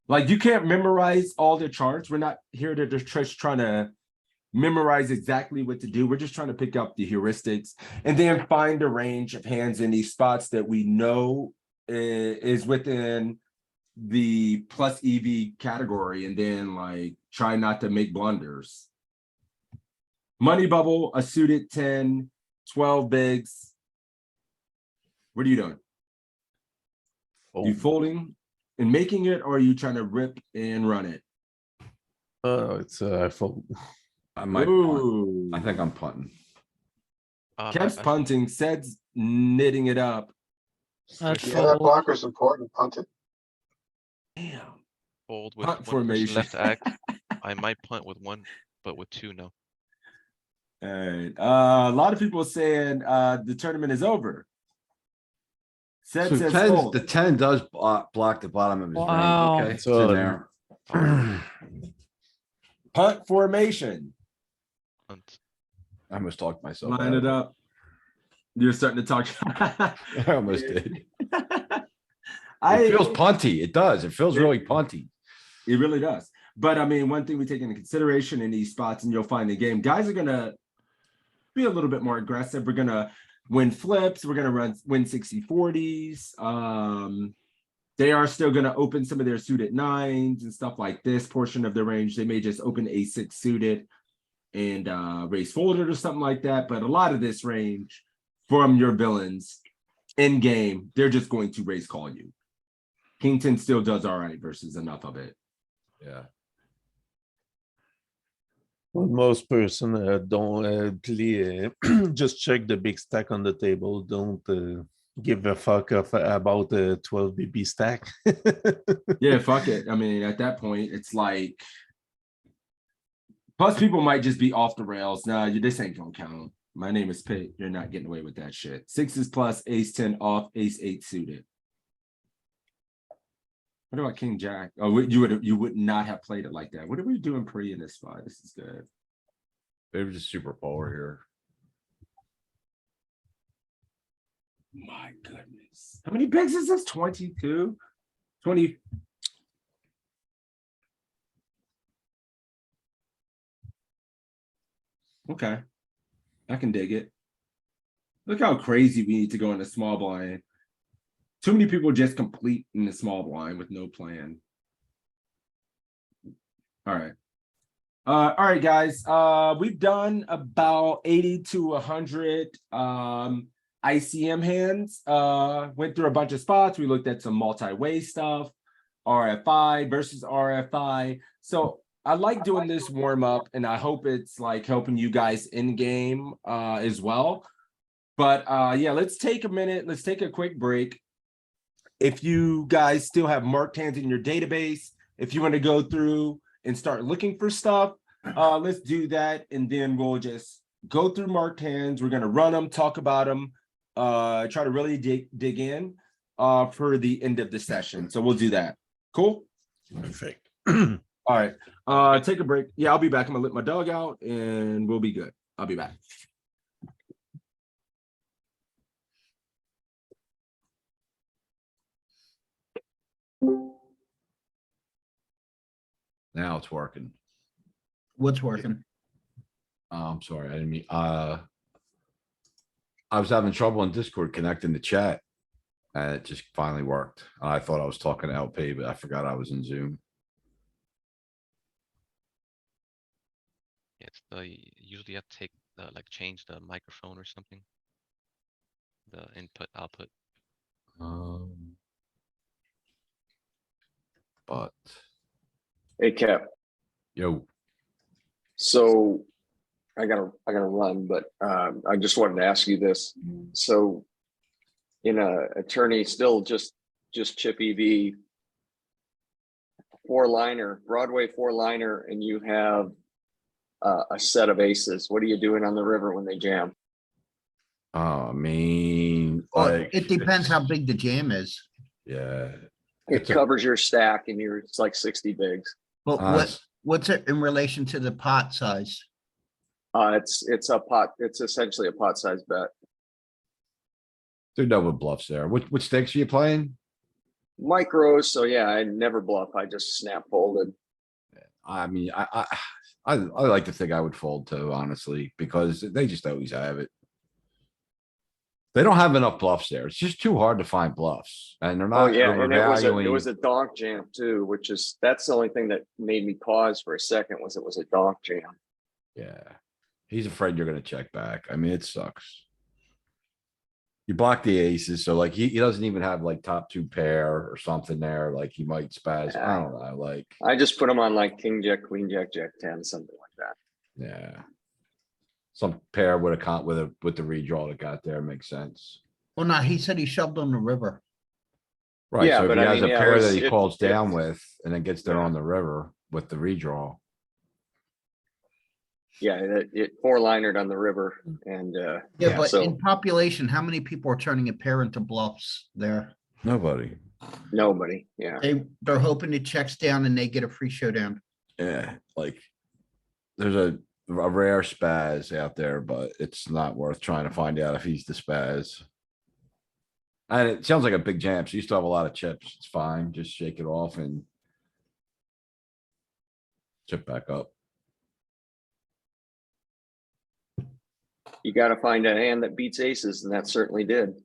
Like you can't memorize all the charts. We're not here to just trying to memorize exactly what to do. We're just trying to pick up the heuristics and then find a range of hands in these spots that we know is within the plus EV category, and then like try not to make blunders. Money bubble, a suited 10, 12 bigs. What are you doing? You folding and making it, or are you trying to rip and run it? it's I fold. I might punt. Ooh. I think I'm punting. Kev's punting, Sed's knitting it up. I'd Yeah, that fold. blocker's important. Punt it. Damn. Fold with Punt one person formation. left to act. I might punt with one, but with two, no. All right. A lot of people are saying the tournament is over. Sed So says 10, fold. the 10 does block the bottom of his Wow. range. Okay, it's So, in there. Punt formation. Punt. I almost talked myself. Line out it of up. You're starting to talk. I almost did. I It feels punty. It does. It feels really punty. It really does. But I mean, one thing we take into consideration in these spots, and you'll find the game, guys are gonna be a little bit more aggressive. We're gonna win flips. We're gonna win 60-40s. They are still gonna open some of their suited nines and stuff like this portion of the range. They may just open a6 suited and raise folded or something like that. But a lot of this range from your villains in game, they're just going to raise call you. King 10 still does all right versus enough of it. Yeah. Well, most person don't play. Just check the big stack on the table. Don't give a fuck about the 12 BB stack. Yeah, fuck it. I mean, at that point, it's like. Plus, people might just be off the rails. Nah, this ain't gonna count. My name is Pitt. You're not getting away with that shit. 6s plus, ace 10 off, ace 8 suited. What about King Jack? Oh, you would not have played it like that. What are we doing pre in this spot? This is good. Maybe just super polar here. My goodness. How many bigs is this? 22? 20. Okay. I can dig it. Look how crazy we need to go in the small blind. Too many people just complete in the small blind with no plan. All right. All right, guys. We've done about 80 to 100. ICM hands, went through a bunch of spots. We looked at some multi-way stuff, RFI versus RFI. So I like doing this warm up, and I hope it's like helping you guys in game as well. But yeah, let's take a minute. Let's take a quick break. If you guys still have marked hands in your database, if you want to go through and start looking for stuff, let's do that. And then we'll just go through marked hands. We're going to run them, talk about them, try to really dig in for the end of the session. So we'll do that. Cool. Perfect. All right. Take a break. Yeah, I'll be back. I'm gonna let my dog out and we'll be good. I'll be back. Now it's working. What's working? I'm sorry, I didn't mean, I was having trouble in Discord connecting the chat. And it just finally worked. I thought I was talking to LP, but I forgot I was in Zoom. It's usually you have to take the, like, change the microphone or something. The input, output. But, Hey, Cap. yo, So I gotta run, but I just wanted to ask you this. So in a attorney still just chip EV 4-liner, Broadway 4-liner, and you have a set of aces. What are you doing on the river when they jam? I mean, Well, like. it depends how it's- big the jam is. Yeah. It It's a- covers your stack and it's like 60 bigs. But Honest- what's it in relation to the pot size? It's a pot. It's essentially a pot size bet. There are no bluffs there. What stakes are you playing? Micros. So yeah, I never bluff. I just snap folded. I mean, I like to think I would fold too, honestly, because they just always have it. They don't have enough bluffs there. It's just too hard to find bluffs, and they're Oh not yeah, and it was overvaluing. a donk jam too, which is that's the only thing that made me pause for a second was it was a donk jam. Yeah, he's afraid you're gonna check back. I mean, it sucks. You block the aces, so like he doesn't even have like top 2 pair or something there. Like he might spaz. I don't know. Like, I just put him on like king jack, queen jack, jack 10, something like that. yeah. Some pair with a with the redraw that got there makes sense. Well, no, he said he shoved on the river. Right, Yeah, so if but he I has a mean, yeah, it pair was- that he it- calls it- down with and then gets there Yeah. on the river with the redraw. Yeah, it 4-linered on the river and Yeah, but so in population, how many people are turning a pair into bluffs there? Nobody. nobody. Yeah. They're hoping it checks down and they get a free showdown. Yeah, like. There's a rare spaz out there, but it's not worth trying to find out if he's the spaz. And it sounds like a big jam, so you still have a lot of chips. It's fine. Just shake it off and. Chip back up. You got to find a hand that beats aces, and that certainly did.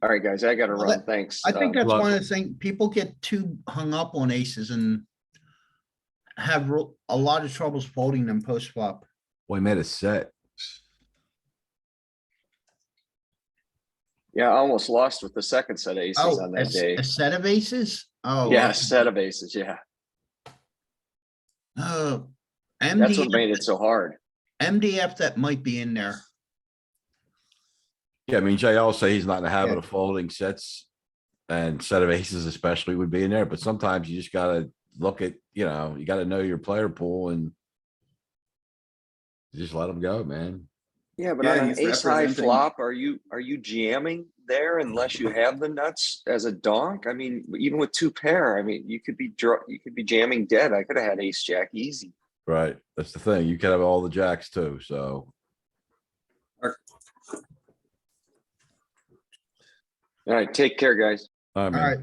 All right, guys, I got to Well, run. Thanks. I think that's Look- one of the things, people get too hung up on aces and have a lot of troubles folding them post flop. Well, he made a set. Yeah, I almost lost with the second set of aces Oh, on that day. a set of aces? Oh. Yeah, okay. set of aces. Yeah, Oh, that's what MDF, made it so hard. MDF that might be in there. Yeah, I mean, JL say he's not in the habit Yeah. of folding sets. And set of aces especially would be in there, but sometimes you just gotta look at, you gotta know your player pool and. Just let them go, man. Yeah, but Yeah, on an he's ace high representing- flop, are you jamming there unless you have the nuts as a donk? I mean, even with 2 pair, I mean, you could be jamming dead. I could have had ace jack easy. Right, that's the thing. You could have all the jacks too, so. All right, take care, guys. I All mean, right.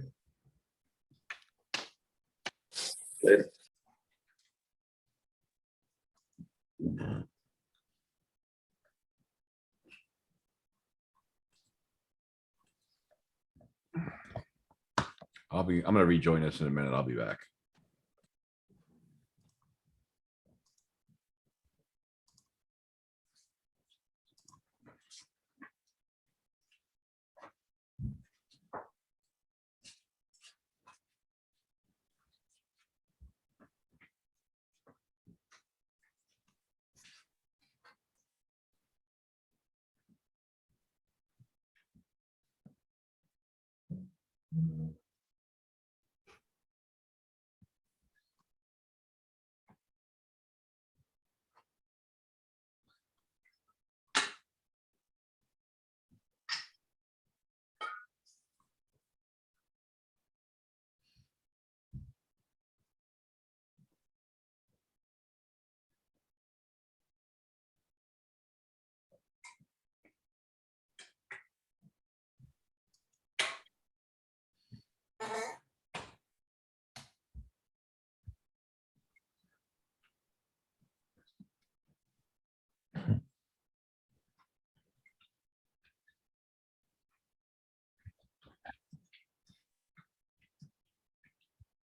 I'm gonna rejoin us in a minute. I'll be back.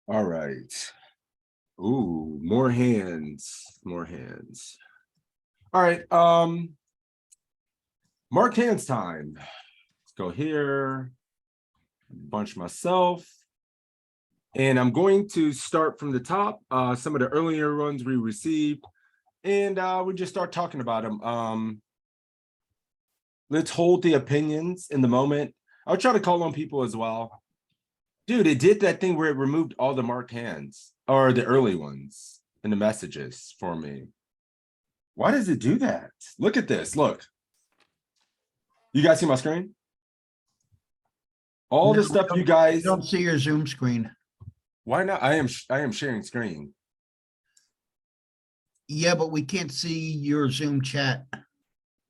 All right. Ooh, more hands, more hands. All right, marked hands time. Let's go here. Bunch myself. And I'm going to start from the top. Some of the earlier ones we received. And we just start talking about them. Let's hold the opinions in the moment. I'll try to call on people as well. Dude, it did that thing where it removed all the marked hands or the early ones in the messages for me. Why does it do that? Look at this. Look. You guys see my screen? All the No, stuff you I guys. don't see your Zoom screen. Why not? I am sharing screen. Yeah, but we can't see your Zoom chat.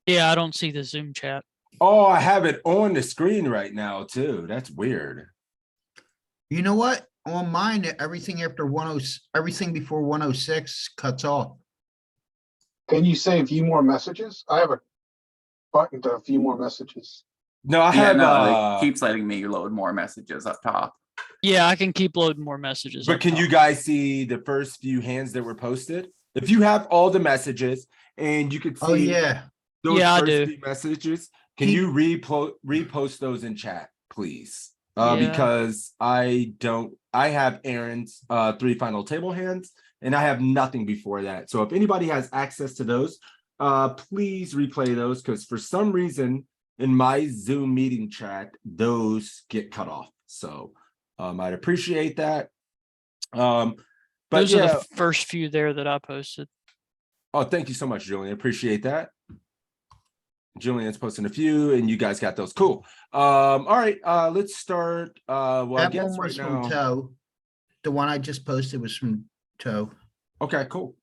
Yeah, I don't see the Zoom chat. Oh, I have it on the screen right now too. That's weird. You know what? On mine, everything after everything before 106 cuts off. Can you say view more messages? I have a button to view more messages. No, I Yeah, have no, it keeps letting me load more messages up top. Yeah, I can keep loading more messages. but up can you top. guys see the first few hands that were posted? If you have all the messages and you could see Oh, yeah. those Yeah, I first do. few messages, can Keep- you repost those in chat, please? Yeah. Because I have Aaron's 3 final table hands and I have nothing before that. So if anybody has access to those, please replay those because for some reason in my Zoom meeting chat, those get cut off. So I'd appreciate that. But Those yeah, are the first few there that I posted. oh, thank you so much, Julian. Appreciate that. Julian's posting a few and you guys got those. Cool. All right, let's start. Well, I That guess one right was from now. Toe. The one I just posted was from Toe. Okay, cool.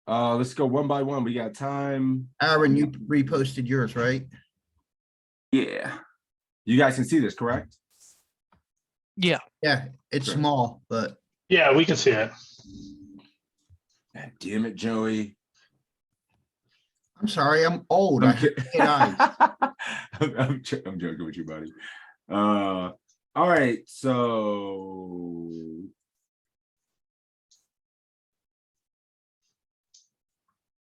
Let's go one by one. We got time. Aaron, you reposted yours, right? Yeah. You guys can see this, correct? Yeah. Yeah, it's Sure. small, but Yeah, we can see it. God damn it, Joey. I'm sorry, I'm old. I I'm, have eight eyes. I'm joking with you, buddy. All right, so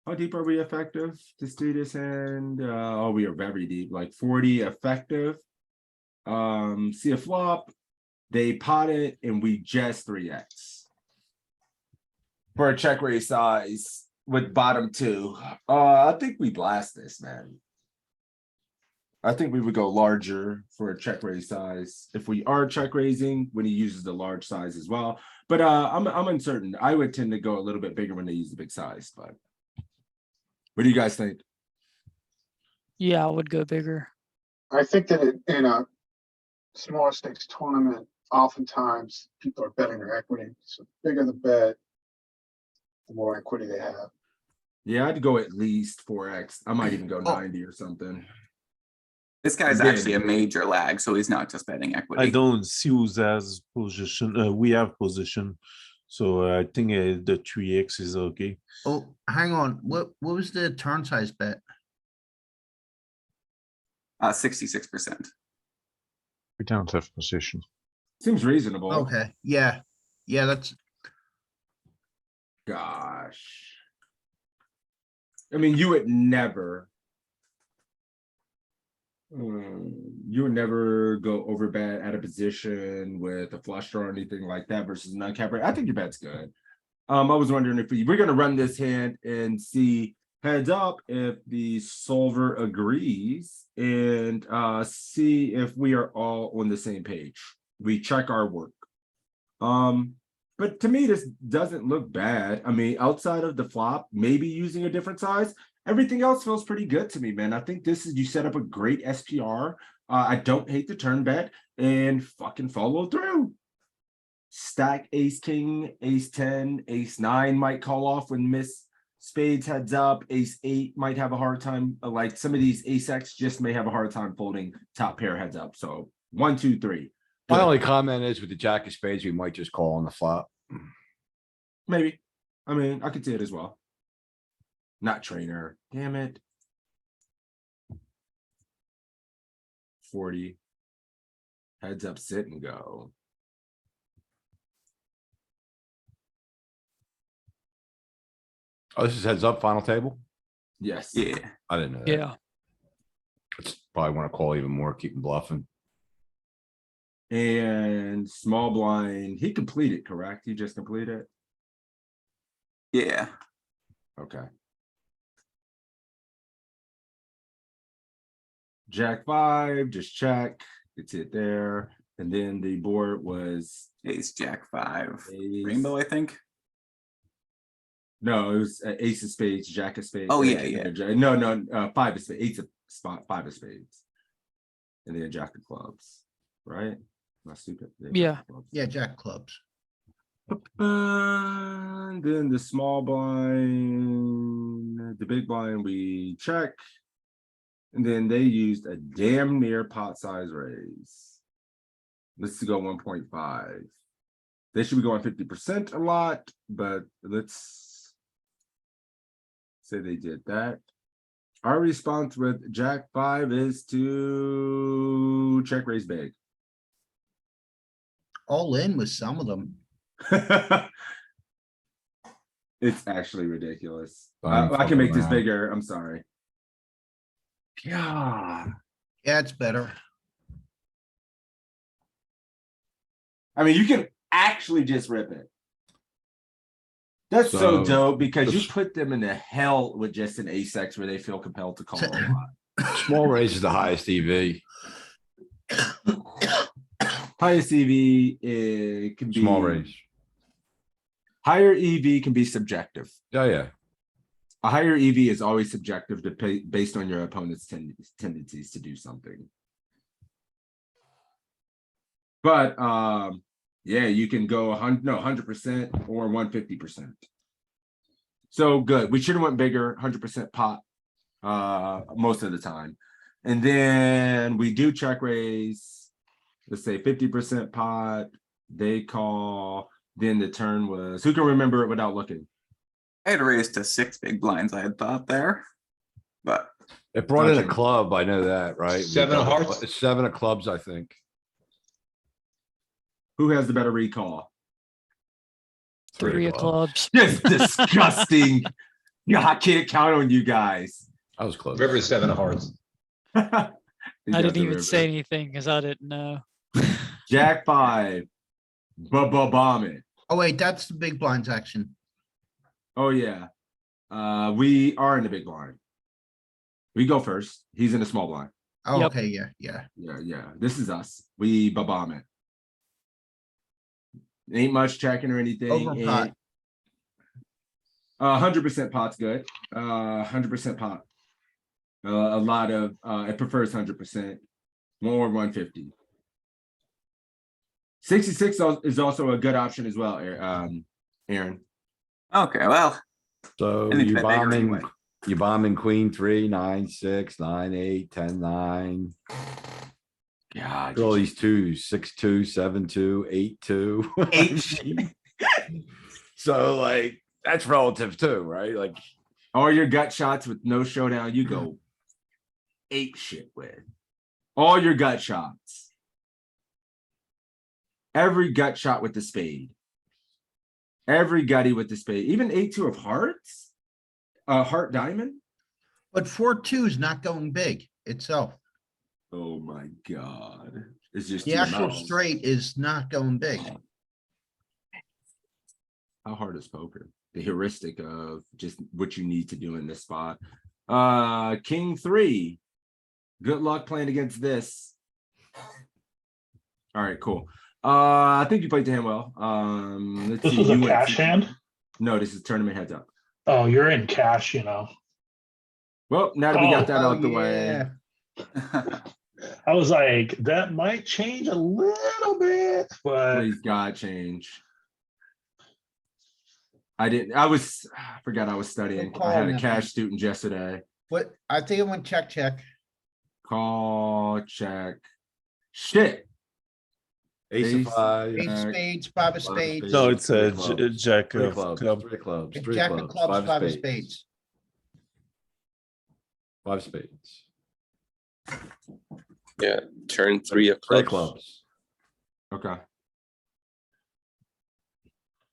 how deep are we effective to do this? And oh, we are very deep, like 40 effective. See a flop, they pot it, and we just 3x for a check raise size with bottom 2. I think we blast this, man. I think we would go larger for a check raise size if we are check raising when he uses the large size as well. But I'm uncertain. I would tend to go a little bit bigger when they use the big size. But what do you guys think? Yeah, I would go bigger. I think that in a smaller stakes tournament, oftentimes people are betting their equity. So the bigger the bet, the more equity they have. Yeah, I'd go at least 4x. I might even go Oh. 90 or something. This guy's Again. actually a major lag, so he's not just betting equity. I don't see who's as position. We have position, so I think the 3x is okay. oh, hang on. What was the turn size bet? 66%. We don't have position. Seems reasonable. Okay, yeah. Yeah, that's Gosh. I mean, you would never. You would never go over bet at a position with a flush draw or anything like that versus an uncapped rate. I think your bet's good. I was wondering if we're gonna run this hand and see heads up if the solver agrees and see if we are all on the same page. we check our work. But to me, this doesn't look bad. I mean, outside of the flop, maybe using a different size, everything else feels pretty good to me, man. I think this is, you set up a great SPR. I don't hate the turn bet and fucking follow through. Stack ace, king, ace 10, ace 9 might call off when miss spades heads up. Ace 8 might have a hard time. Like some of these ace X just may have a hard time folding top pair heads up. So 1, 2, 3. My Good. only comment is with the jack of spades, we might just call on the flop. Maybe. I mean, I could see it as well. Not trainer. Damn it. 40. Heads up, sit and go. Oh, this is heads up final table? Yes. Yeah. I didn't know that. Yeah. It's probably want to call even more, keep him bluffing. And small blind. He completed, correct? He just completed. Yeah. Okay. Jack 5, just check. It's it there. And then the board was Ace, Jack 5. ace. Rainbow, I think. No, it was ace of spades, jack of spades. Oh, yeah, yeah. No, 5 of spades, 8 of spot, 5 of spades. And then jack of clubs, right? Am I stupid? Jack Yeah. of clubs. Yeah, jack clubs. And then the small blind, the big blind, we check. And then they used a damn near pot size raise. Let's go 1.5. They should be going 50% a lot, but let's say they did that. Our response with Jack 5 is to check raise big. All in with some of them. It's actually ridiculous. Don't I can make this around. bigger. I'm sorry. God. Yeah, it's better. I mean, you can actually just rip it. That's so So, dope because you this- put them in the hell with just an ace X where they feel compelled to call a lot. Small raise is the highest EV. Highest EV, it can be. Small raise. Higher EV can be subjective. Yeah, yeah. A higher EV is always subjective to pay, based on your opponent's tendencies to do something. But yeah, you can go 100% or 150%. So good. We should have went bigger, 100% pot most of the time. And then we do check raise. Let's say 50% pot. They call. Then the turn was, who can remember it without looking? I had raised to 6 big blinds, I had thought there. But It brought in a Gotcha. club, I know that, right? We 7 of double- hearts? 7 of clubs, I think. Who has the better recall? 3 of clubs. Just disgusting. Yeah, I can't count on you guys. I was close. River 7 of hearts. I didn't even say anything because I didn't know. Jack 5. Bomb it. Oh, wait, that's the big blinds action. Oh yeah. We are in the big blind. We go first. He's in the small blind. Oh, Yep. okay, yeah, yeah. Yeah. This is us. We bomb it. Ain't much checking or anything. Over pot. 100% pot's good. 100% pot. A lot of it prefers 100%. More 150. 66 is also a good option as well, Aaron. okay, well, So Any you bet bigger bombing, anyway. you bombing queen 3, 9, 6, 9, 8, 10, 9. God, All these twos, 6, 2, 7, 2, 8, 2. So like, that's relative too, right? Like, all your gut shots with no showdown, you go ape shit with. All your gut shots. Every gut shot with the spade. Every gutty with the spade. Even 8-2 of hearts. Heart diamond. But 4-2 is not going big itself. Oh my god. It's just The too actual much. straight is not going big. How hard is poker? The heuristic of just what you need to do in this spot. King 3. Good luck playing against this. All right, cool. I think you played the hand well. Let's This see. was a you went cash hand? No, this is tournament heads up. Oh, you're in cash, you know. Well, now that we got Oh, that Oh, out the way, yeah. I was like, that might change a little bit, but please God change. I forgot I was studying. I had a calling cash that. student yesterday. What, I think it went check. Call, check. Shit. Ace of Ace, five. Ace Jack. spades, five of Five spades. No, it's three a clubs, jack three of clubs, club. three clubs, It's three jack of clubs, clubs, five of spades. Five spades. Yeah, turn 3 of Three clubs. clubs. Okay.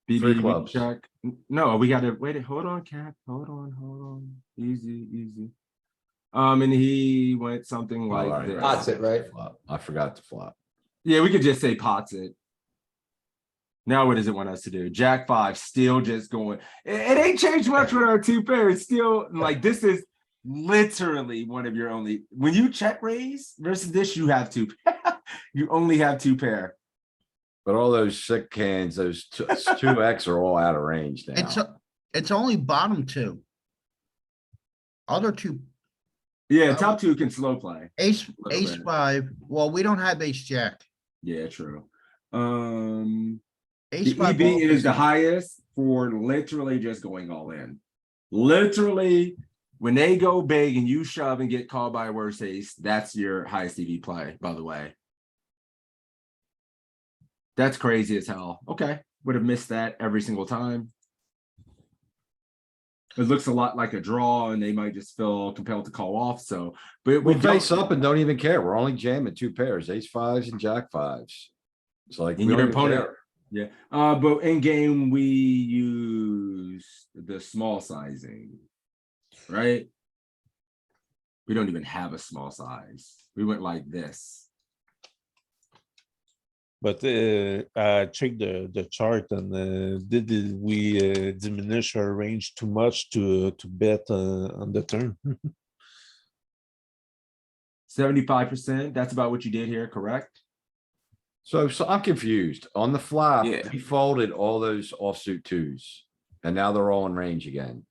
Three BB, we clubs. check. No, we gotta wait. Hold on, Cap. Hold on. Easy. And he went something Oh, like all right, this. right, Pots it, right? Flop. I forgot to flop. Yeah, we could just say pots it. Now what does it want us to do? Jack 5 still just going. It ain't changed much with our two pairs. Still, like, this is literally one of your only. When you check raise versus this, you have two. You only have two pair. But all those sick hands, those two X are all out of range It's, now. it's only bottom two. Other two, Yeah, top two can slow play. ace, Little ace bit. five. Well, we don't have ace jack. Yeah, true. Ace The five. EV is the always- highest for literally just going all in. Literally, when they go big and you shove and get called by a worse ace, that's your highest EV play, by the way. That's crazy as hell. Okay, would have missed that every single time. It looks a lot like a draw and they might just feel compelled to call off, so. But we We face don't, up and don't even care. We're only jamming two pairs, ace fives and jack fives. It's like, we and don't your even opponent. care. Yeah, but in game, we use the small sizing, right? We don't even have a small size. We went like this. But check the chart and did we diminish our range too much to bet on the turn? 75%, that's about what you did here, correct? So I'm confused. On the flop, Yeah. we folded all those offsuit twos. And now they're all in range again.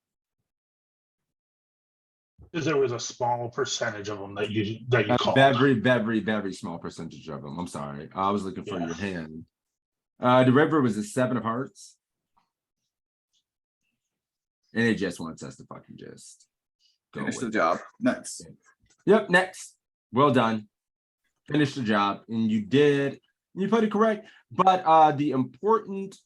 because there was a small percentage of them that you called. Very small percentage of them. I'm sorry. I was looking for Yeah. your hand. The river was a 7 of hearts. And it just wants us to fucking just go Finish the with it. job. Nuts. Yep, next. Well done. Finish the job. And you did. You put it correct. But the important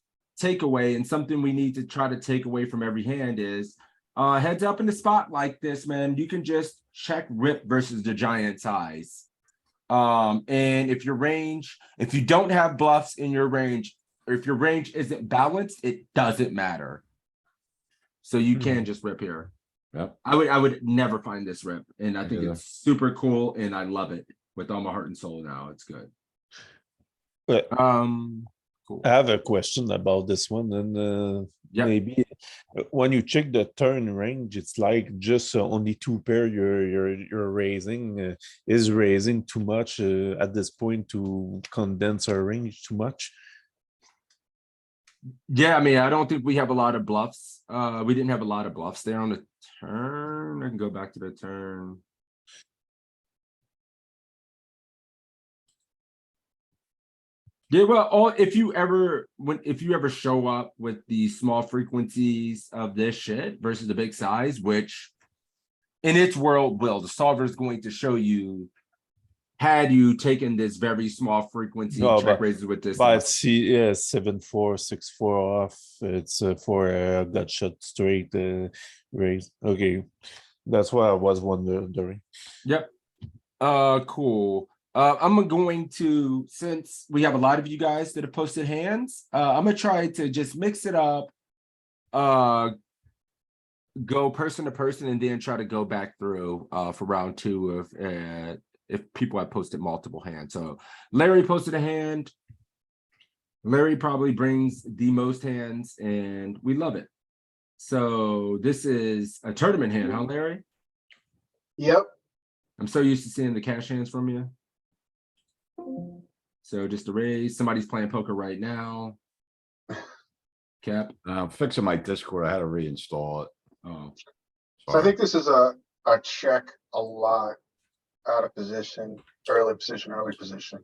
takeaway and something we need to try to take away from every hand is heads up in the spot like this, man. You can just check rip versus the giant size. And if your range, if you don't have bluffs in your range, or if your range isn't balanced, it doesn't matter. So you can just rip here. Yep. I would never find this rip, and I think Yeah. it's super cool, and I love it with all my heart and soul. Now it's good. But Cool. I have a question about this one, and Yep. maybe when you check the turn range, it's like just only two pair you're raising. Is raising too much at this point to condense our range too much? Yeah, I mean, I don't think we have a lot of bluffs. We didn't have a lot of bluffs there on the turn. I can go back to the turn. Yeah, well, if you ever show up with the small frequencies of this shit versus the big size, which in its world, the solver is going to show you had you taken this very small frequency No, check raises with this. But see, yeah, 7-4, 6-4 off. It's for a gut shot straight raise. Okay, that's what I was wondering. Yep. Cool. I'm going to, since we have a lot of you guys that have posted hands, I'm gonna try to just mix it up. Go person to person and then try to go back through for round 2 if people have posted multiple hands. So Larry posted a hand. Larry probably brings the most hands and we love it. So this is a tournament hand, huh, Larry? Yep. I'm so used to seeing the cash hands from you. So just a raise. Somebody's playing poker right now. Cap. I'm fixing my Discord. I had to reinstall it. Oh, So I think this is a check a lot out of position, early position.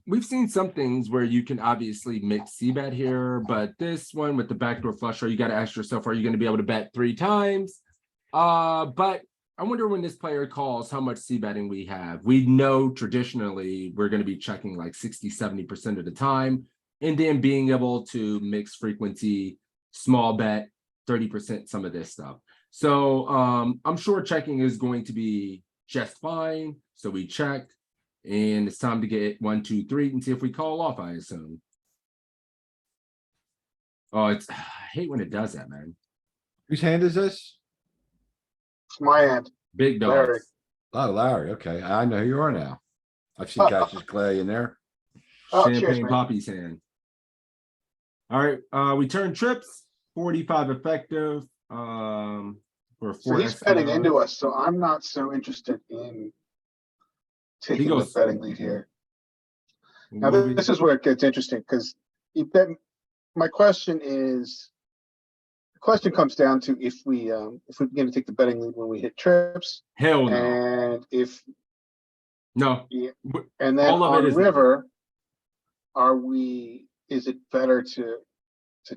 We've seen some things where you can obviously mix c-bet here, but this one with the backdoor flush draw, you got to ask yourself, are you going to be able to bet 3 times? But I wonder when this player calls how much c-betting we have. We know traditionally we're going to be checking like 60-70% of the time, and then being able to mix frequency, small bet, 30%, some of this stuff. So I'm sure checking is going to be just fine. So we check. And it's time to get 1, 2, 3 and see if we call off, I assume. Oh, I hate when it does that, man. Whose hand is this? It's my hand. Big Larry. dogs. Oh, Larry. Okay, I know who you are now. I've seen Cassius Clay in there. Oh, cheers, Champagne man. Poppy's hand. All right, we turn trips, 45 effective. For So 4 he's betting SPR. into us, so I'm not so interested in taking the goes- betting lead here. Now, What do we- this is where it gets interesting, because my question is, the question comes down to if we begin to take the betting lead when we hit trips, Hell no. and if, No. yeah, W- and then all of it on is- river, is it better to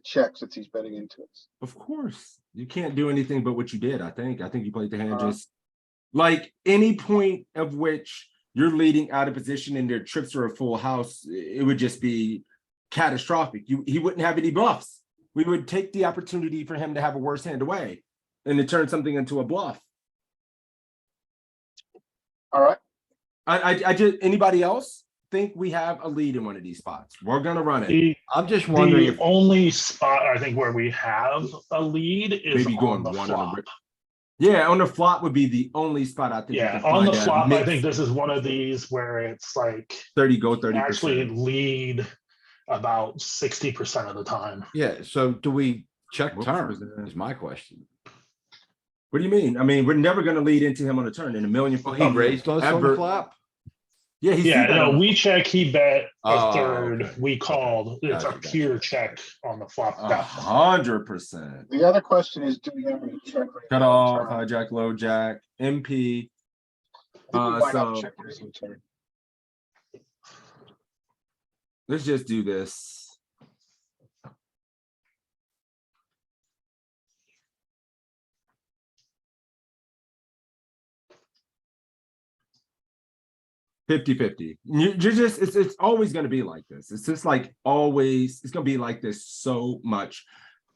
check since he's betting into us? Of course. You can't do anything but what you did, I think. I think you played the hand Uh-huh. just like any point of which you're leading out of position and their trips are a full house, it would just be catastrophic. He wouldn't have any bluffs. We would take the opportunity for him to have a worse hand away and to turn something into a bluff. All right. I just, anybody else think we have a lead in one of these spots? We're gonna run it. I'm just wondering The if, only spot I think where we have a lead is Maybe on going the one flop. on the yeah, on the flop would be the only spot I think. we Yeah, can on the find a flop, I mix. think this is one of these where it's like 30 go 30%. actually lead about 60% of the time. yeah, so do we check Whoops, turn was that- is my question. What do you mean? I mean, we're never gonna lead into him on a turn in a million. Well, he raised us on the ever- flop? Yeah, he's Yeah, no, we check, he bet a Oh, third, okay. we called. It's a Gotcha, pure gotcha. check on the flop. Oh, depth. 100%. The other question is, do we have any check raise? Cut on off, turn? hijack, low jack, MP. I think we might have so- check raise on turn. Let's just do this. Fifty-50. You're just, it's always gonna be like this. It's just like always, it's gonna be like this so much.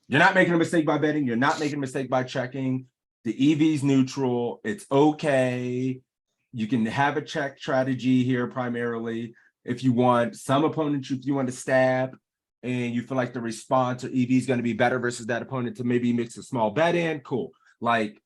You're not making a mistake by betting, you're not making a mistake by checking. The EV's neutral, it's okay. You can have a check strategy here primarily. If you want some opponents, if you want to stab and you feel like the response or EV is going to be better versus that opponent to maybe mix a small bet in, cool. Like,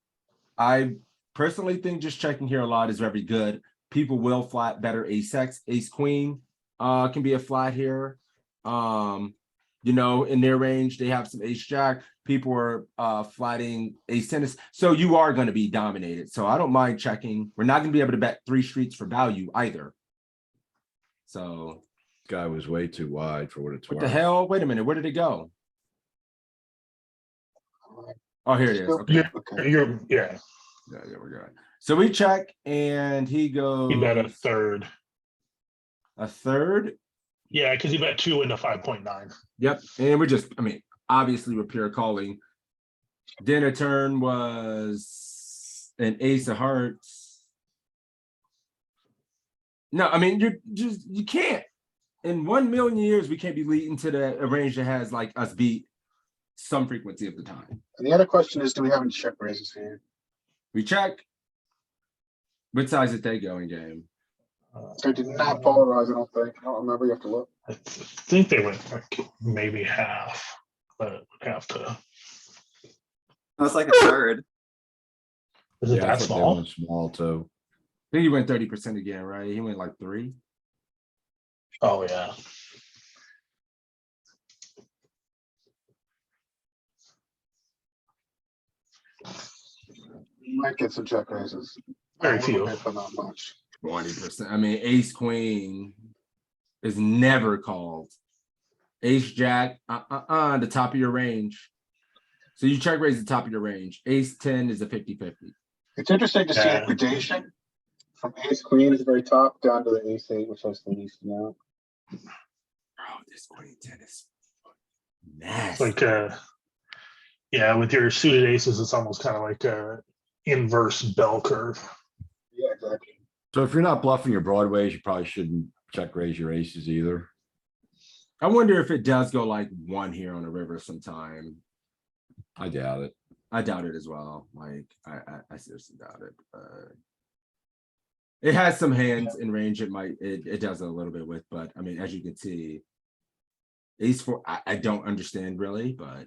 I personally think just checking here a lot is very good. People will flat better ace-x, ace-queen can be a flat here. You know, in their range, they have some ace-jack. People are flatting ace-tennis. So you are going to be dominated. So I don't mind checking. We're not going to be able to bet 3 streets for value either. So Guy was way too wide for what it's what worth. the hell? Wait a minute. Where did it go? Oh, here it is. Still- Okay. Yeah, Okay. yeah, Yeah, we're good. So we check and he goes he bet a third. a third. Yeah, because he bet 2 into 5.9. Yep. And we're just, I mean, obviously we're pure calling. Dinner turn was an ace of hearts. No, I mean, you can't. In 1 million years, we can't be leading to a range that has like us beat some frequency of the time. And the other question is, do we have any check raises here? We check. What size did they go in game? I did not polarize, I don't think. I don't remember. You have to look. I think they went like maybe half, but would have to. That's like a third. Is it Yeah, I that thought they small? went small too. I think he went 30% again, right? He went like 3. Oh, yeah. You might get some check raises. Very A little few. bit, but not much. 20%. I mean, ace queen is never called. Ace jack, the top of your range. So you check raise the top of your range. Ace 10 is a 50-50. It's interesting to see the gradation from ace queen at the very top down to the ace 8, which has the least amount. Oh, this queen 10 is It's nasty. like yeah, with your suited aces, it's almost kind of like a inverse bell curve. Yeah, exactly. So if you're not bluffing your broadways, you probably shouldn't check raise your aces either. I wonder if it does go like one here on the river sometime. I doubt it. I doubt it as well. Like I seriously doubt it. It has some hands in range. It does a little bit with, but I mean, as you can see, ace 4. I don't understand really, but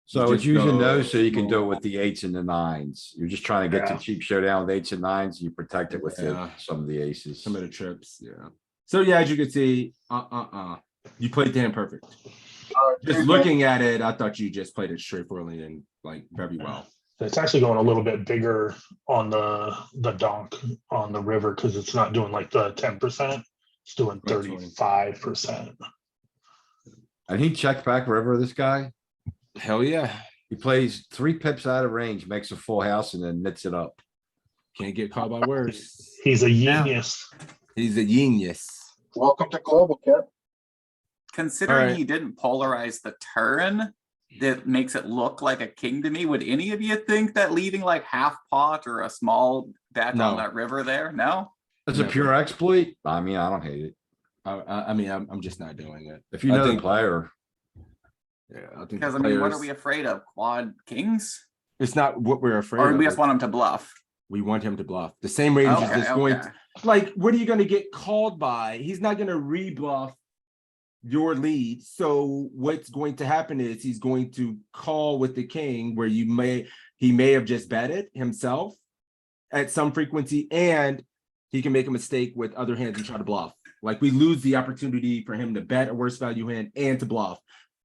So it's just using go those so you can do it small. with the 8s and the 9s. You're just trying to get to Yeah. cheap showdown with 8s and 9s. You protect it with Yeah. some of the aces. Some of the trips, yeah. So yeah, as you can see, you played the hand perfect. Just looking at it, I thought you just played it straightforwardly and like very well. It's actually going a little bit bigger on the donk on the river because it's not doing like the 10%. It's doing 35%. And he checked back river, this guy. Hell yeah. He plays 3 pips out of range, makes a full house and then knits it up. Can't get caught by worse. He's a genius. He's a genius. Welcome to global, Kev. Considering Alright. he didn't polarize the turn, that makes it look like a king to me. Would any of you think that leaving like half pot or a small bet No. on that river there? No? That's a Never. pure exploit. I mean, I don't hate it. I mean, I'm just not doing it. If you I know the think- player. Yeah, I think Because the I mean, what are players- we afraid of? Quad kings? It's not what we're afraid Or of. we just want him to bluff? We want him to bluff. The same range is Okay, just going okay. to, like, what are you gonna get called by? He's not gonna rebluff your lead. So what's going to happen is he's going to call with the king where he may have just betted himself at some frequency, and he can make a mistake with other hands and try to bluff. Like we lose the opportunity for him to bet a worse value hand and to bluff,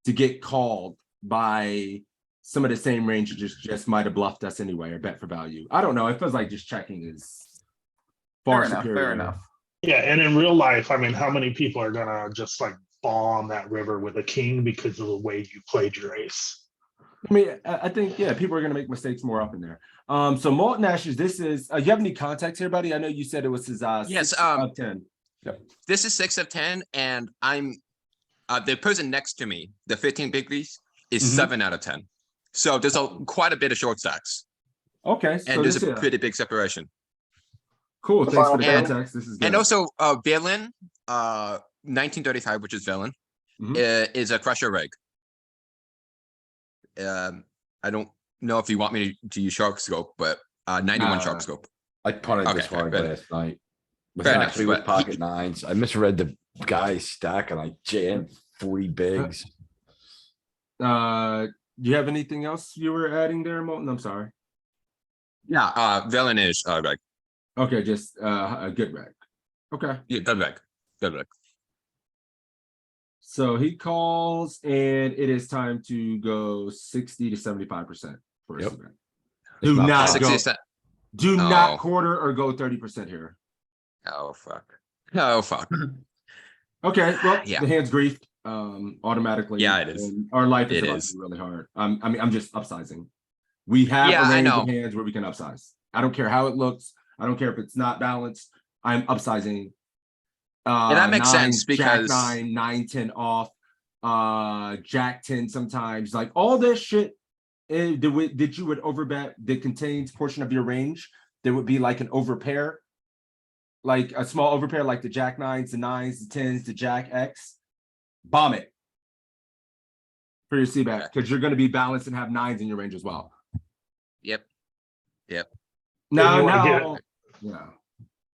to get called by some of the same ranges just might have bluffed us anyway or bet for value. I don't know. It feels like just checking is far Fair enough, superior. fair enough. Yeah, and in real life, I mean, how many people are gonna just like bomb that river with a king because of the way you played your ace? I mean, I think, yeah, people are going to make mistakes more often there. So Molten Ashes, this is, you have any context here, buddy? I know you said it was his Yes, 6 of 10. This is 6 of 10, and I'm the person next to me, the 15 biggies, is Mhm. 7 out of 10. So there's quite a bit of short stacks, Okay, so and there's this a is pretty big separation. cool. Thanks for the And- context. This is good. And also, villain, 1935, which is villain, Mhm. is a crusher reg. I don't know if you want me to use shark scope, but 91 shark scope. I punted this Okay, hard fair last night. With Fair enough, actually with but pocket 9s. I misread the guy's stack and I jammed 40 bigs. Do you have anything else you were adding there, Molten? I'm sorry. Yeah, villain is reg. Okay, just a good reg. Okay. Yeah, good reg. Good reg. So he calls and it is time to go 60 to 75% for a Yep. C-bet. It's Do not not bad. go, 60%. do Oh. not quarter or go 30% here. Oh, fuck. Oh, fuck. Okay, well, Yeah. the hand's griefed automatically. Yeah, it is. and our life is It about is. to be really hard. I mean, I'm just upsizing. We have Yeah, a I range know. of hands where we can upsize. I don't care how it looks. I don't care if it's not balanced. I'm upsizing. Yeah, that makes sense Jack because 9, 9, 10 off, Jack 10 sometimes. Like all this shit that you would overbet that contains portion of your range, there would be like an overpair. Like a small overpair, like the Jack 9s, the 9s, the 10s, the Jack X. Bomb it for your C-bet because you're going to be balanced and have 9s in your range as well. Yep. No, you wanna no. Yeah.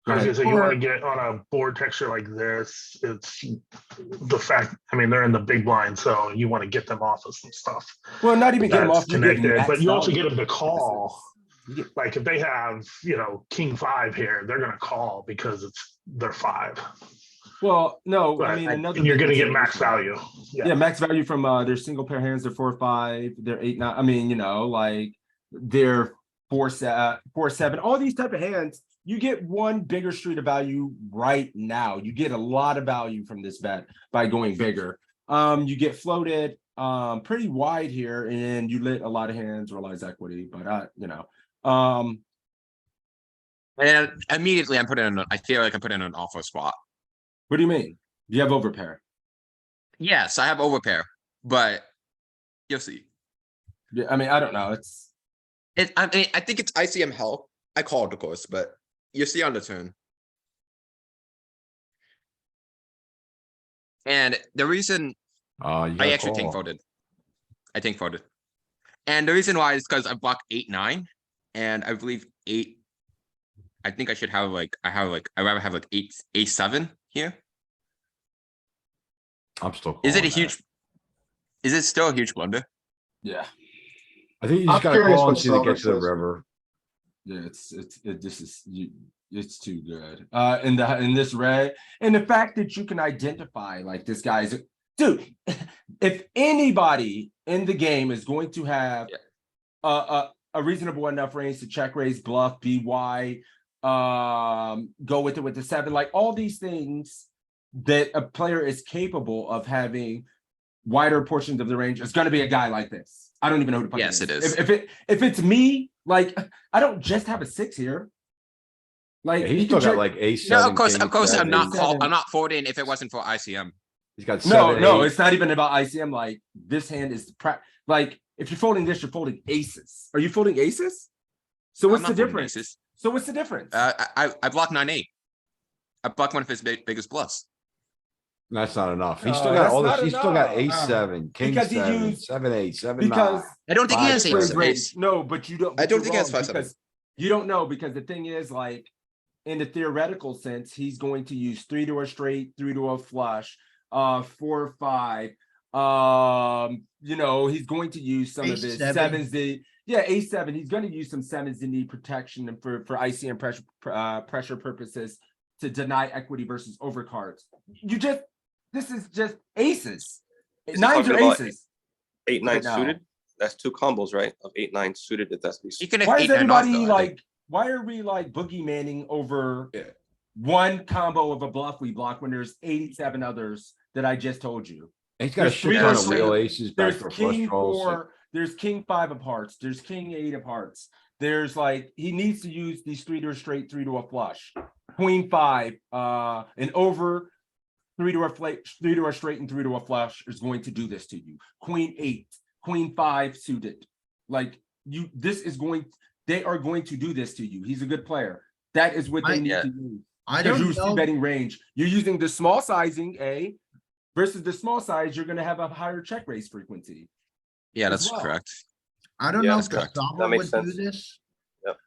Go I was ahead. gonna say, you want to get on a board texture like this, it's the fact, I mean, they're in the big blind, so you want to get them off of some stuff. Well, not even get them that's off. You get connected, but max you also value. get them to call. You get- Like if they have, King 5 here, they're gonna call because they're 5. Well, no, I But mean, another. and you're big gonna get max consideration. value. Yeah, max value from their single pair hands, they're 4, 5, they're 8, 9. I mean, like they're 4, 7, all these type of hands you get one bigger street of value right now. You get a lot of value from this bet by going bigger. You get floated pretty wide here, and you lit a lot of hands, realize equity, but you know. And immediately I'm putting in, I feel like I'm putting in an awful spot. What do you mean? You have overpair. Yes, I have overpair, but you'll see. Yeah, I mean, I don't know. I mean, I think it's ICM help. I called, of course, but you'll see on the turn. And the reason You I gotta actually think call. folded. I think folded. And the reason why is because I blocked 8-9, and I believe 8. I think I should have like I rather have like 8-7 here. I'm still. Is it a calling that. huge? Is it still a huge blunder? Yeah. I think you I'm just gotta curious call and what see the Silver get to the says. river. Yeah, it's too good. In this red, and the fact that you can identify like this guy's dude. If anybody in the game is going to have a reasonable enough range to check raise, bluff, BY, go with it with the 7, like all these things that a player is capable of having wider portions of the range, is going to be a guy like this. I don't even know who the fuck Yes, it is. If it's me, like I don't just have a 6 here. Like Yeah, he he's can still got check. like A7. No, of course, king I'm seven. not seven. I'm not folding if it wasn't for ICM. He's got No, 7, no, 8. it's not even about ICM. Like this hand is like if you're folding this, you're folding aces. Are you folding aces? So what's I'm the not folding difference? aces. So what's the difference? I blocked 9-8. I blocked one of his biggest bluffs. That's not enough. He's No, still got that's all this. not He's still got enough. A7, king Because he 7, used- 7, 8, 7, because 9. I don't think he has Five, Check seven. raise. No, but you don't. I but don't you're think he has wrong 5-7. because you don't know, because the thing is, like in the theoretical sense, he's going to use 3 to a straight, 3 to a flush, 4, 5. You know, he's going to use some of his A7. 7s. A7. He's going to use some 7s that need protection and for ICM pressure purposes to deny equity versus overcards. This is just aces. Is he 9s talking are about aces. 8-9 right now. suited. That's 2 combos, right? Of 8-9 suited. If that's He can have Why is 8-9 off, everybody though, I think. like? Why are we like boogeymanning over Yeah. one combo of a bluff we block when there's 87 others that I just told you? He's got a There's shit 3 ton to of a wheel straight. aces, There's backdoor flush king draws. 4. There's king 5 of hearts. There's king 8 of hearts. There's like he needs to use these 3 to a straight, 3 to a flush, queen 5, and over 3 to a straight and 3 to a flush is going to do this to you. Queen 8, queen 5 suited, like you. They are going to do this to you. He's a good player. That is what they need to use. I Because don't you see know. betting range. You're using the small sizing versus the small size. You're going to have a higher check raise frequency. Yeah, as that's well. correct. I don't Yeah, know that's if the correct. solver That makes would do sense. this. Yep.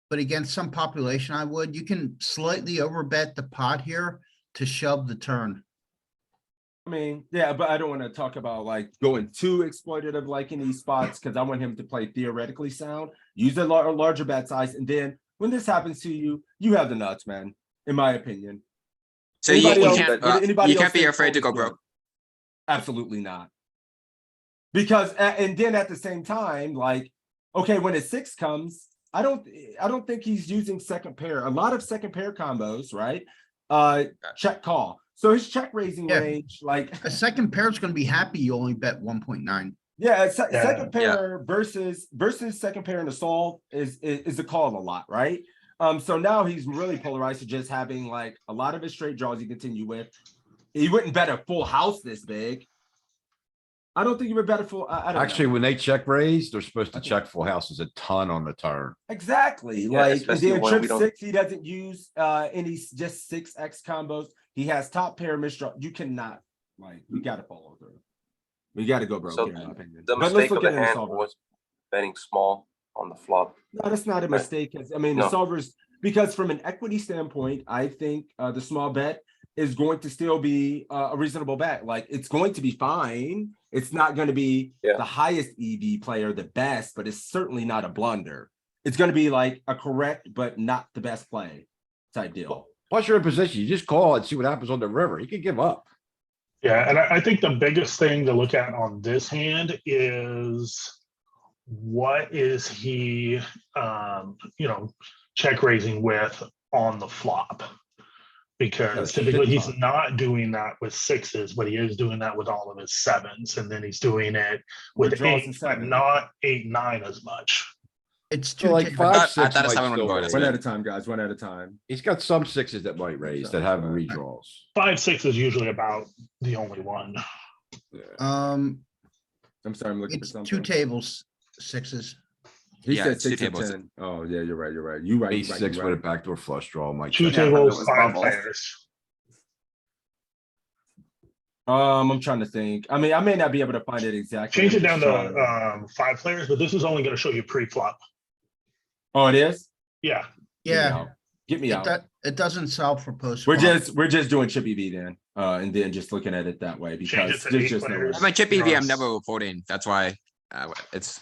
But against some population, I would. You can slightly overbet the pot here to shove the turn. I mean, yeah, but I don't want to talk about like going too exploitative like in these spots, because I want him to play theoretically sound, use a larger bet size, and then when this happens to you, you have the nuts, man, in my opinion. So Anybody you else- can't would anybody you else can't be think afraid to go fold is broke. good? Absolutely not. Because and then at the same time, like, okay, when a 6 comes, I don't think he's using second pair. A lot of second pair combos, right? Check call. So his check raising Yeah. range, like A second pair is going to be happy. You only bet 1.9. yeah, Yeah. second pair versus second pair in the solve is a call a lot, right? So now he's really polarized to just having like a lot of his straight draws he continue with. He wouldn't bet a full house this big. I don't think you would bet a full. I don't Actually, know. when they check raise, they're supposed to check full houses a ton on the turn. Exactly. Yeah, Like and especially then when trip we don't- 6, he doesn't use any just 6x combos. He has top pair misdraw. You cannot, like, you gotta follow through. We gotta go broke So here, in my opinion. the But let's mistake look of the at the hand solver. was betting small on the flop. No, that's not a mistake. I mean, the No. solvers, because from an equity standpoint, I think the small bet is going to still be a reasonable bet. Like, it's going to be fine. It's not going to be Yeah. the highest EV player, the best, but it's certainly not a blunder. It's going to be like a correct, but not the best play type deal. Plus you're in position. You just call and see what happens on the river. You can give up. Yeah, and I think the biggest thing to look at on this hand is what is he, check raising with on the flop. Because shit typically he's ton. not doing that with sixes, but he is doing that with all of his sevens, and then he's doing it What with draws the eights, but seven? not 8-9 as much. It's So two like tables. five, I six thought a might 7 wouldn't still go this One raise. at a time, guys, one at a time. He's got some sixes that might raise that have redraws. 5-6 is usually about the only one. Um, I'm sorry, I'm looking for it's two something. tables, sixes. He Yeah, said it's two 6 of tables. 10. Oh, yeah, you're right, you're right. You right, you Ace right, six you with a right. backdoor flush draw might. Two check. tables, was 5 bubble. pairs. I'm trying to think. I mean, I may not be able to find it exactly. Change I'm it down just trying to 5 players, but this is only going to show you pre-flop. Oh, it is? Yeah. Get me Yeah, out. Get me it, out. it doesn't solve for post. We're flop. just doing chip EV then, and then just looking at it that way Change because it to there's 8 just no way. players. I mean, chip EV, I'm Yes. never folding. That's why it's.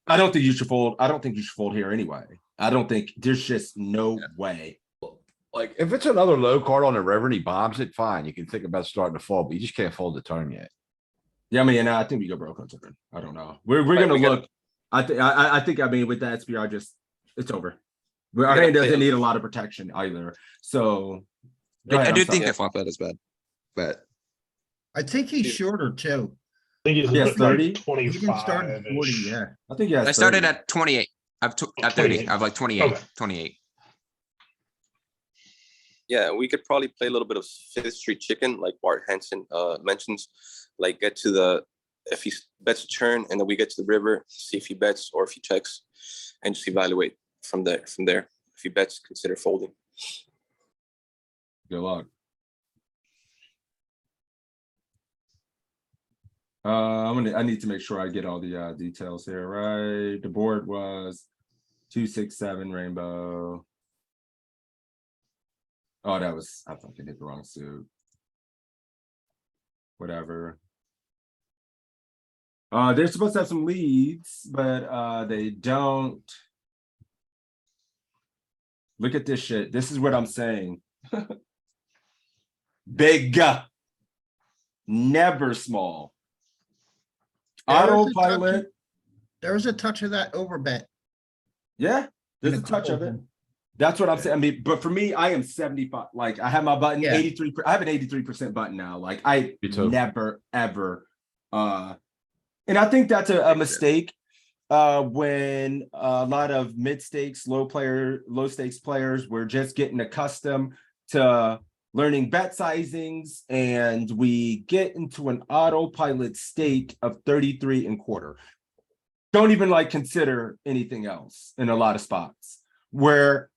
I don't think you should fold. I don't think you should fold here anyway. I don't think there's just no way. Like, if it's another low card on the river and he bombs it, fine, you can think about starting to fold, but you just can't fold the turn yet. Yeah, I mean, I think we go broke on turn. I don't know. We're Right, gonna we got- look. I think I mean with that SPR, just it's over. Our gotta hand doesn't play- need a lot of protection either. So go I ahead, do I'm think sorry. that flop bet is bad, but I think he's shorter too. I think he's Yes, like 30. He can start at 40, 25-ish. yeah. I think yeah. I started at 28. At 30. I have like 28, Okay. 28. Yeah, we could probably play a little bit of Fifth Street Chicken, like Bart Hansen mentions. Like get to the if he bets a turn, and then we get to the river, see if he bets or if he checks, and just evaluate from there. If he bets, consider folding. Good luck. I need to make sure I get all the details here, right? The board was 2-6-7 rainbow. Oh, that was I fucking hit the wrong suit. Whatever. They're supposed to have some leads, but they don't. Look at this shit. This is what I'm saying. Big, never small. Autopilot. There was a touch of that over bet. Yeah, there's in a the touch of it. call. That's what I'm saying. I mean, but for me, I am 75. Like I have my button Yeah. 83. I have an 83% button now. Like I Me too. never ever. And I think that's a mistake. When a lot of mid stakes, low stakes players were just getting accustomed to learning bet sizings, and we get into an autopilot state of 33 and quarter. Don't even like consider anything else in a lot of spots where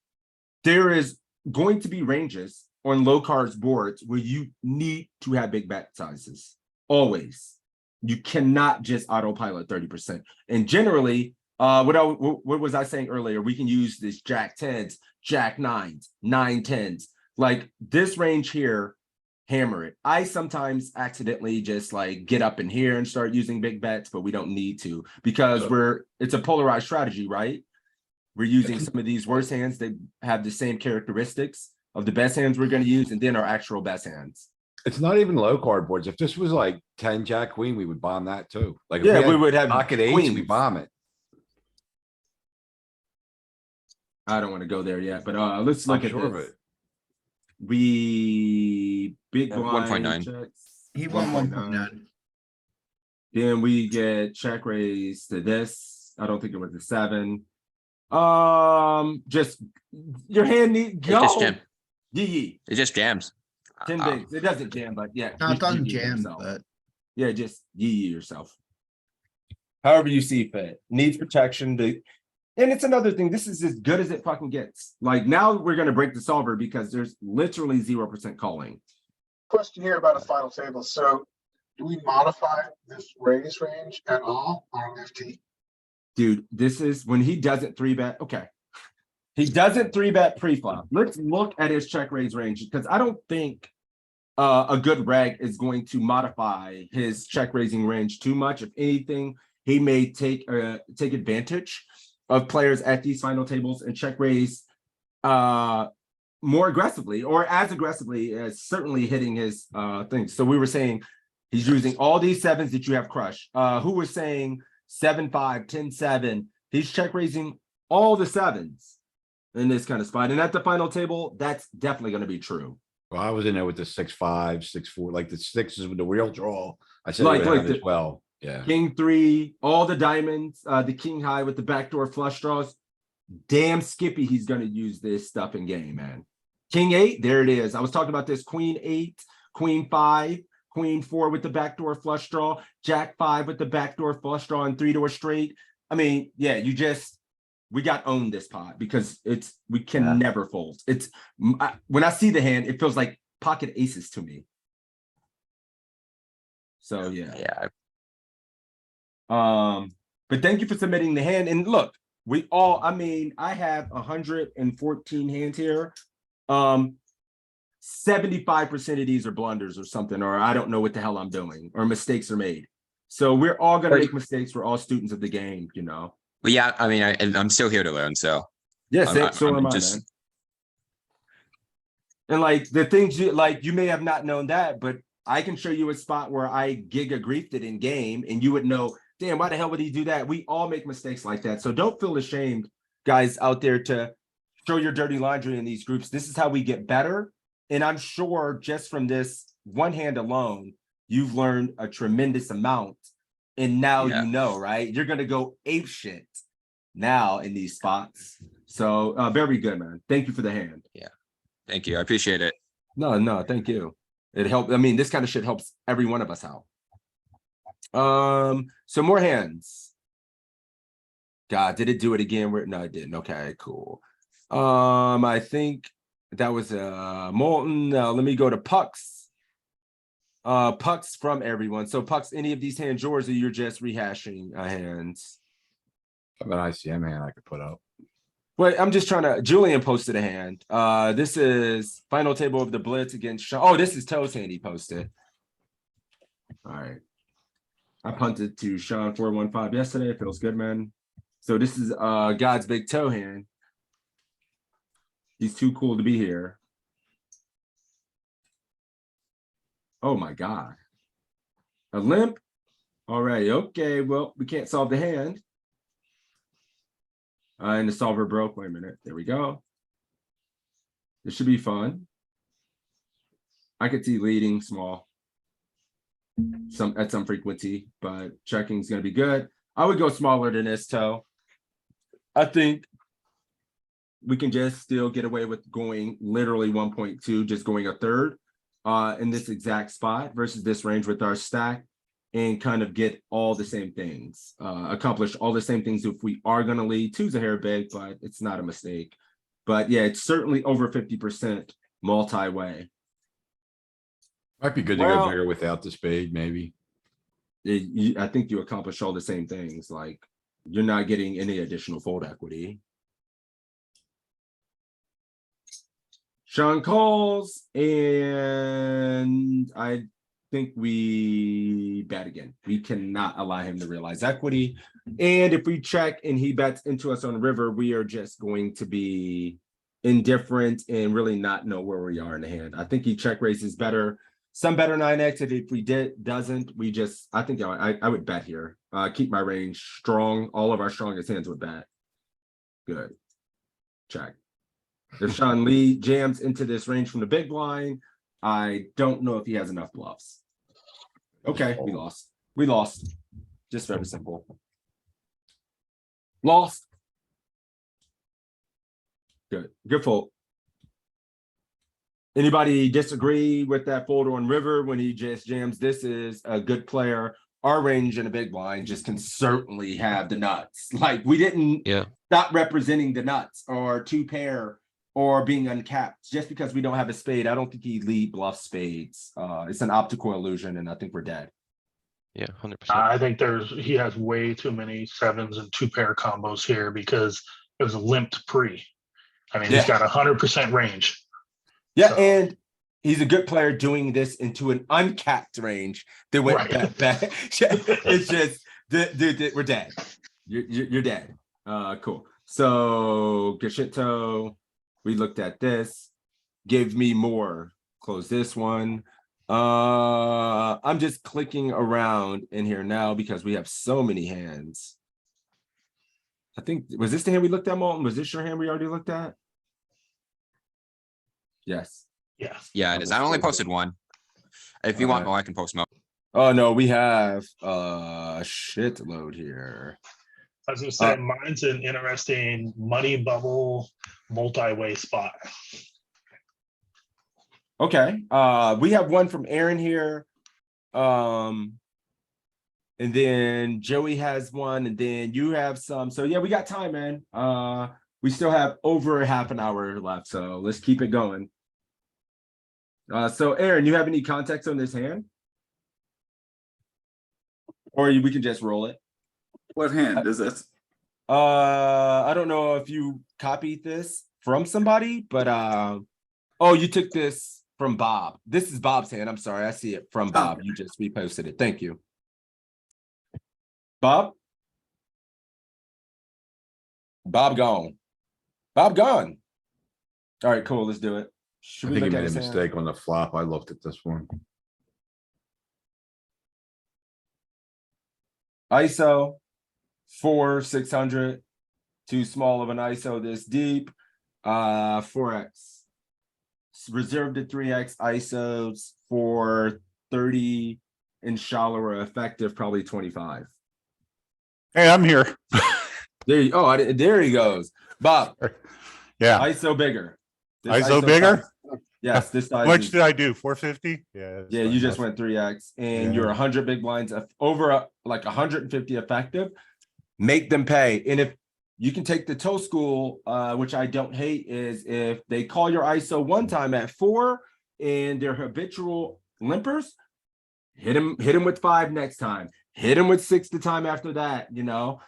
there is going to be ranges on low cards boards where you need to have big bet sizes. Always. You cannot just autopilot 30%. And generally, what was I saying earlier? We can use this jack tens, jack nines, 9-10s. Like this range here, hammer it. I sometimes accidentally just like get up in here and start using big bets, but we don't need to because it's a polarized strategy, right? We're using some of these worst hands. They have the same characteristics of the best hands we're going to use, and then our actual best hands. It's not even low card boards. If this was like 10 jack queen, we would bomb that too. Like if Yeah, had we would have pocket eights, we queens. bomb it. I don't want to go there yet, but let's I'm look at sure of this. it. We big Yeah, blind 1.9. checks. He won 1.9. 1.9. Then we get check raise to this. I don't think it was a 7. Just your hand need It's just go. jam. Yee. It just jams. 10 bigs. It doesn't jam, but yeah. No, it you doesn't yee jam, yourself. but Yeah, just yee yourself. However you see fit. Needs protection. And it's another thing. This is as good as it fucking gets. Like now we're gonna break the solver because there's literally 0% calling. Question here about a final table. So do we modify this raise range at all on FT? Dude, this is when he doesn't 3-bet. Okay. He doesn't 3-bet pre-flop. Let's look at his check raise range because I don't think a good reg is going to modify his check raising range too much. If anything, he may take advantage of players at these final tables and check raise more aggressively or as aggressively as certainly hitting his things. So we were saying he's using all these 7s that you have crushed. Who was saying 7-5, 10-7? He's check raising all the 7s. in this kind of spot. And at the final table, that's definitely gonna be true. Well, I was in there with the 6-5, 6-4, like the sixes with the real draw. I said Like- like, like as the- well. Yeah. King 3, all the diamonds, the king high with the backdoor flush draws. Damn Skippy, he's gonna use this stuff in game, man. King 8, there it is. I was talking about this Queen 8, Queen 5, Queen 4 with the backdoor flush draw, Jack 5 with the backdoor flush draw and 3-door straight. I mean, yeah, we got owned this pot because we can Yeah. never fold. When I see the hand, it feels like pocket aces to me. So yeah. Yeah. But thank you for submitting the hand. And look, I mean, I have 114 hands here. 75% of these are blunders or something, or I don't know what the hell I'm doing, or mistakes are made. So we're all gonna make mistakes. We're all students of the game, you know. But yeah, I mean, I'm still here to learn, so. Yes, I'm so am I, just- man. And like the things you may have not known that, but I can show you a spot where I giga griefed it in game and you would know, damn, why the hell would he do that? We all make mistakes like that. So don't feel ashamed, guys out there, to show your dirty laundry in these groups. This is how we get better. And I'm sure just from this one hand alone, you've learned a tremendous amount. And now Yeah. you know, right? You're gonna go ape shit now in these spots. So very good, man. Thank you for the hand. Thank you. I appreciate it. No, thank you. It helped. I mean, this kind of shit helps every one of us out. So more hands. God, did it do it again? No, it didn't. Okay, cool. I think that was Molten. Now let me go to Pucks. Pucks from everyone. So Pucks, any of these hands yours, or you're just rehashing hands? I have an ICM hand I could put up. Wait, I'm just trying to. Julian posted a hand. This is final table of the blitz against Sean. Oh, this is Toe's hand he posted. All right. I punted to Sean 415 yesterday. It feels good, man. So this is God's big toe hand. He's too cool to be here. Oh my God. A limp? All right, okay. Well, we can't solve the hand. And the solver broke. Wait a minute. There we go. This should be fun. I could see leading small. At some frequency, but checking is gonna be good. I would go smaller than this, Toe. I think we can just still get away with going literally 1.2, just going a third in this exact spot versus this range with our stack, and kind of get all the same things, accomplish all the same things if we are gonna lead. Two's a hair big, but it's not a mistake. But yeah, it's certainly over 50% multi-way. Might be good to Well- go bigger without the spade, maybe. I think you accomplish all the same things. Like, you're not getting any additional fold equity. Sean calls, and I think we bet again. We cannot allow him to realize equity. And if we check and he bets into us on river, we are just going to be indifferent and really not know where we are in the hand. I think he check raises better. Some better 9x. If we doesn't, we just, I think I would bet here. Keep my range strong. All of our strongest hands would bet. Good. Check. If Sean Lee jams into this range from the big blind, I don't know if he has enough bluffs. Okay, we lost. We lost. Just very simple. Lost. Good. Good fold. Anybody disagree with that fold on river when he just jams? This is a good player. Our range in a big blind just can certainly have the nuts. Like, we didn't stop representing the nuts or two pair or being uncapped just because we don't have a spade. I don't think he lead bluff spades. It's an optical illusion, and I think we're dead. Yeah, 100%. I think he has way too many sevens and two pair combos here because it was a limped pre. I mean, he's got 100% range. Yeah, So- and he's a good player doing this into an uncapped range that went back. It's just, we're dead. You're dead. Cool. So Gashito, we looked at this. Give me more. Close this one. I'm just clicking around in here now because we have so many hands. I think, was this the hand we looked at, Molten? Was this your hand we already looked at? Yes. Yeah. Yeah, it is. I only posted one. If you want Alright. more, I can post more. Oh, no, we have shitload here. I was gonna say, mine's an interesting money bubble multi-way spot. Okay, we have one from Aaron here. And then Joey has one, and then you have some. So yeah, we got time, man. We still have over half an hour left, so let's keep it going. So Aaron, you have any context on this hand? Or we can just roll it. What hand is this? I don't know if you copied this from somebody, but oh, you took this from Bob. This is Bob's hand. I'm sorry, I see it from Bob. You just reposted it. Thank you. Bob? Bob gone. Bob gone. All right, cool. Let's do it. Should I we think he look at made a his hand? mistake on the flop. I looked at this one. ISO 600. Too small of an ISO this deep. 4x. Reserved at 3x ISOs for 30 and shallower effective, probably 25. Hey, I'm here. There you there he goes. Bob. Yeah. ISO bigger. This ISO bigger? size- yes, this size. How much is- did I do? 450? Yeah. that's Yeah, fine. you just went 3x and you're 100 big blinds over like 150 effective. Make them pay. And if you can take the toe school, which I don't hate, is if they call your ISO one time at 4 and they're habitual limpers, hit them with 5 next time. Hit them with 6 the time after that, you know.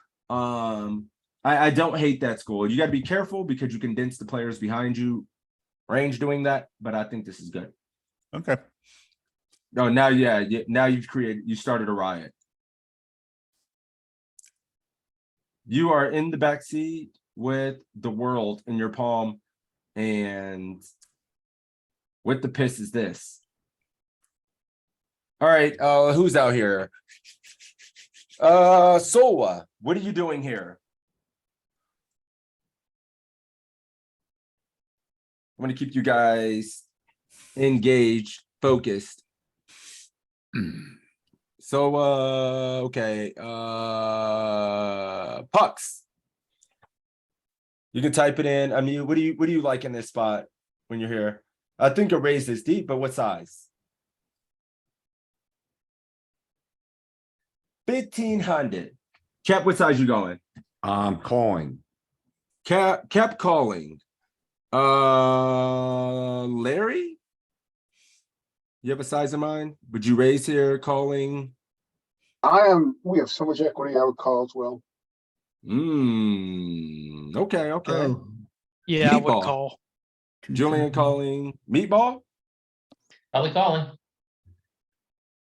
I don't hate that school. You got to be careful because you condense the players behind you range doing that, but I think this is good. Okay. Oh, now, yeah, now you started a riot. You are in the back seat with the world in your palm, and what the piss is this? All right, who's out here? Sola, what are you doing here? I'm gonna keep you guys engaged, focused. So okay. Pucks. You can type it in. I mean, what do you like in this spot when you're here? I think a raise is deep, but what size? 1,500. Cap, what size you going? I'm calling. Kept calling. Larry? You have a size in mind? Would you raise here calling? We have so much equity, I would call as well. Okay. Oh, Yeah, I would Meatball. call. Julian calling meatball. Probably calling.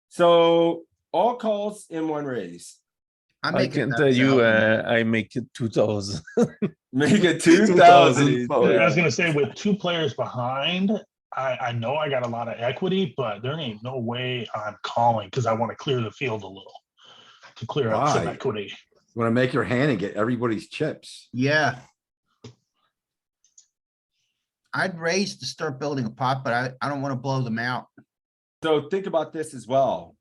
So all calls in one raise. I I make it can that tell you, thousand. I make it 2,000. Make it 2,000. I was gonna say, with 2 players behind, I know I got a lot of equity, but there ain't no way I'm calling because I want to clear the field a little to clear up some Why? equity. You wanna make your hand and get everybody's chips. Yeah. I'd raise to start building a pot, but I don't want to blow them out. So think about this as well.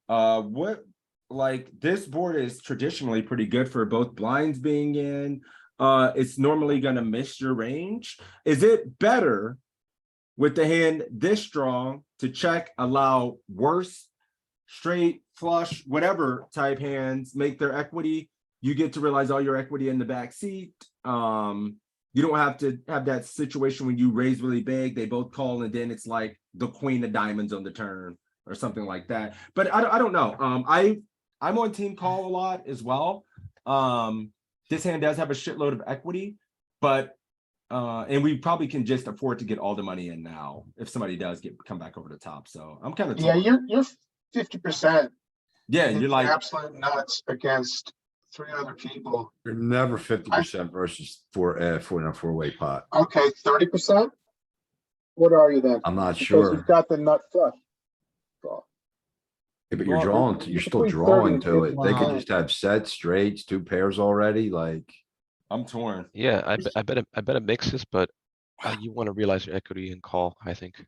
Like this board is traditionally pretty good for both blinds being in. It's normally gonna miss your range. Is it better with the hand this strong to check, allow worse, straight, flush, whatever type hands make their equity? You get to realize all your equity in the back seat. You don't have to have that situation when you raise really big, they both call, and then it's like the queen of diamonds on the turn or something like that. But I don't know. I'm on team call a lot as well. This hand does have a shitload of equity, but and we probably can just afford to get all the money in now if somebody does come back over the top. So I'm kind of Yeah, you're 50%. yeah, you're like absolute nuts against 3 other people. You're never 50% versus four in a 4-way pot. Okay, 30%. What are you then? I'm not Because sure. you've got the nut flush. Draw. Yeah, but you're Well, drawing, you're you're still between 30 drawing and to it. They could 50%. just have sets, straights, 2 pairs already, like. I'm torn. Yeah, I bet it mixes, but You want to realize your equity and call, I think.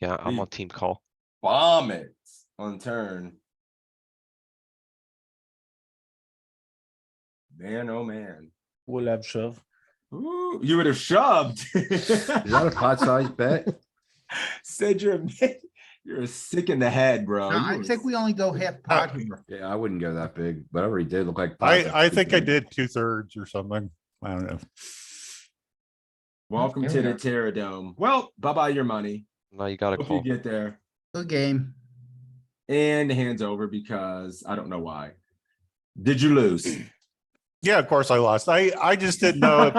Yeah, I'm You- on team call. Bomb it on turn. Man, oh man. We'll have shove. Ooh, you would have shoved. Is that a pot size bet? Said you're sick in the head, bro. No, You I were think we only go half pot here. Yeah, I wouldn't go that big. Whatever he did looked like. pot, that's I too think I big. did 2/3 or something. I don't know. Welcome to the Terra Dome. Well, bye-bye your money. Now you gotta Hope call. you get there. Good game. And the hand's over because I don't know why. Did you lose? Yeah, of course I lost. I just didn't know if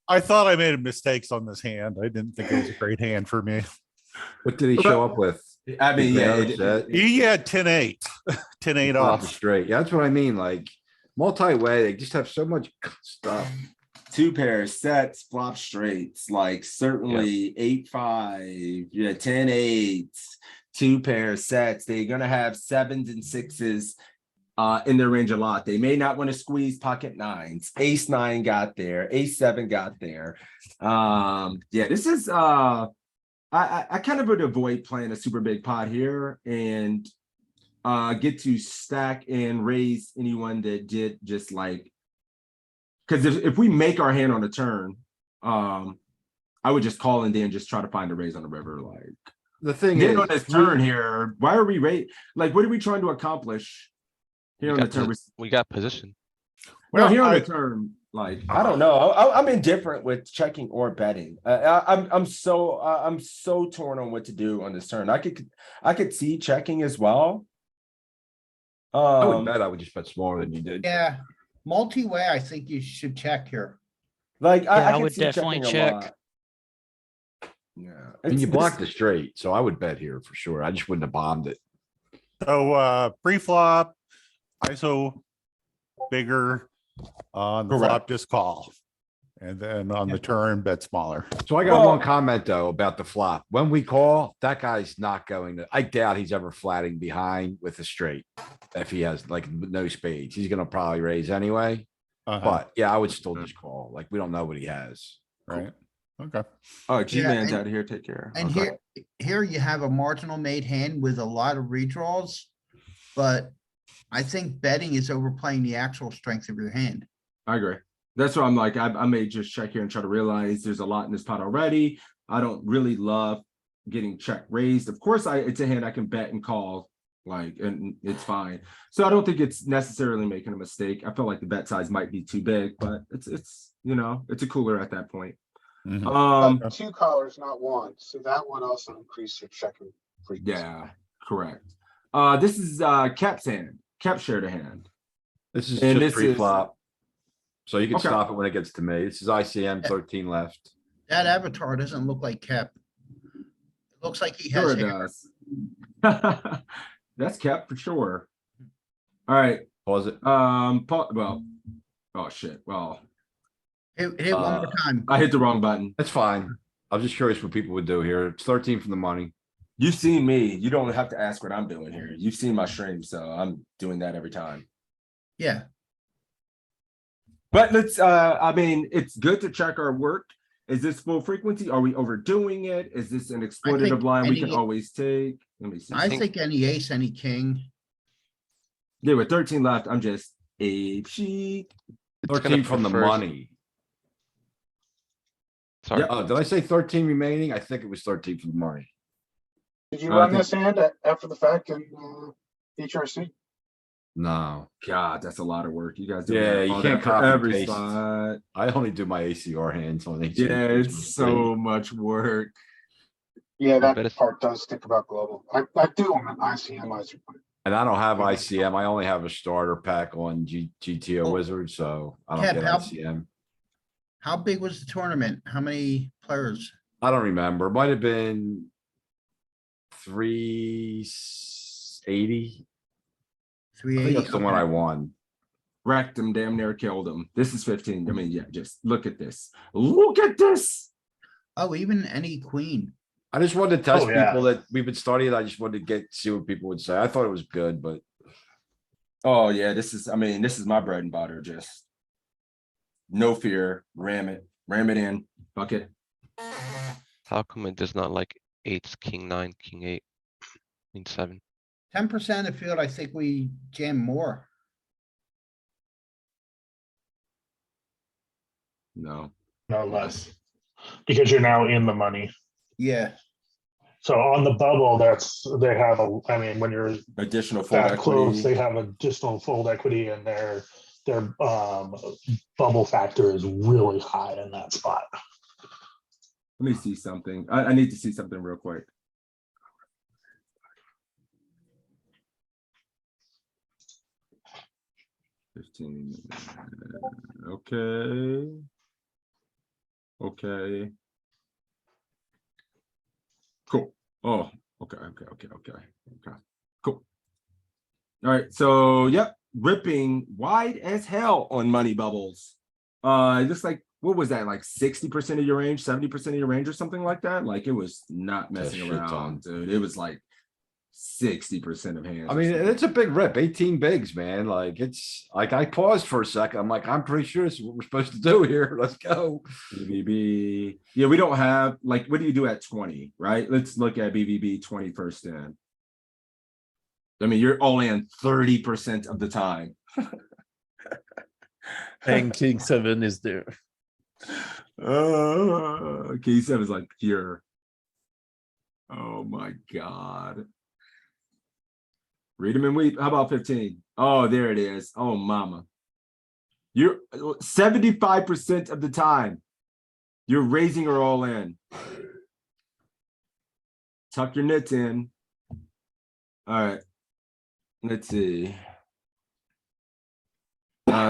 I thought I made mistakes on this hand. I didn't think it was a great hand for me. What did he show up with? I mean, Big yeah. round set? He had 10-8. 10-8 Off the off. straight. Yeah, that's what I mean. Like multi-way, they just have so much stuff. Two pairs, sets, flop straights, like certainly 8-5, yeah, 10-8, two pairs sets. They're gonna have 7s and 6s in their range a lot. They may not want to squeeze pocket 9s. Ace 9 got there, Ace 7 got there. Yeah, this is I kind of would avoid playing a super big pot here and get to stack and raise anyone that did just like. Because if we make our hand on a turn, I would just call and then just try to find a raise on the river. Like The thing then is, on this turn here, why are we like what are we trying to accomplish here on the turn? We got position. Well, Well, here on I- the turn, like I don't know. I'm indifferent with checking or betting. I'm so torn on what to do on this turn. I could see checking as well. I would bet I would just bet smaller than you did. Yeah, multi-way, I think you should check here. Like Yeah, I could would see definitely checking a check. lot. Yeah, And you it's- blocked the straight, so I would bet here for sure. I just wouldn't have bombed it. So pre-flop, ISO bigger, on the Correct. flop, just call. And then on the turn, bet smaller. So I got Well- one comment though about the flop. When we call, that guy's not going to, I doubt he's ever flatting behind with a straight. If he has like no spades, he's gonna probably raise anyway. Uh-huh, But yeah, I would still just call. Like, we don't know what he has. right? Okay. Oh, Yeah, G-Man's and- out of here. Take care. And Okay. here you have a marginal made hand with a lot of redraws. But I think betting is overplaying the actual strength of your hand. I agree. That's why I'm like, I may just check here and try to realize there's a lot in this pot already. I don't really love getting check raised. Of course, it's a hand I can bet and call, like, and it's fine. So I don't think it's necessarily making a mistake. I feel like the bet size might be too big, but it's you know, it's a cooler at that point. Mhm. But 2 callers, not 1, so that would also increase your checking frequency. Yeah, correct. This is Cap's hand. Cap shared a hand. This is And just this is- pre-flop. So you can Okay. stop it when it gets to me. This is ICM 13 left. That avatar doesn't look like Kep. It looks like he Sure has it hair. does. That's Cap for sure. All right. Pause it. Well, oh shit. Well, Hit one more time. I hit the wrong button. That's fine. I'm just curious what people would do here. It's 13 from the money. You've seen me. You don't have to ask what I'm doing here. You've seen my stream, so I'm doing that every time. Yeah, But let's I mean, it's good to check our work. Is this full frequency? Are we overdoing it? Is this an exploitative line we can any- always take? Let me see. I think any ace, any king. Yeah, with 13 left, I'm just ape sheet. It's gonna 13 from the prefer- money. Sorry. Yeah, did I say 13 remaining? I think it was 13 from the money. Did you I run think- this hand after the fact in HRC? No, God, that's a lot of work. You guys do Yeah, that- you all can't that for copy and every paste. spot. I only do my ACR hands on each. Yeah, it's so much work. Yeah, bet that it's- part does stick about global. I do them in ICM. And I don't have ICM. I only have a starter pack on GTO Oh. Wizard, so I don't Kev, get how- ICM. How big was the tournament? How many players? I don't remember. Might have been 380. I think 380? that's the one I won. Wrecked him, damn near killed him. This is 15. I mean, yeah, just look at this. Look at this. Oh, even any queen. I just wanted to test Oh, yeah. people that we've been studying. I just wanted to see what people would say. I thought it was good, but Oh, yeah, this is, I mean, this is my bread and butter. Just no fear, ram it in. Bucket. How come it does not like eights, king nine, king eight, queen seven? 10% of field, I think we jam more. No. No less. Because you're now in the money. Yeah, So on the bubble, they have I mean, when you're Additional fold that close, they equity. have additional fold equity and their bubble factor is really high in that spot. Let me see something. I need to see something real quick. Okay. Okay. Cool. Oh, okay. Cool. All right. So, yep. Ripping wide as hell on money bubbles. It looks like, what was that? Like 60% of your range, 70% of your range or something like that? Like it was not messing shit around, ton. dude. It was like 60% of hands. I or mean, something. it's a big rip, 18 bigs, man. Like it's like I paused for a second. I'm like, I'm pretty sure this is what we're supposed to do here. Let's go. BVB. Yeah, we don't have, like, what do you do at 20, right? Let's look at BVB 20 first in. I mean, you're all in 30% of the time. And king 7 is there. K7 is like pure. Oh my God. Read them and weep. How about 15? Oh, there it is. Oh, mama. You're 75% of the time. You're raising or all in. Tuck your knits in. All right. Let's see.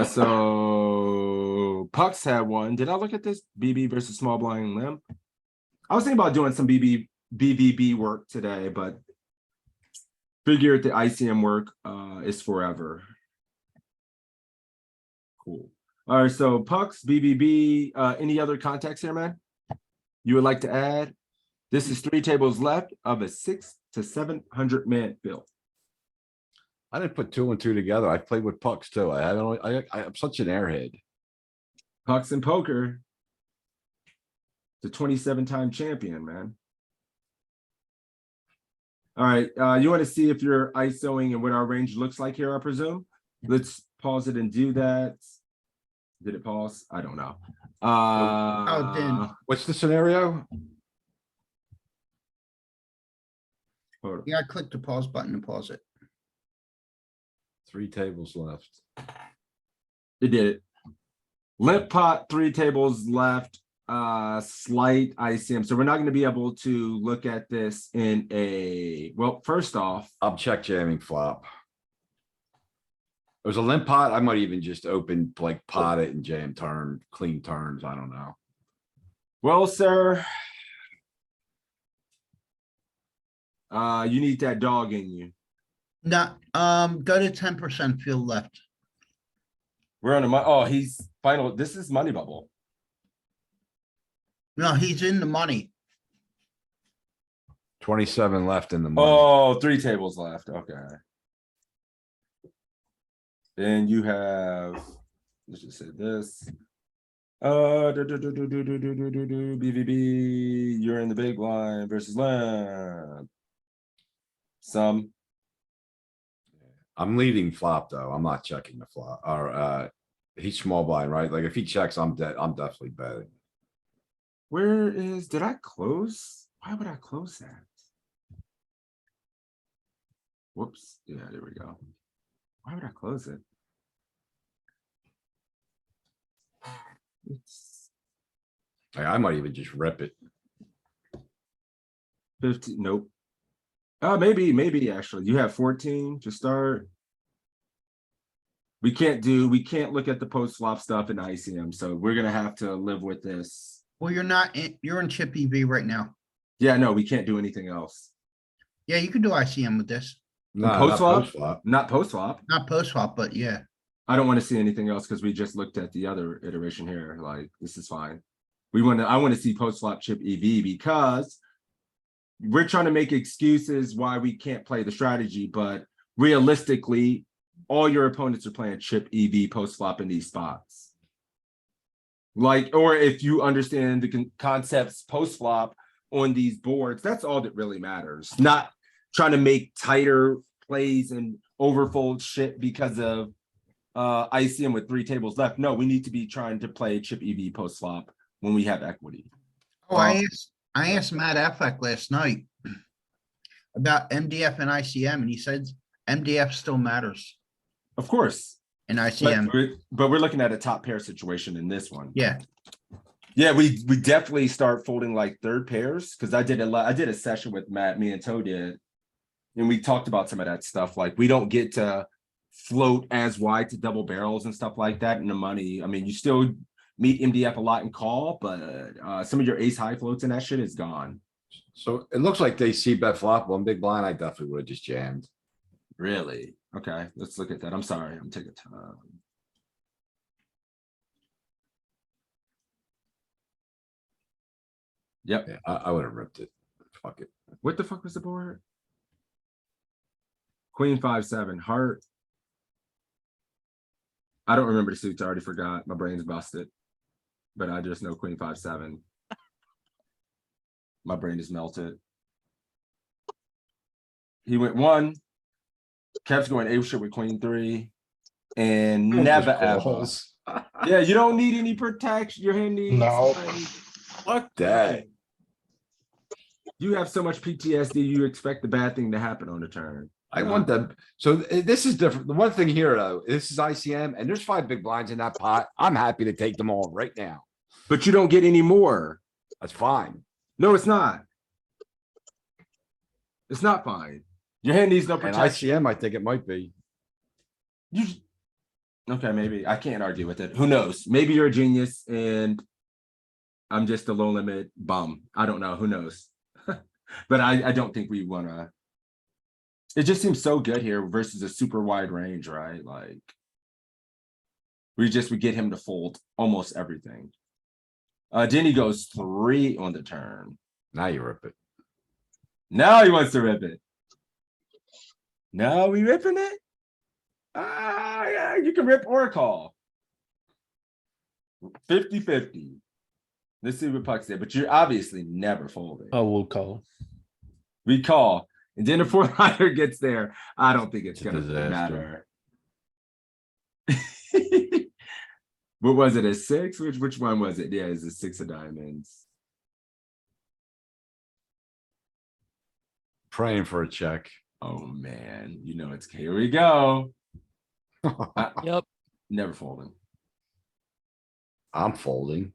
So Pucks had one. Did I look at this? BB versus small blind limp. I was thinking about doing some BVB work today, but figure the ICM work is forever. Cool. All right, so Pucks, BVB, any other context here, man? You would like to add? This is 3 tables left of a 600 to 700 man field. I didn't put 2 and 2 together. I played with pucks too. I'm such an airhead. Pucks in poker. The 27-time champion, man. All right, you want to see if you're ISOing and what our range looks like here, I presume? Let's pause it and do that. Did it pause? I don't know. it did. What's the scenario? Hold on. Yeah, I clicked the pause button to pause it. 3 tables left. It did it. Limp pot, 3 tables left, slight ICM. So we're not going to be able to look at this in a, well, first off, I'm check jamming flop. It was a limp pot. I might even just open like pot it and jam turn, clean turns. I don't know. well, sir, you need that dog in you. No, go to 10% field left. We're on a, oh, he's final. This is money bubble. No, he's in the money. 27 left in the money. Oh, 3 tables left. Okay. Then you have, let's just say this. BVB, you're in the big blind versus lamp. Some. I'm leading flop though. I'm not checking the flop or he's small blind, right? Like if he checks, I'm dead. I'm definitely betting. Where is, did I close? Why would I close that? Whoops. Yeah, there we go. Why would I close it? It's Like, I might even just rip it. 15. Nope. Maybe actually. You have 14 to start. We can't look at the post flop stuff in ICM, so we're gonna have to live with this. Well, you're not in, you're in chip EV right now. Yeah, no, we can't do anything else. Yeah, you can do ICM with this. No, Post not flop? post flop. Not post flop. Not post swap, but yeah. I don't want to see anything else because we just looked at the other iteration here. Like, this is fine. I want to see post flop chip EV because we're trying to make excuses why we can't play the strategy, but realistically, all your opponents are playing chip EV post flop in these spots. Like, or if you understand the concepts post flop on these boards, that's all that really matters. Not trying to make tighter plays and overfold shit because of ICM with 3 tables left. No, we need to be trying to play chip EV post flop when we have equity. Oh, I asked Matt Affleck last night about MDF and ICM, and he said MDF still matters Of course. in ICM. But we're looking at a top pair situation in this one. Yeah. Yeah, we definitely start folding like third pairs because I did a session with Matt, me and Toe did, and we talked about some of that stuff. Like we don't get to float as wide to double barrels and stuff like that in the money. I mean, you still meet MDF a lot in call, but some of your ace high floats and that shit is gone. So it looks like they see bet flop one big blind. I definitely would have just jammed. Really? Okay, let's look at that. I'm sorry, I'm taking time. Yep. Yeah, I would have ripped it. Fuck it. What the fuck was the board? Queen 5-7 heart. I don't remember the suits. I already forgot. My brain's busted. But I just know Queen 5-7. My brain is melted. He went 1. Kept going ape shit with Queen 3. And never ever. Yeah, you don't need any protection. Your hand needs. No. Fuck that. You have so much PTSD, you expect the bad thing to happen on the turn. I want them. So this is different. The one thing here, though, this is ICM and there's 5 big blinds in that pot. I'm happy to take them all right now. But you don't get any more. That's fine. No, it's not. It's not fine. Your hand needs no And protection. ICM, I think it might be. Okay, maybe. I can't argue with it. Who knows? Maybe you're a genius and I'm just a low limit bum. I don't know. Who knows? But I don't think we want to. It just seems so good here versus a super wide range, right? Like we get him to fold almost everything. Then he goes 3 on the turn. Now you rip it. Now he wants to rip it. Now we ripping it? Yeah, you can rip or call. 50-50. Let's see what Puck said, but you're obviously never folding. I will call. We call. And then the 4-liner gets there. I don't think it's It's a gonna disaster. matter. What was it? A 6? Which one was it? Yeah, it's a 6 of diamonds. Praying for a check. Oh man, you know it's here we go. Yep. Never folding. I'm folding.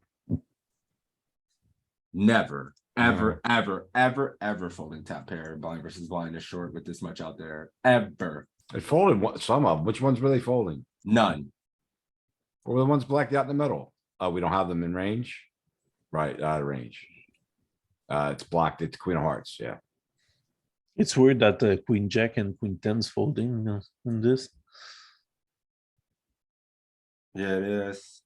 Never, ever, ever folding top pair blind versus blind is short with this much out there. Ever. They folded some of them. Which ones were they folding? None. What were the ones blacked out in the middle? Oh, we don't have them in range? Right, out of range. It's blocked. It's Queen of Hearts, yeah. It's weird that Queen Jack and Queen 10's folding in this. Yeah, it is.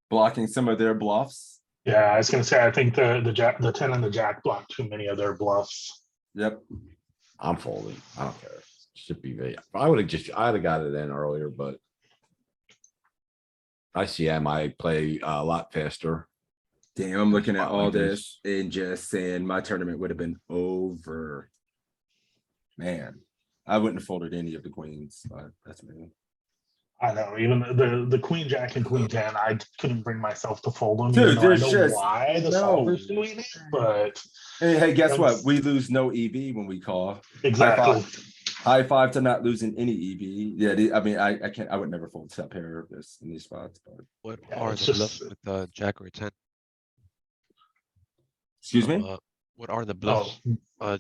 Blocking some of their bluffs. Yeah, I was gonna say, I think the 10 and the jack block too many of their bluffs. Yep. I'm folding. I don't care. Should be big. I'd have got it in earlier, but ICM, I play a lot faster. Damn, I'm looking at Spot all like this and just saying my tournament would have been over. Man, I wouldn't have folded any of the queens, but that's me. I know, even the queen jack and queen 10, I couldn't bring myself to fold them. Dude, Even though I there's know just why the no. solver's doing it, but Hey, guess That what? was- We lose no EV when we call. exactly. High five to not losing any EV. Yeah, I mean, I can't. I would never fold top pair of this in these spots. But What Yeah, are it's the just- bluffs with the jack or 10? excuse me. What are the Oh, bluffs?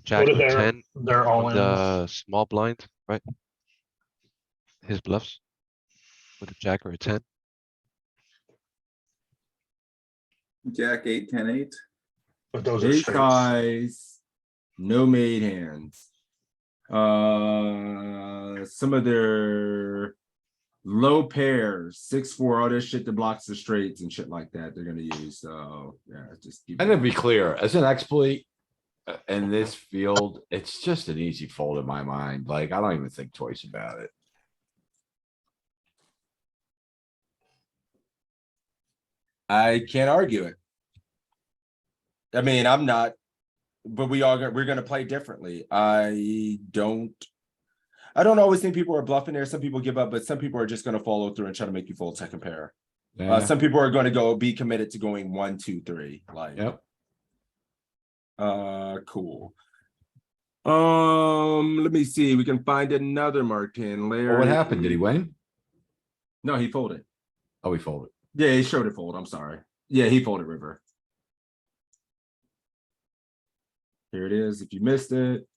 Jack go or to 10 they're all on in. the small blind, right? His bluffs with a jack or a 10. Jack 8, 10, 8. But those are Ace straights. size, no made hands. Some of their low pairs, 6-4, all this shit that blocks the straights and shit like that. They're gonna use. So yeah, just keep. And to be clear, as an exploit in this field, it's just an easy fold in my mind. Like, I don't even think twice about it. I can't argue it. I mean, I'm not, but we're gonna play differently. I don't always think people are bluffing there. Some people give up, but some people are just gonna follow through and try to make you fold second pair. Yeah, Some people are gonna be committed to going 1, 2, 3. Like, yep. cool. Let me see. We can find another marked hand. Larry. Well, what happened? Did he win? No, he folded. Oh, he folded. Yeah, he showed it fold. I'm sorry. Yeah, he folded river. Here it is. If you missed it.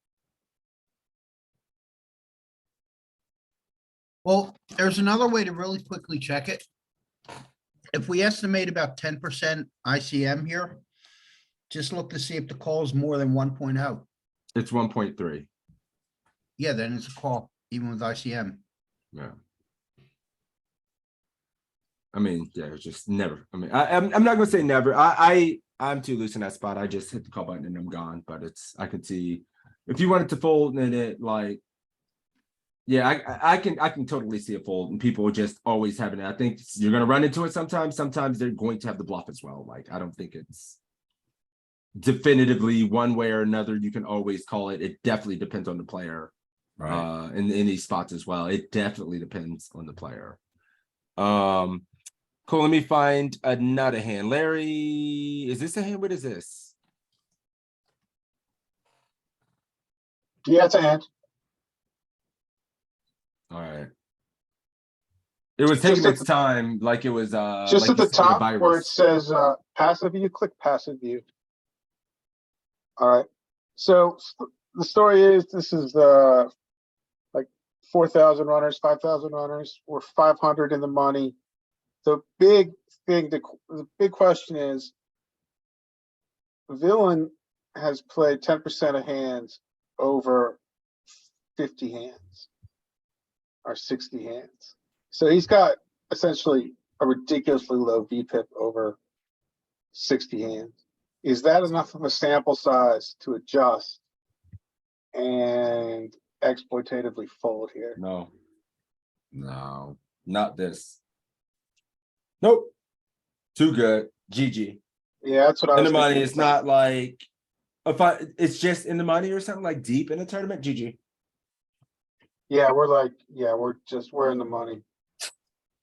Well, there's another way to really quickly check it. If we estimate about 10% ICM here, just look to see if the call is more than 1.0. It's 1.3. Yeah, then it's a call, even with ICM. Yeah. I mean, yeah, it's just never. I mean, I'm not gonna say never. I'm too loose in that spot. I just hit the call button and I'm gone. But I can see if you wanted to fold and it like, yeah, I can totally see a fold and people just always having it. I think you're gonna run into it sometimes. Sometimes they're going to have the bluff as well. Like, I don't think it's definitively one way or another. You can always call it. It definitely depends on the player. Right. In these spots as well. It definitely depends on the player. Cool. Let me find another hand. Larry, is this a hand? What is this? Yeah, it's a hand. All right. It was Just taking at its the- time, like it was Just like at the you said, a top where it virus. says passive view, click passive view. All right. So the story is this is like 4,000 runners, 5,000 runners. We're 500 in the money. The big thing, the big question is, Villain has played 10% of hands over 50 hands or 60 hands. So he's got essentially a ridiculously low VPIP over 60 hands. Is that enough of a sample size to adjust and exploitatively fold here? No, No. not this. Nope. Too good. GG. Yeah, that's what I In was the money, thinking. it's not like it's just in the money or something like deep in a tournament. GG. Yeah, we're in the money.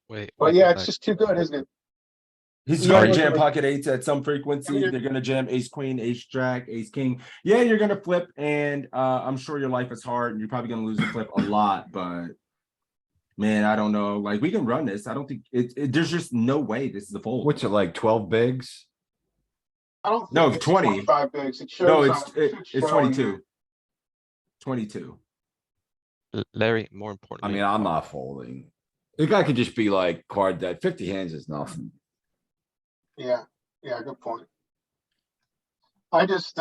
Wait, But wait, yeah, go it's back. just too good, isn't it? He's Yeah, gonna look, jam like- pocket eights at some frequency. They're gonna jam ace queen, ace jack, ace king. Yeah, you're gonna flip, and I'm sure your life is hard, and you're probably gonna lose the flip a lot. But man, I don't know. Like, we can run this. I don't think there's just no way this is a fold. What's it like? 12 bigs? I don't think No, it's 20. 25 bigs. It shows No, on- it should it's show 22. here. 22. Larry, more I importantly. mean, I'm not folding. The guy could just be like card dead. 50 hands is nothing. Yeah, good point. I just,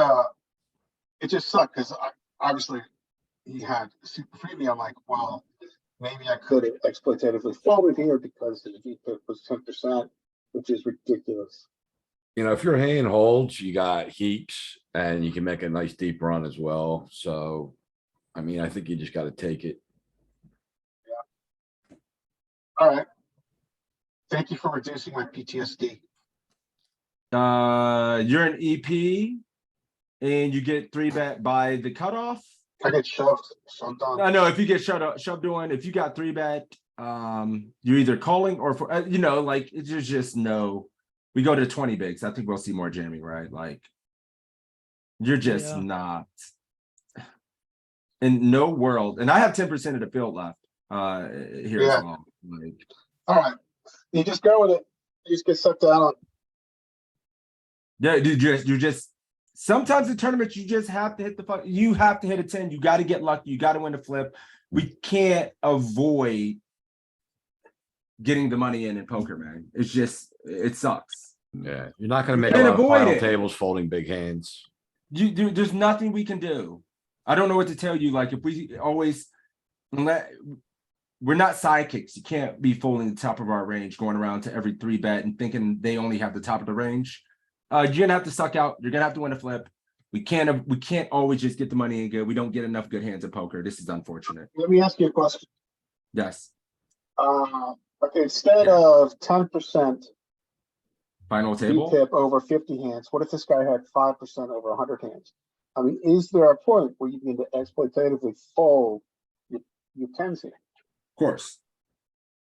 it just sucked because obviously he had super freebie. I'm like, well, maybe I could have exploitatively folded here because his VPIP was 10%, which is ridiculous. You know, if your hand holds, you got heaps and you can make a nice deep run as well. So, I mean, I think you just got to take it. All right. Thank you for reducing my PTSD. You're an EP, and you get 3-bet by the cutoff. I get shoved, so I'm done. I know if you get shoved on, if you got 3-bet, you're either calling or for like there's just no. We go to 20 bigs. I think we'll see more jamming, right? Like, you're just Yeah. not in no world. And I have 10% of the field left here Yeah. as well. Like, All right. You just go with it. You just get sucked down on. yeah, you just sometimes the tournament you just have to hit you have to hit a 10. You got to get lucky. You got to win the flip. We can't avoid getting the money in poker, man. It's just it sucks. Yeah. You're not going to You make a can't lot of avoid final it. tables folding big hands. There's nothing we can do. I don't know what to tell you. Like, if we always we're not sidekicks. You can't be folding the top of our range, going around to every 3-bet and thinking they only have the top of the range. You're gonna have to suck out. You're gonna have to win a flip. We can't always just get the money in good. We don't get enough good hands in poker. This is unfortunate. Let me ask you a question. Yes. Okay, instead of 10%, Final V table? pip over 50 hands. What if this guy had 5% over 100 hands? I mean, is there a point where you can exploitatively fold your tens here? Of course.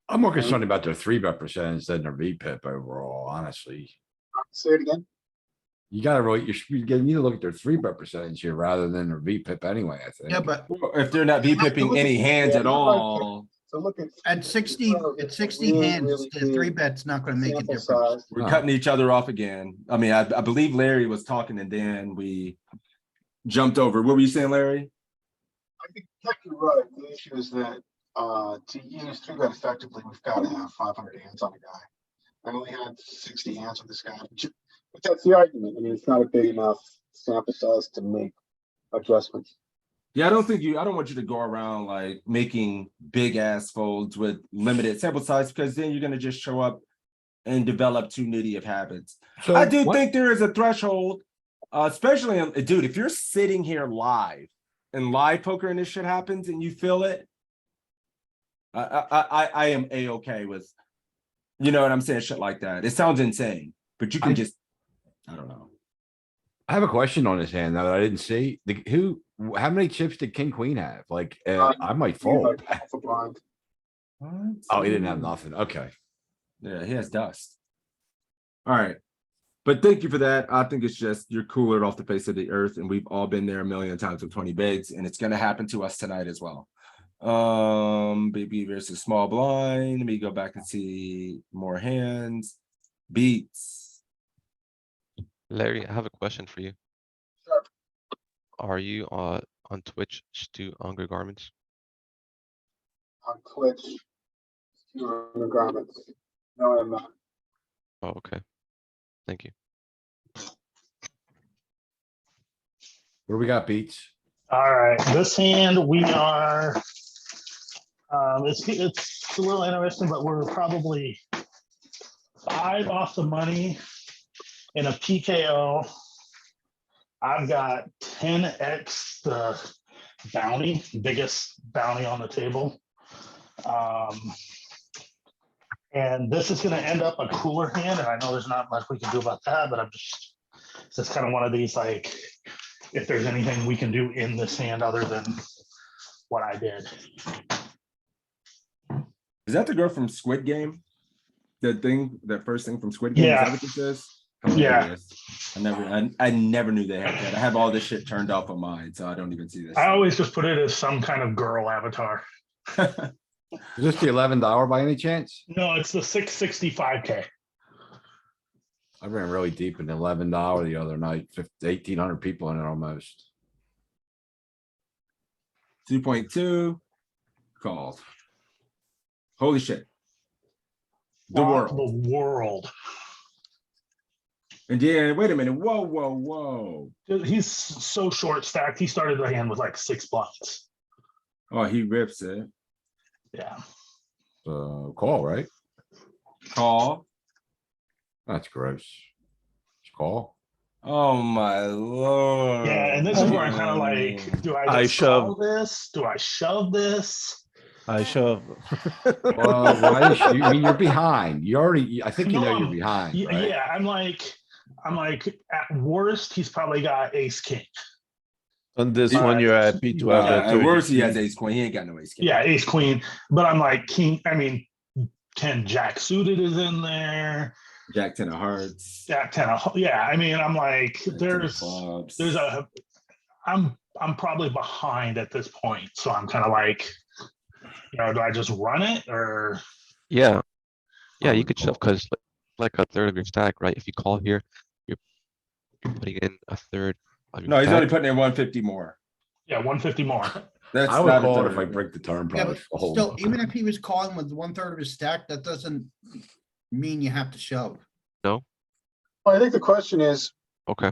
I'm more concerned about their 3-bet percentage than their VPIP overall, honestly. Say it again. You gotta really, you need to look at their 3-bet percentage here rather than their VPIP anyway, I think. Yeah, but Well, if they're not VPipping any hands Yeah, at you're right, all, So look at 60 really, hands, really the three big bet's not gonna make a sample difference. size. we're No. cutting each other off again. I mean, I believe Larry was talking and then we jumped over. What were you saying, Larry? I think you're right. The issue is that to use 3-bet effectively, we've got to have 500 hands on a guy. I only had 60 hands on this guy, but that's the argument. I mean, it's not a big enough sample size to make adjustments. Yeah, I don't want you to go around like making big ass folds with limited sample size because then you're gonna just show up and develop too nitty of habits. So I do what- think there is a threshold, especially dude, if you're sitting here live and live poker and this shit happens and you feel it, I am a-okay with, you know what I'm saying, shit like that. It sounds insane, but you can just, I don't know. I have a question on this hand though that I didn't see. How many chips did King Queen have? Like, I might fold. Half a blind. Oh, he didn't have nothing. Okay. Yeah, he has dust. All right. But thank you for that. I think it's just you're cooler off the face of the earth, and we've all been there a million times with 20 bigs, and it's gonna happen to us tonight as well. Baby versus small blind. Let me go back and see more hands. Beats. Larry, I have a question for you. Sure. Are you on Twitch, Stu Undergarments? On Twitch, undergarments. No, I'm not. Oh, okay. Thank you. What do we got, Beats? All right, this hand we are. It's a little interesting, but we're probably 5 off the money in a PKO. I've got 10x the bounty, biggest bounty on the table. And this is going to end up a cooler hand, and I know there's not much we can do about that, but it's just kind of one of these, like, if there's anything we can do in this hand other than what I did. Is that the girl from Squid Game? That first thing from Squid Game? Is Yeah. that what this is? Yeah. Hilarious. I never knew they had that. I have all this shit turned off on mine, so I don't even see this. I always just put it as some kind of girl avatar. Is this the $11 by any chance? No, it's the 665K. I ran really deep in $11 the other night, 1,800 people in it almost. 2.2 called. Holy shit. The Fuck world. The world. And then, wait a minute. Whoa, whoa, whoa. He's so short stacked. He started the hand with like 6 blinds. Oh, he rips it. Yeah. Call, right? Call. That's gross. Just call. Oh my lord. Yeah, and this is where I'm kind of like, do I just shove. call this? Do I shove this? I shove. Well, why is you I mean, you're behind. You already, I think you know No, you're behind, right? Yeah, I'm like, at worst, he's probably got ace king. On this one, you're happy to have At the worst, he 33. has ace queen. He ain't got no ace king. Yeah, ace queen. But I'm like, king, I mean, Ken Jack suited is in there. Jack 10 of hearts. Jack 10 of, yeah, I mean, I'm like, Jack 10 of there's clubs. I'm probably behind at this point. So I'm kind of like, you know, do I just run it or? Yeah. Yeah, I you would could shove call. because like a third of your stack, right? If you call here, you're putting in a third of your No, he's stack. only putting in 150 more. Yeah, 150 more. That's I would not a call it if third. I break the turn, Yeah, probably but fold. still, even if he was calling with 1/3 of his stack, that doesn't mean you have to shove. Well, I think the question is, Okay.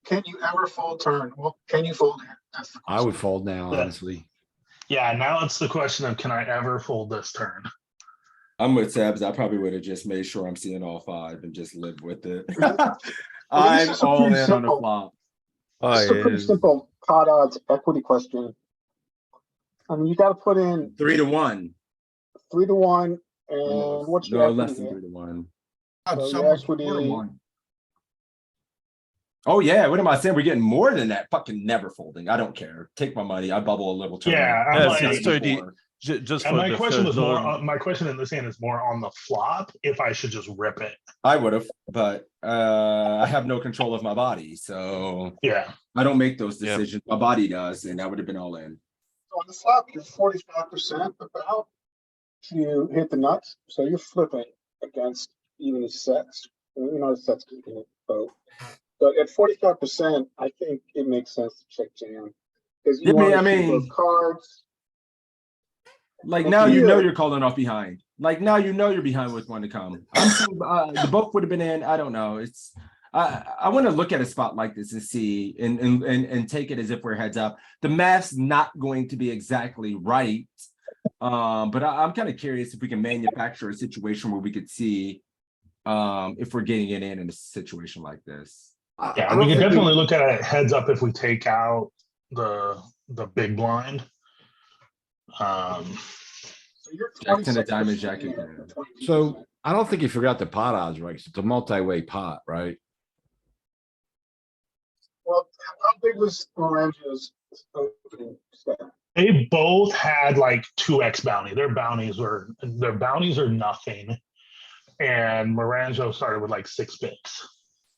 can you ever fold turn? Well, can you fold here? That's the question. I would fold now, Yeah. honestly. Yeah, now it's the question of, can I ever fold this turn? I'm with Sebs. I probably would have just made sure I'm seeing all 5 and just live with it. Well, I'm this is a all pretty in on the simple- flop. Oh, It's a pretty yeah. simple pot odds equity question. I mean, you got to put in 3 to 1. 3 to 1, and Almost. what's your No, equity less than here? 3 to 1. Oh, So some your are four to equity, one. Oh yeah, what am I saying? We're getting more than that. Fucking never folding. I don't care. Take my money. I bubble a little tournament. Yeah, I'm Yes, like, it's 30, just and for my the question was first more, zone. my question in this hand is more on the flop, if I should just rip it. I would have, but I have no control of my body, so Yeah. I don't make those Yeah. decisions. My body does, and I would have been all in. so on the flop, you're 45% about to hit the nuts. So you're flipping against even the sets. You know, the sets keeping it both. But at 45%, I think it makes sense to check jam. Because you Yeah, want to I see both mean- cards. Like If now you know you- you're calling off behind. Like now you know you're behind with one to come. I'm seeing, the both would have been in. I don't know. It's I want to look at a spot like this and see and take it as if we're heads up. The math's not going to be exactly right. But I'm kind of curious if we can manufacture a situation where we could see if we're getting it in a situation like this. Yeah, we can definitely look at it heads up if we take out the big blind. So you're Jack ten of diamonds, 26% jack in, of diamonds. 22%. So I don't think you forgot the pot odds, right? 'Cause it's a multi-way pot, right? Well, how big was Lorenzo's opening stack? They both had like 2x bounty. Their bounties are nothing. And Moranjo started with like 6 bigs.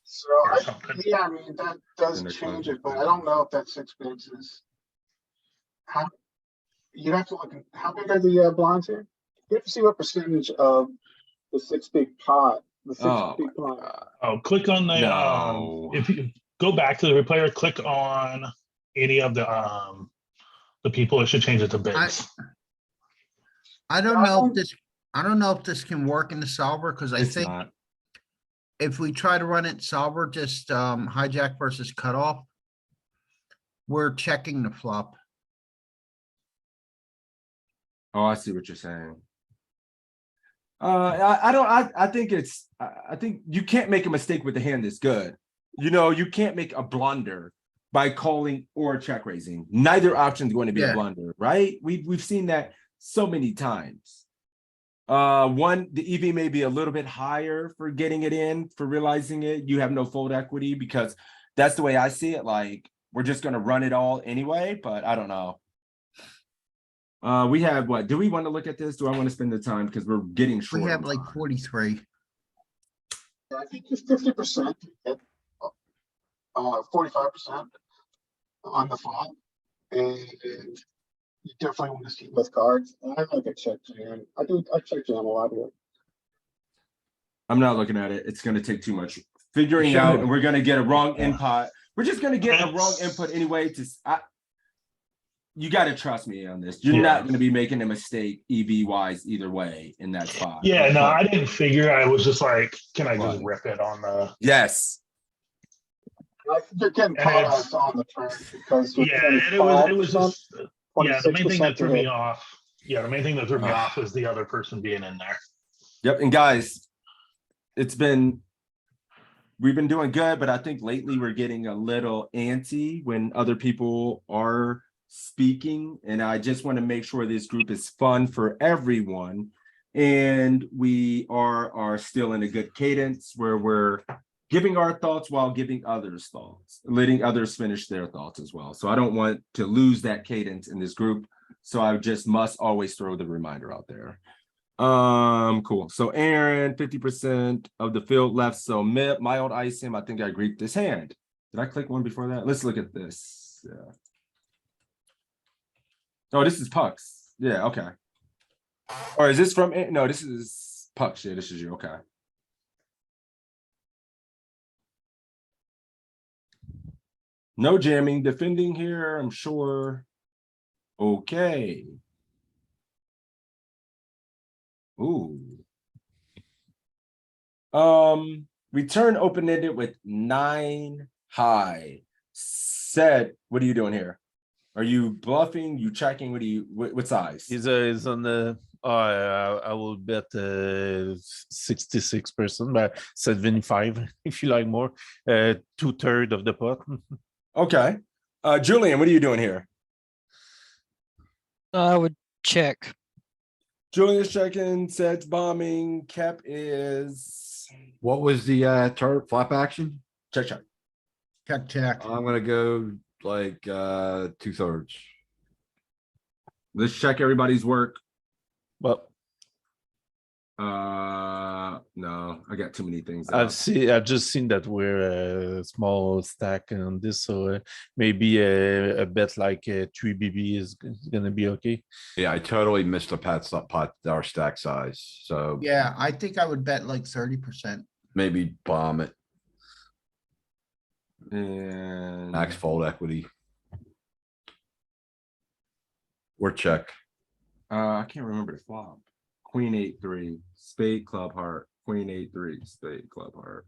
So Or something. yeah, I mean that does Then they're change closing. it, but I don't know if that 6 bigs is. How you have to look at how big are the blinds here? You have to see what percentage of the 6 big pot, the 6 Oh big my blind. God. Oh, click on the No. if you go back to the replayer, click on any of the people. It should change it to bigs. I don't know if this, I don't know if this can work in the solver, because I It's think not. if we try to run it solver, just hijack versus cutoff, we're checking the flop. Oh, I see what you're saying. I think it's, I think you can't make a mistake with the hand that's good. You know, you can't make a blunder by calling or check raising. Neither option is going to be a Yeah. blunder, right? We've seen that so many times. The EV may be a little bit higher for getting it in, for realizing it. You have no fold equity, because that's the way I see it. Like, we're just gonna run it all anyway, but I don't know. We have what? Do we want to look at this? Do I want to spend the time? Because we're getting short. We have on like time. 43. I think you're 50% at 45% on the flop. And you definitely want to see both cards. I like a check jam. I check jam a lot here. I'm not looking at it. It's going to take too much figuring Sure. out, and we're going to get a wrong Yeah. input. We're just going to get a wrong That's- input anyway. You got to trust me on this. You're Yeah. not going to be making a mistake EV wise either way in that spot. Yeah, no, But- I didn't figure. I was just like, can I just Right. rip it on the? Yes. I think you're getting And caught it's- on the turn because you're Yeah, and it was 25%, just yeah. The main thing that 26% threw to me hit. off. Yeah, the main thing that threw me Ugh. off was the other person being in there. Yep. And guys, we've been doing good, but I think lately we're getting a little antsy when other people are speaking. And I just want to make sure this group is fun for everyone. And we are still in a good cadence where we're giving our thoughts while giving others thoughts, letting others finish their thoughts as well. So I don't want to lose that cadence in this group. So I just must always throw the reminder out there. Cool. So Aaron, 50% of the field left. So mild ICM. I think I agreed with this hand. Did I click one before that? Let's look at this. Yeah. Oh, this is pucks. Yeah, okay. Or is this from, no, this is pucks. Yeah, this is you. Okay. No jamming, defending here, I'm sure. Okay. Ooh. Return open-ended with 9 high. Said, what are you doing here? Are you bluffing? You checking? What size? Is on the I will bet 66%, but 75 if you like more. 2/3 of the pot. Okay. Julian, what are you doing here? I would check. Julian's checking, sets bombing, cap is What was the turn flop action? Check, check. Check, check. I'm gonna go like 2/3. Let's check everybody's work. Well, No, I got too many things. I've up. just seen that we're a small stack on this, so maybe a bet like 3 BB is gonna be okay. Yeah, I totally missed the our stack size, so Yeah, I think I would bet like 30%. maybe bomb it, And max fold equity. Or check. I can't remember the flop. Queen 8-3, spade club heart, queen 8-3, spade club heart.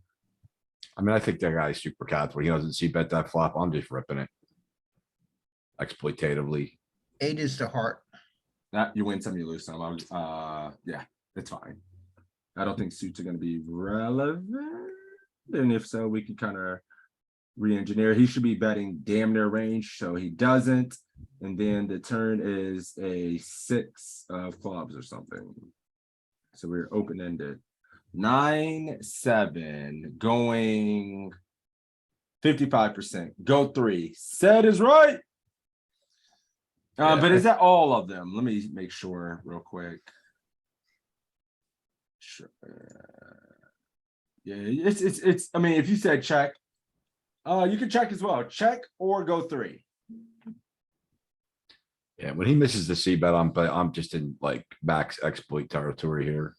I mean, I think that guy's super capital. He doesn't see bet that flop. I'm just ripping it. Exploitatively. 8 is the heart. That you win some, you lose some. Yeah, it's fine. I don't think suits are going to be relevant, and if so, we can kind of re-engineer. He should be betting damn near range, so he doesn't. And then the turn is a 6 of clubs or something. So we're open-ended. 9-7 going 55%. Go 3. Set is right. But is that all of them? Let me make sure real quick. Sure. Yeah, it's. I mean, if you said check, you can check as well. Check or go 3. Yeah, when he misses the C bet, I'm just in like max exploit territory here.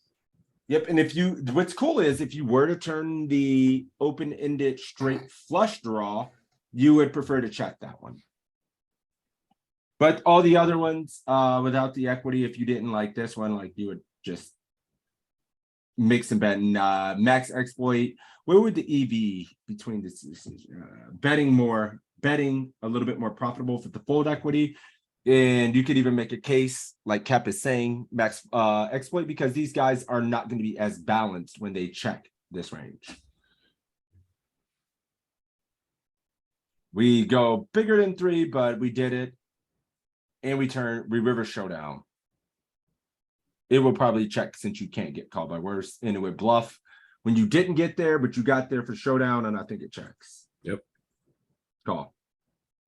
Yep, and if you, what's cool is if you were to turn the open-ended straight flush draw, you would prefer to check that one. But all the other ones, without the equity, if you didn't like this one, like you would just mix and bet and max exploit. Where would the EV between this betting a little bit more profitable for the fold equity? And you could even make a case like Cap is saying max exploit, because these guys are not going to be as balanced when they check this range. We go bigger than 3, but we did it. And we river showdown. It will probably check since you can't get called by worse. And it would bluff when you didn't get there, but you got there for showdown, and I think it checks. Yep. Call.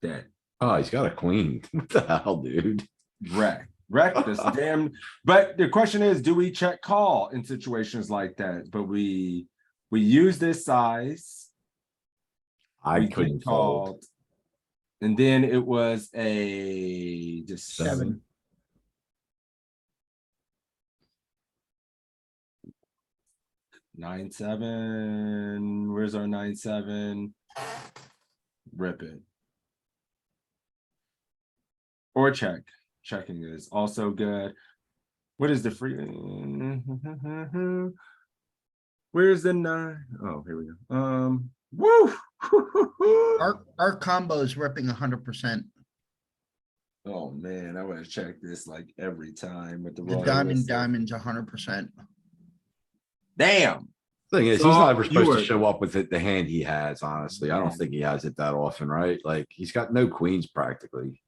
Dead. Oh, he's got a queen. What the hell, dude? Wreck this damn. But the question is, do we check call in situations like that? But we use this size. I We couldn't get fold. called. And then it was a just 7. Nine, 7. Where's our 9-7? Rip it. Or check. Checking is also good. What is the free? Where's the 9? Oh, here we go. Woo! Our combo is ripping 100%. Oh man, I would have checked this like every time with the The royal diamond whistle. diamond's 100%. Damn. Thing is, So he's not ever you supposed were- to show up with it, the hand he has, honestly. I don't think he has it that often, right? Like, he's got no queens practically.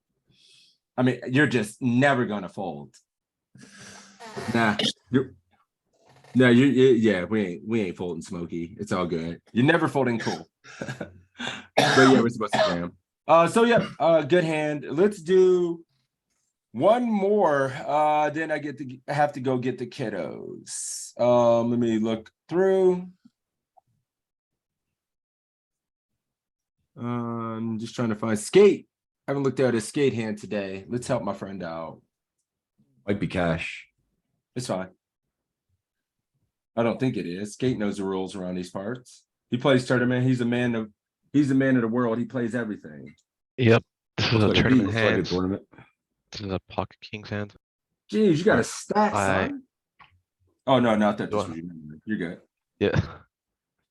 I mean, you're just never gonna fold. Nah, yeah, we ain't folding Smokey. It's all good. You're never folding cool. But yeah, we're supposed to jam. So yeah, good hand. Let's do one more. Then I have to go get the kiddos. Let me look through. I'm just trying to find skate. I haven't looked at a skate hand today. Let's help my friend out. Might be cash. It's fine. I don't think it is. Skate knows the rules around these parts. He plays tournament. He's a man of the world. He plays everything. Yep. This is Looks a like a tournament looks like a hand. tournament. This is a pocket king's hand. Jeez, you got a stat, I- son. Oh no, not that. Well- You're good. Yeah.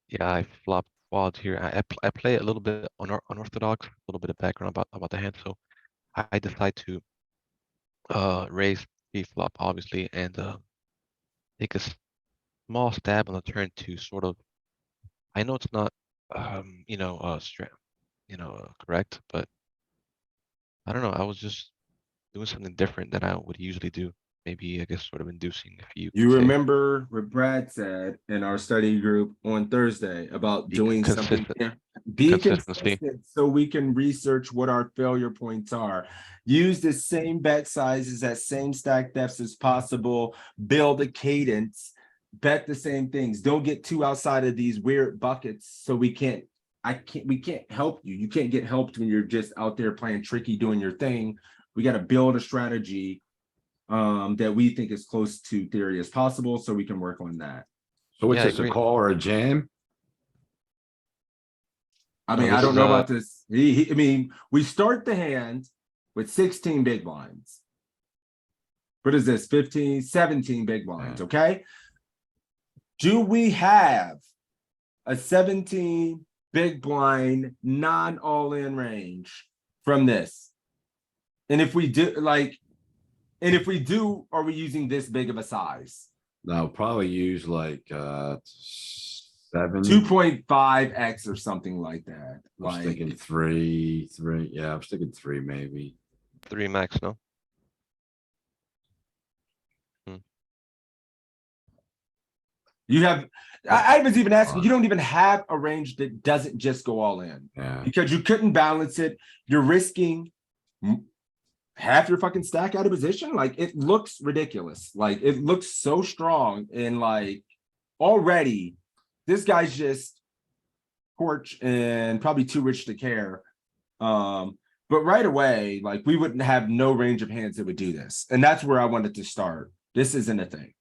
Yeah, I flop wild here. I play a little bit unorthodox, a little bit of background about the hand. So I decide to raise pre-flop, obviously, and take a small stab on the turn to sort of. I know it's not, correct, but I don't know. I was just doing something different than I would usually do. maybe I guess sort of inducing if you You could say, remember what Brad said in our study group on Thursday about Be doing something, consistent. be Consistency. consistent so we can research what our failure points are. Use the same bet sizes at same stack depths as possible, build a cadence, bet the same things. Don't get too outside of these weird buckets so we can't help you. You can't get helped when you're just out there playing tricky, doing your thing. We got to build a strategy that we think is close to theory as possible, so we can work on that. So what's Yeah, I this, a agree. call or a jam? I No, mean, this I don't is, know about this. I mean, we start the hand with 16 big blinds. What is this? 15, 17 big blinds, okay? Do we have a 17 big blind non all-in range from this? And if we do, are we using this big of a size? No, probably use like 7. 2.5x or something like that. I was thinking 3. Yeah, I was thinking 3 maybe. 3 max, no? You have, I was even asking, you don't even have a range that doesn't just go all in. Yeah. Because you couldn't balance it. You're risking half your fucking stack out of position. Like, it looks ridiculous. Like, it looks so strong. And like, already, this guy's just porch and probably too rich to care. But right away, like, we wouldn't have no range of hands that would do this. And that's where I wanted to start. This isn't a thing.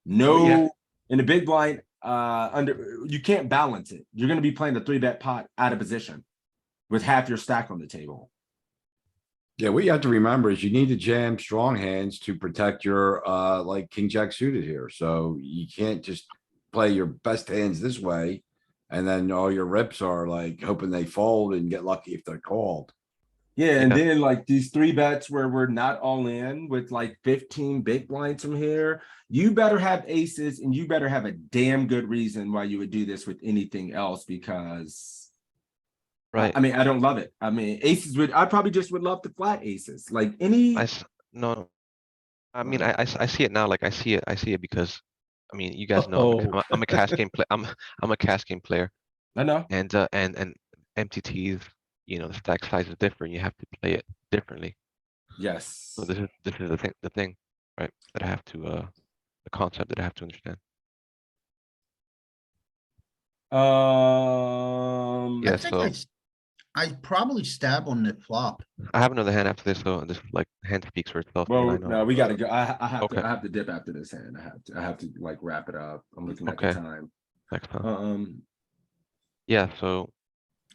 No, yeah. in a big blind, you can't balance it. You're going to be playing the 3-bet pot out of position with half your stack on the table. Yeah, what you have to remember is you need to jam strong hands to protect your like king jack suited here. So you can't just play your best hands this way. And then all your rips are like hoping they fold and get lucky if they're called. Yeah, and Yeah. then like these 3 bets where we're not all in with like 15 big blinds from here, you better have aces and you better have a damn good reason why you would do this with anything else, because Right. I mean, I don't love it. I mean, aces I probably just would love the flat aces. Like any, No, I mean, I see it now. Like I see it because, I mean, you guys know I'm a cash game player. I'm a cash game player. I know. And MTTs, you know, the stack size is different. You have to play it differently. Yes. So this is the thing, right? That I have to the concept that I have to understand. Yeah, I think I probably stab on the flop. I have another hand after this, so this like hand speaks for itself. Well, I know. no, we gotta go. I Okay. have to dip after this hand. I have to like wrap it up. I'm looking at the Okay. time. Next time. Yeah, Yeah, so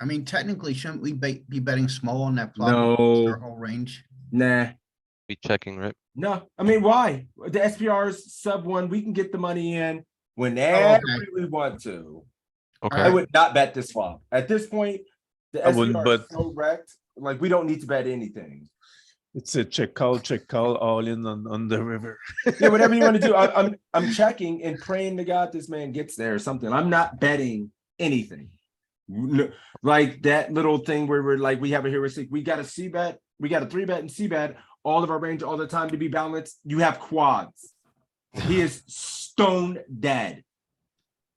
I mean, technically, shouldn't we be betting small on that flop? No. Our whole range. nah. be checking, right? No, I mean, why? The SPR's sub-1, we can get the money in whenever we want to. Okay. I would not bet this flop. At this point, the I wouldn't, SPR is but- so wrecked, like, we don't need to bet anything. It's a check call all in on the river. Yeah, whatever you want to do. I'm checking and praying to God this man gets there or something. I'm not betting anything. Like that little thing where we're like, we have a heuristic, we got a C bet, we got a 3-bet and C bet, all of our range all the time to be balanced. You have quads. He is stone dead.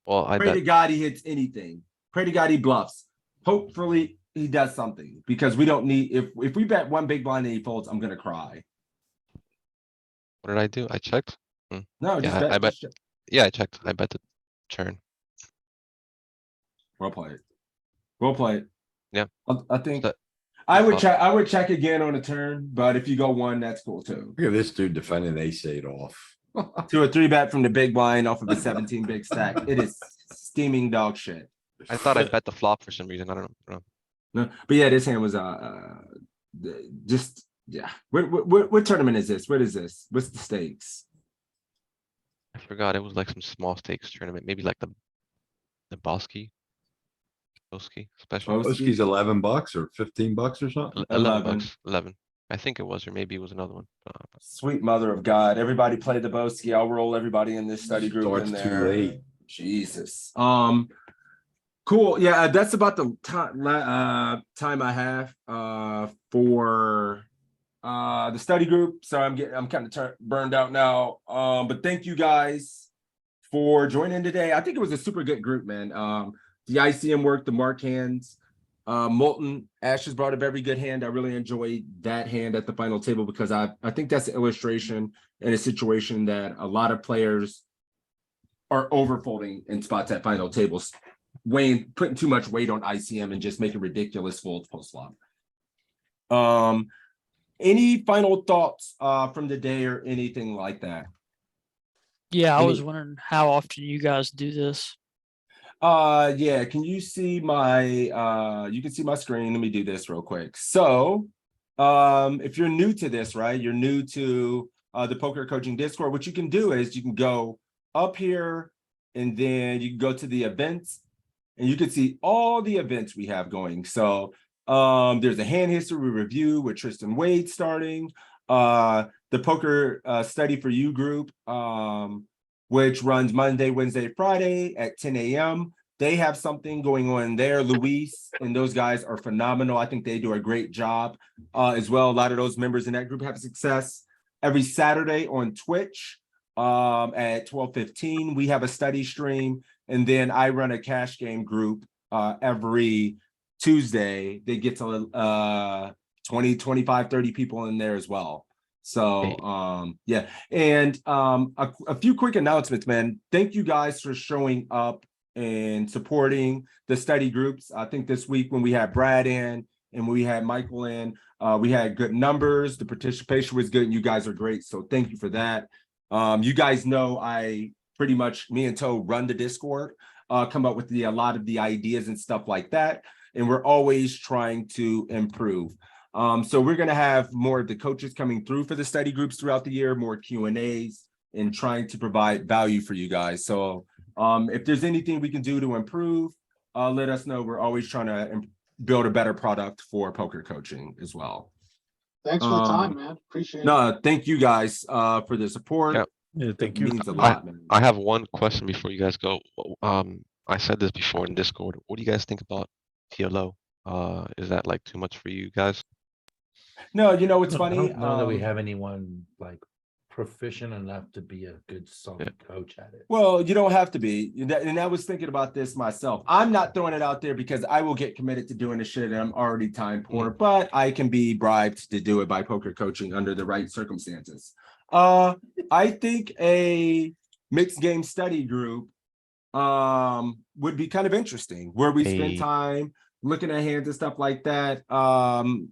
Well, I Pray to bet. God he hits anything. Pray to God he bluffs. Hopefully he does something, because we don't need, if we bet 1 big blind and he folds, I'm gonna cry. What did I do? I checked. No, just Yeah, bet. I bet. just check. Yeah, I checked. I bet the turn. Well played. Well played. Yeah. I think That- I would thought- check. I would check again on a turn, but if you go 1, that's cool too. Look at this dude defending ace-8 off. To a 3-bet from the big blind off of a 17 big stack. It is steaming dog shit. I thought I bet the flop for some reason. I don't know. No, but yeah, this hand was just yeah. What tournament is this? What is this? What's the stakes? I forgot. It was like some small stakes tournament. Maybe like the Boski special. Oski's $11 or $15 or something. 11 11. bucks. 11. I think it was, or maybe it was another one. Sweet mother of God! Everybody play the Boski. I'll roll everybody in this study group Starts in too there. late. Jesus. Cool. Yeah, that's about the time I have for the study group. So I'm kind of burned out now. But thank you guys for joining today. I think it was a super good group, man. The ICM work, the mark hands, Molten Ashes brought a very good hand. I really enjoyed that hand at the final table because I think that's an illustration in a situation that a lot of players are overfolding in spots at final tables, putting too much weight on ICM and just making ridiculous folds post flop. Any final thoughts from the day or anything like that? Yeah, I was wondering how often you guys do this. Yeah, can you see my you can see my screen. Let me do this real quick. So if you're new to this, right, you're new to the Poker Coaching Discord, what you can do is you can go up here and then you can go to the events and you can see all the events we have going. So there's a hand history review with Tristan Wade starting, the Poker Study for You group, which runs Monday, Wednesday, Friday at 10 a.m. They have something going on there. Luis and those guys are phenomenal. I think they do a great job as well. A lot of those members in that group have success. Every Saturday on Twitch at 12:15, we have a study stream. And then I run a cash game group every Tuesday. They get to 20, 25, 30 people in there as well. So yeah, and a few quick announcements, man. Thank you guys for showing up and supporting the study groups. I think this week when we had Brad in and we had Michael in, we had good numbers. The participation was good and you guys are great. So thank you for that. You guys know I pretty much, me and Toe run the Discord, come up with a lot of the ideas and stuff like that. And we're always trying to improve. So we're going to have more of the coaches coming through for the study groups throughout the year, more Q&As and trying to provide value for you guys. So if there's anything we can do to improve, let us know. We're always trying to build a better product for poker coaching as well. Thanks for the time, man. Appreciate it. No, thank you guys for the support. Yeah. Yeah, thank you. Means a lot, man. I have one question before you guys go. I said this before in Discord. What do you guys think about TLO? Is that like too much for you guys? No, you know, it's I funny. don't know that we have anyone like proficient enough to be a good solid coach at it. Well, you don't have to be. And I was thinking about this myself. I'm not throwing it out there because I will get committed to doing the shit and I'm already time poor, but I can be bribed to do it by poker coaching under the right circumstances. I think a mixed game study group would be kind of interesting where we spend time looking at hands and stuff like that.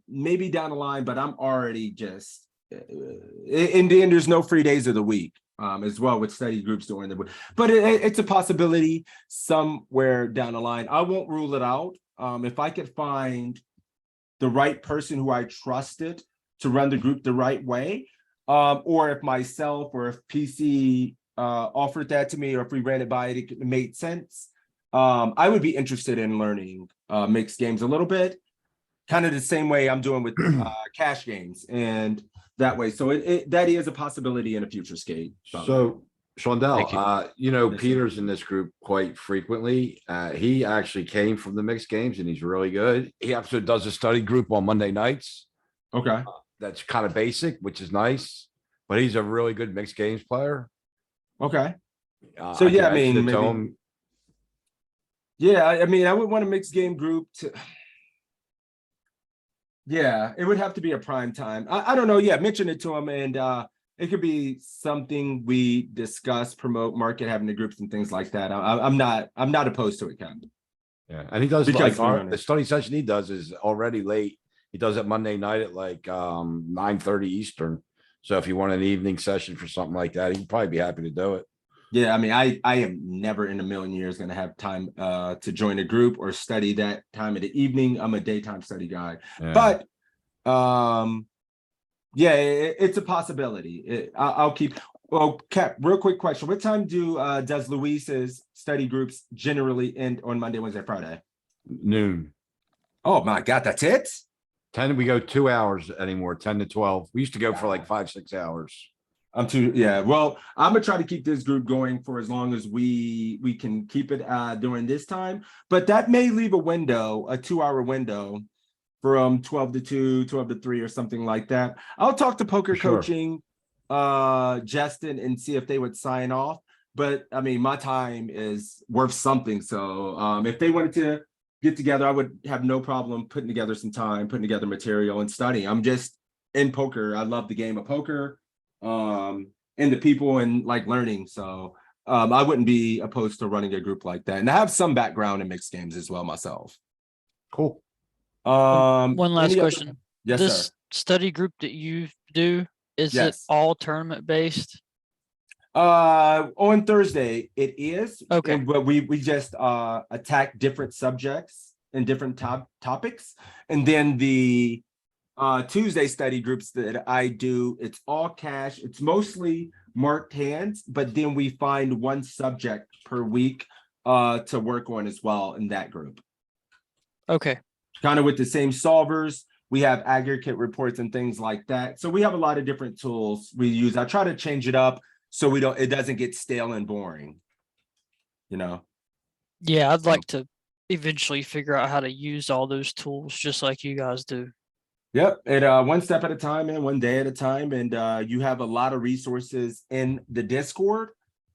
Maybe down the line, but I'm already just in the end, there's no free days of the week as well with study groups during the week. But it's a possibility somewhere down the line. I won't rule it out. If I could find the right person who I trusted to run the group the right way, or if myself or if PC offered that to me, or if we ran it by it, it made sense. I would be interested in learning mixed games a little bit, kind of the same way I'm doing with cash games and that way. So that is a possibility in a future skate. So Shondell, you know, Peter's in this group quite frequently. He actually came from the mixed games and he's really good. He also does a study group on Monday nights. Okay. That's kind of basic, which is nice, but he's a really good mixed games player. Okay. So yeah, I mean, maybe, yeah, I mean, I would want a mixed game group to. Yeah, it would have to be a prime time. I don't know. Yeah, mention it to him, and it could be something we discuss, promote, market, having the groups and things like that. I'm not opposed to it, Ken. Yeah, and he does like the study session he does is already late. He does it Monday night at like 9:30 Eastern. So if you want an evening session for something like that, he'd probably be happy to do it. Yeah, I mean, I am never in a million years going to have time to join a group or study that time of the evening. I'm a daytime study guy, but yeah, it's a possibility. I'll keep. Well, Cap, real quick question: what time does Luis's study groups generally end on Monday, Wednesday, Friday? Noon. Oh my God, that's it. 10. We go 2 hours anymore. 10 to 12. We used to go for like 5-6 hours. Yeah. Well, I'm gonna try to keep this group going for as long as we can keep it during this time. But that may leave a window, a 2-hour window, from 12 to 2, 12 to 3 or something like that. I'll talk to Poker sure. Coaching, Justin, and see if they would sign off. But I mean, my time is worth something. So if they wanted to get together, I would have no problem putting together some time, putting together material and studying. I'm just in poker. I love the game of poker, and the people and like learning. So I wouldn't be opposed to running a group like that. And I have some background in mixed games as well myself. Cool. One last any other- question. Yes, This sir. study group that you do, is it Yes. all tournament based? On Thursday it is. Okay. But we just attack different subjects and different topics. And then the Tuesday study groups that I do, it's all cash. It's mostly marked hands, but then we find one subject per week to work on as well in that group. Okay. Kind of with the same solvers. We have aggregate reports and things like that. So we have a lot of different tools we use. I try to change it up so it doesn't get stale and boring. You know? Yeah, I'd like to eventually figure out how to use all those tools just like you guys do. Yep. And one step at a time and one day at a time. And you have a lot of resources in the Discord.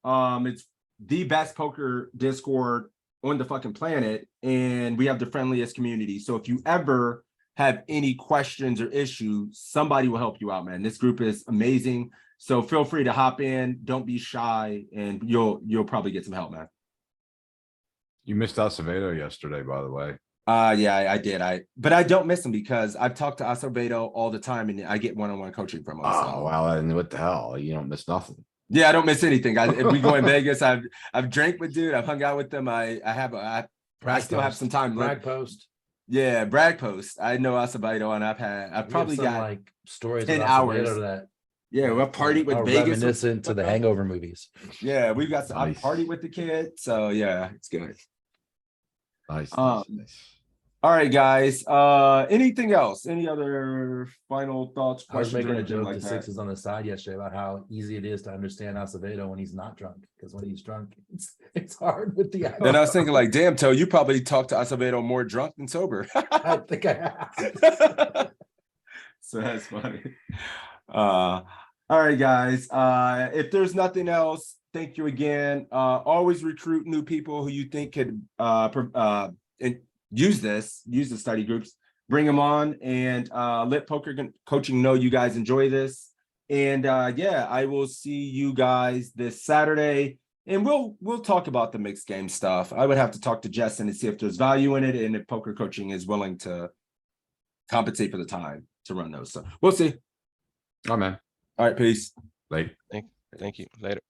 It's the best poker Discord on the fucking planet. And we have the friendliest community. So if you ever have any questions or issues, somebody will help you out, man. This group is amazing. So feel free to hop in. Don't be shy, and you'll probably get some help, man. You missed Acevedo yesterday, by the way. Yeah, I did. But I don't miss him because I've talked to Acevedo all the time and I get one-on-one coaching from him. Oh, So. well, and what the hell? You don't miss nothing. Yeah, I don't miss anything. If we go in Vegas, I've drank with dude. I've hung out with them. I still have some time. Brag post. Yeah, brag post. I know Acevedo, and I've probably We have some, got like stories 10 of hours. Acevedo that Yeah, we'll party with are Vegas. reminiscent to the Hangover movies. Yeah, we've got I Nice. party with the kid. So yeah, it's good. Nice. Nice. All right, guys. Anything else? Any other final thoughts, I was questions, or making a anything joke like to that? Sixes on the side yesterday about how easy it is to understand Acevedo when he's not drunk. Because when he's drunk, it's hard with the. And I was thinking, like, damn, Toe, you probably talked to Acevedo more drunk than sober. I think I have. So that's funny. All right, guys. If there's nothing else, thank you again. Always recruit new people who you think could use the study groups. Bring them on and let Poker Coaching know you guys enjoy this. And yeah, I will see you guys this Saturday. And we'll talk about the mixed game stuff. I would have to talk to Justin and see if there's value in it and if Poker Coaching is willing to compensate for the time to run those. So we'll see. Oh, man. All right, peace. Late. Thank you. Later.